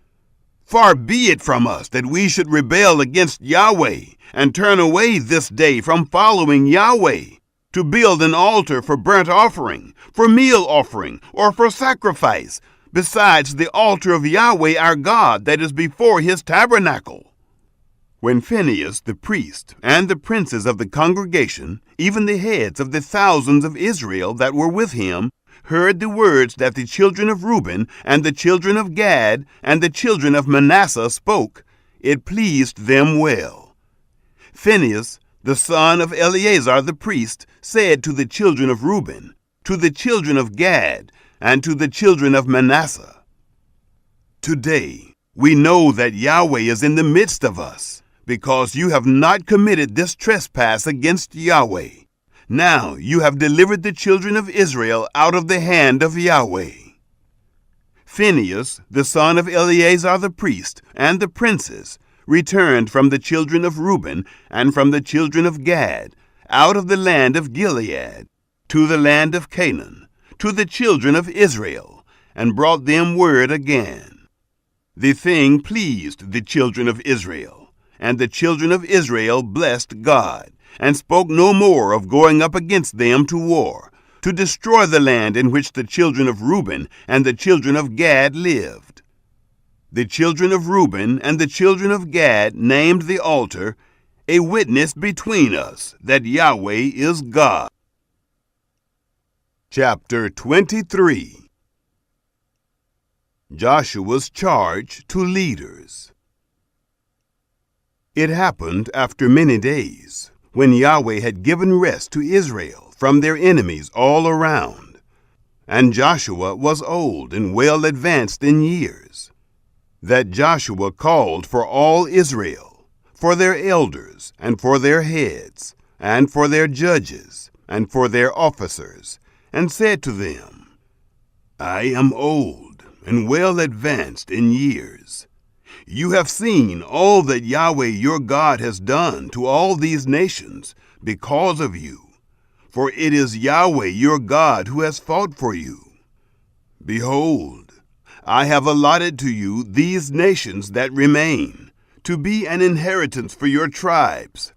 Far be it from us that we should rebel against Yahweh, and turn away this day from following Yahweh, to build an altar for burnt offering, for meal offering, or for sacrifice, besides the altar of Yahweh our God that is before his tabernacle. When Phinehas the priest and the princes of the congregation, even the heads of the thousands of Israel that were with him, heard the words that the children of Reuben and the children of Gad and the children of Manasseh spoke, it pleased them well. Phinehas, the son of Eleazar the priest, said to the children of Reuben, to the children of Gad, and to the children of Manasseh, today we know that Yahweh is in the midst of us, because you have not committed this trespass against Yahweh. Now you have delivered the children of Israel out of the hand of Yahweh. Phinehas, the son of Eleazar the priest, and the princes, returned from the children of Reuben and from the children of Gad, out of the land of Gilead, to the land of Canaan, to the children of Israel, and brought them word again. The thing pleased the children of Israel. And the children of Israel blessed God, and spoke no more of going up against them to war, to destroy the land in which the children of Reuben and the children of Gad lived. The children of Reuben and the children of Gad named the altar, a witness between us that Yahweh is God. Chapter 23. Joshua's charge to leaders. It happened after many days, when Yahweh had given rest to Israel from their enemies all around, and Joshua was old and well advanced in years, that Joshua called for all Israel, for their elders, and for their heads, and for their judges, and for their officers, and said to them, I am old and well advanced in years. You have seen all that Yahweh your God has done to all these nations because of you, for it is Yahweh your God who has fought for you. Behold, I have allotted to you these nations that remain, to be an inheritance for your tribes,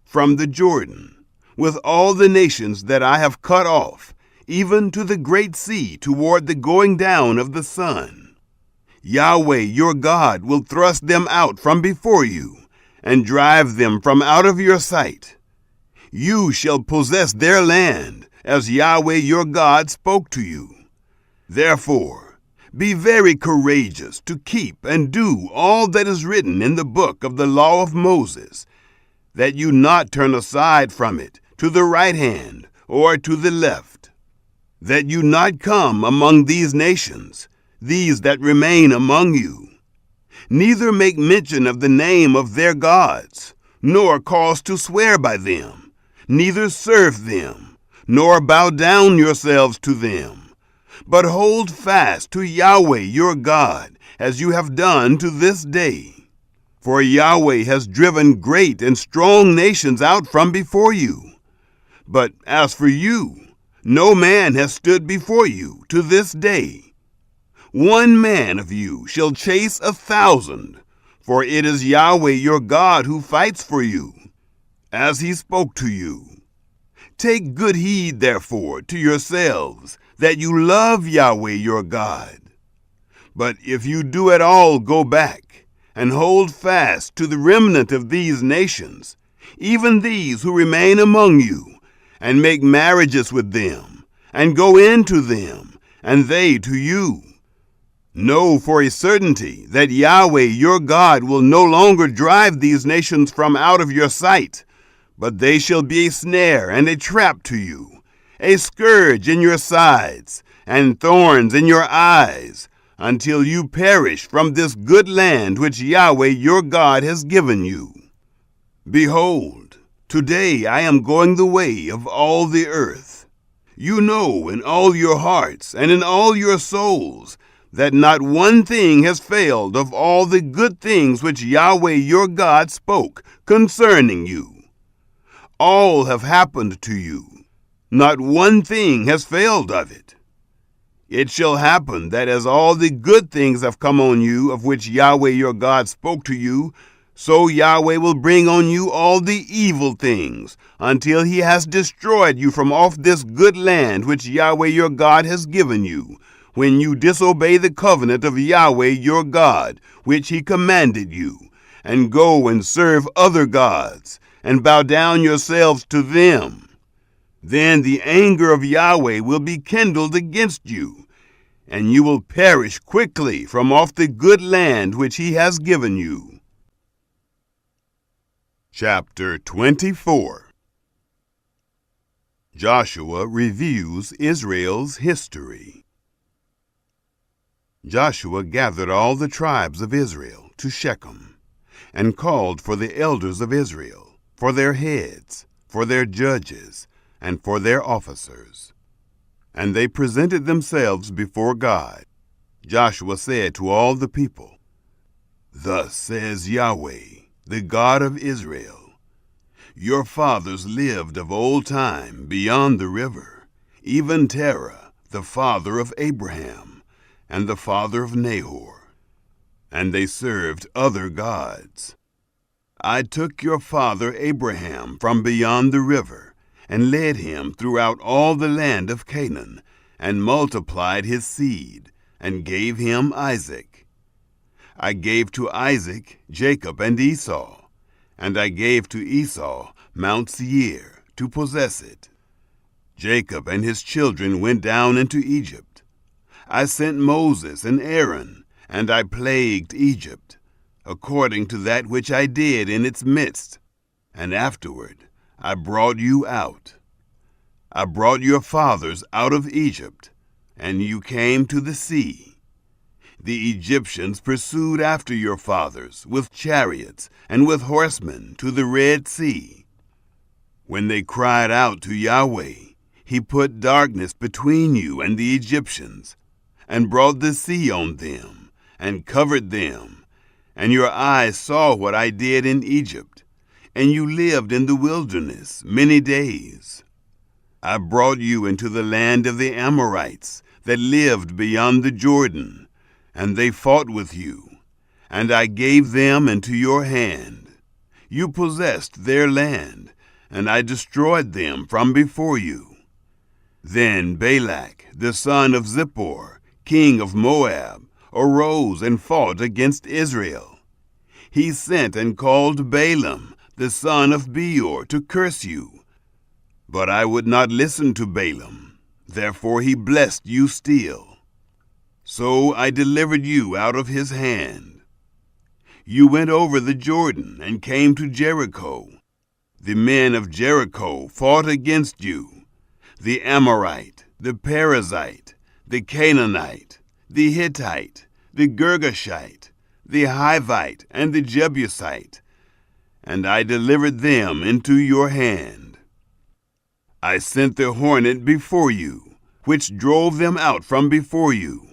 from the Jordan, with all the nations that I have cut off, even to the great sea toward the going down of the sun. Yahweh your God will thrust them out from before you, and drive them from out of your sight. You shall possess their land, as Yahweh your God spoke to you. Therefore, Be very courageous to keep and do all that is written in the book of the law of Moses, that you not turn aside from it to the right hand or to the left, that you not come among these nations, these that remain among you, neither make mention of the name of their gods, nor cause to swear by them, neither serve them, nor bow down yourselves to them, but hold fast to Yahweh your God, as you have done to this day. For Yahweh has driven great and strong nations out from before you. But as for you, no man has stood before you to this day. 1 man of you shall chase 1,000, for it is Yahweh your God who fights for you, as he spoke to you. Take good heed, therefore, to yourselves, that you love Yahweh your God. But if you do at all go back, and hold fast to the remnant of these nations, even these who remain among you, and make marriages with them, and go into them, and they to you, know for a certainty that Yahweh your God will no longer drive these nations from out of your sight, but they shall be a snare and a trap to you, a scourge in your sides, and thorns in your eyes, until you perish from this good land which Yahweh your God has given you. Behold, today I am going the way of all the earth. You know in all your hearts and in all your souls that not one thing has failed of all the good things which Yahweh your God spoke concerning you. All have happened to you. Not one thing has failed of it. It shall happen that as all the good things have come on you of which Yahweh your God spoke to you, so Yahweh will bring on you all the evil things, until he has destroyed you from off this good land which Yahweh your God has given you, when you disobey the covenant of Yahweh your God, which he commanded you, and go and serve other gods, and bow down yourselves to them. Then the anger of Yahweh will be kindled against you, and you will perish quickly from off the good land which he has given you. Chapter 24. Joshua reviews Israel's history. Joshua gathered all the tribes of Israel to Shechem, and called for the elders of Israel, for their heads, for their judges, and for their officers. And they presented themselves before God. Joshua said to all the people, Thus says Yahweh, the God of Israel, Your fathers lived of old time beyond the river, even Terah, the father of Abraham, and the father of Nahor, and they served other gods. I took your father Abraham from beyond the river, and led him throughout all the land of Canaan, and multiplied his seed, and gave him Isaac. I gave to Isaac Jacob and Esau, and I gave to Esau Mount Seir to possess it. Jacob and his children went down into Egypt. I sent Moses and Aaron, and I plagued Egypt, according to that which I did in its midst, and afterward I brought you out. I brought your fathers out of Egypt, and you came to the sea. The Egyptians pursued after your fathers with chariots and with horsemen to the Red Sea. When they cried out to Yahweh, he put darkness between you and the Egyptians, and brought the sea on them, and covered them. And your eyes saw what I did in Egypt, and you lived in the wilderness many days. I brought you into the land of the Amorites that lived beyond the Jordan, and they fought with you, and I gave them into your hand. You possessed their land, and I destroyed them from before you. Then Balak, the son of Zippor, king of Moab, arose and fought against Israel. He sent and called Balaam, the son of Beor, to curse you. But I would not listen to Balaam, therefore he blessed you still. So I delivered you out of his hand. You went over the Jordan and came to Jericho. The men of Jericho fought against you, the Amorite, the Perizzite, the Canaanite, the Hittite, the Girgashite, the Hivite, and the Jebusite, and I delivered them into your hand. I sent the hornet before you, which drove them out from before you,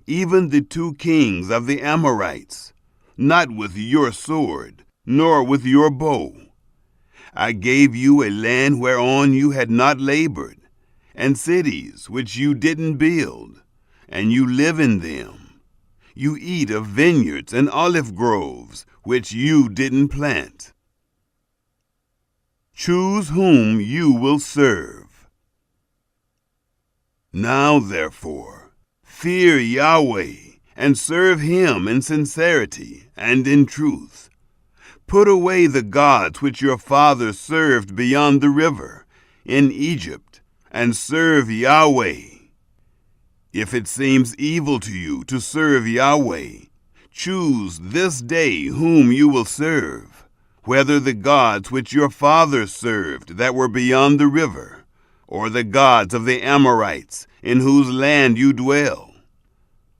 even the 2 kings of the Amorites, not with your sword, nor with your bow. I gave you a land whereon you had not labored, and cities which you didn't build, and you live in them. You eat of vineyards and olive groves, which you didn't plant. Choose whom you will serve. Now, therefore, fear Yahweh, and serve him in sincerity and in truth. Put away the gods which your fathers served beyond the river, in Egypt, and serve Yahweh. If it seems evil to you to serve Yahweh, choose this day whom you will serve, whether the gods which your fathers served that were beyond the river, or the gods of the Amorites in whose land you dwell.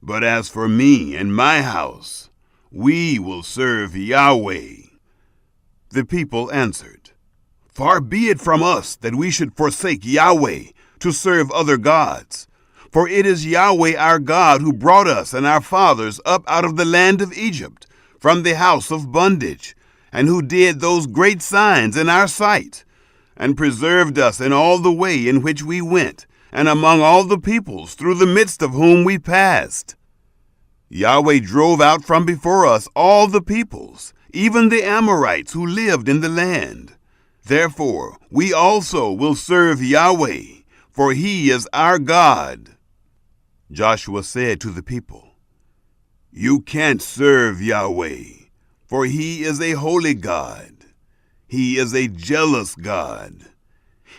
But as for me and my house, we will serve Yahweh. The people answered, Far be it from us that we should forsake Yahweh to serve other gods. For it is Yahweh our God who brought us and our fathers up out of the land of Egypt, from the house of bondage, and who did those great signs in our sight, and preserved us in all the way in which we went, and among all the peoples through the midst of whom we passed. Yahweh drove out from before us all the peoples, even the Amorites who lived in the land. Therefore we also will serve Yahweh, for he is our God. Joshua said to the people, You can't serve Yahweh, for he is a holy God. He is a jealous God.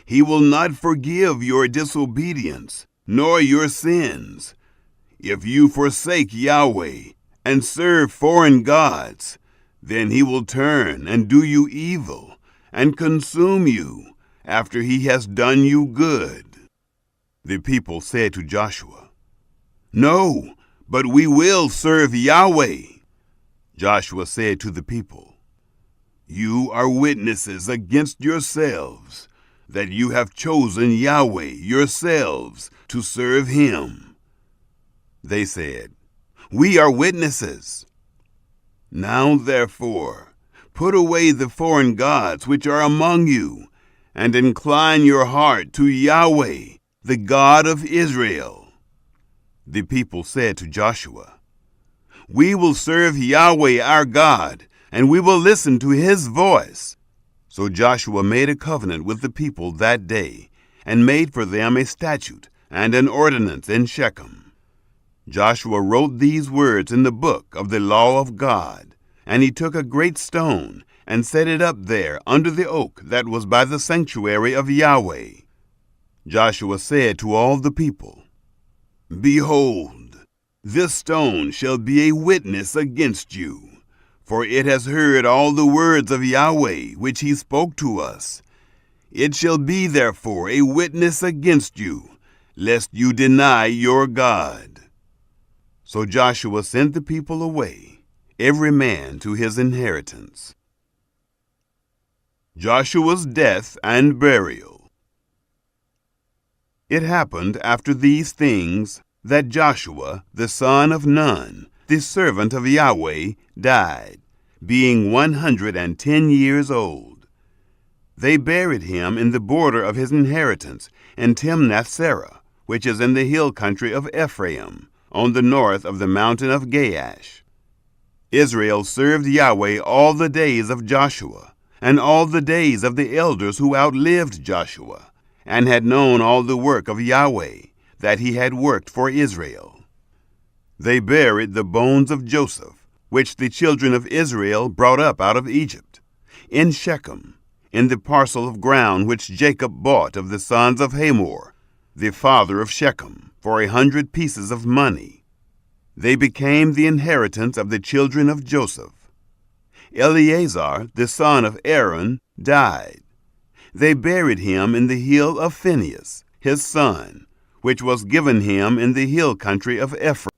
He will not forgive your disobedience, nor your sins. If you forsake Yahweh and serve foreign gods, then he will turn and do you evil and consume you after he has done you good. The people said to Joshua, No, but we will serve Yahweh. Joshua said to the people, You are witnesses against yourselves that you have chosen Yahweh yourselves to serve him. They said, We are witnesses. Now therefore, put away the foreign gods which are among you, and incline your heart to Yahweh, the God of Israel. The people said to Joshua, We will serve Yahweh our God, and we will listen to his voice. So Joshua made a covenant with the people that day, and made for them a statute and an ordinance in Shechem. Joshua wrote these words in the book of the law of God, and he took a great stone and set it up there under the oak that was by the sanctuary of Yahweh. Joshua said to all the people, Behold, this stone shall be a witness against you, for it has heard all the words of Yahweh which he spoke to us. It shall be therefore a witness against you, lest you deny your God. So Joshua sent the people away, every man to his inheritance. Joshua's death and burial. It happened after these things that Joshua, the son of Nun, the servant of Yahweh, died, being 110 years old. They buried him in the border of his inheritance in Timnath-serah, which is in the hill country of Ephraim, on the north of the mountain of Gaash. Israel served Yahweh all the days of Joshua, and all the days of the elders who outlived Joshua, and had known all the work of Yahweh that he had worked for Israel. They buried the bones of Joseph, which the children of Israel brought up out of Egypt, in Shechem, in the parcel of ground which Jacob bought of the sons of Hamor, the father of Shechem, for 100 pieces of money. They became the inheritance of the children of Joseph. Eleazar, the son of Aaron, died. They buried him in the hill of Phinehas, his son, which was given him in the hill country of Ephraim.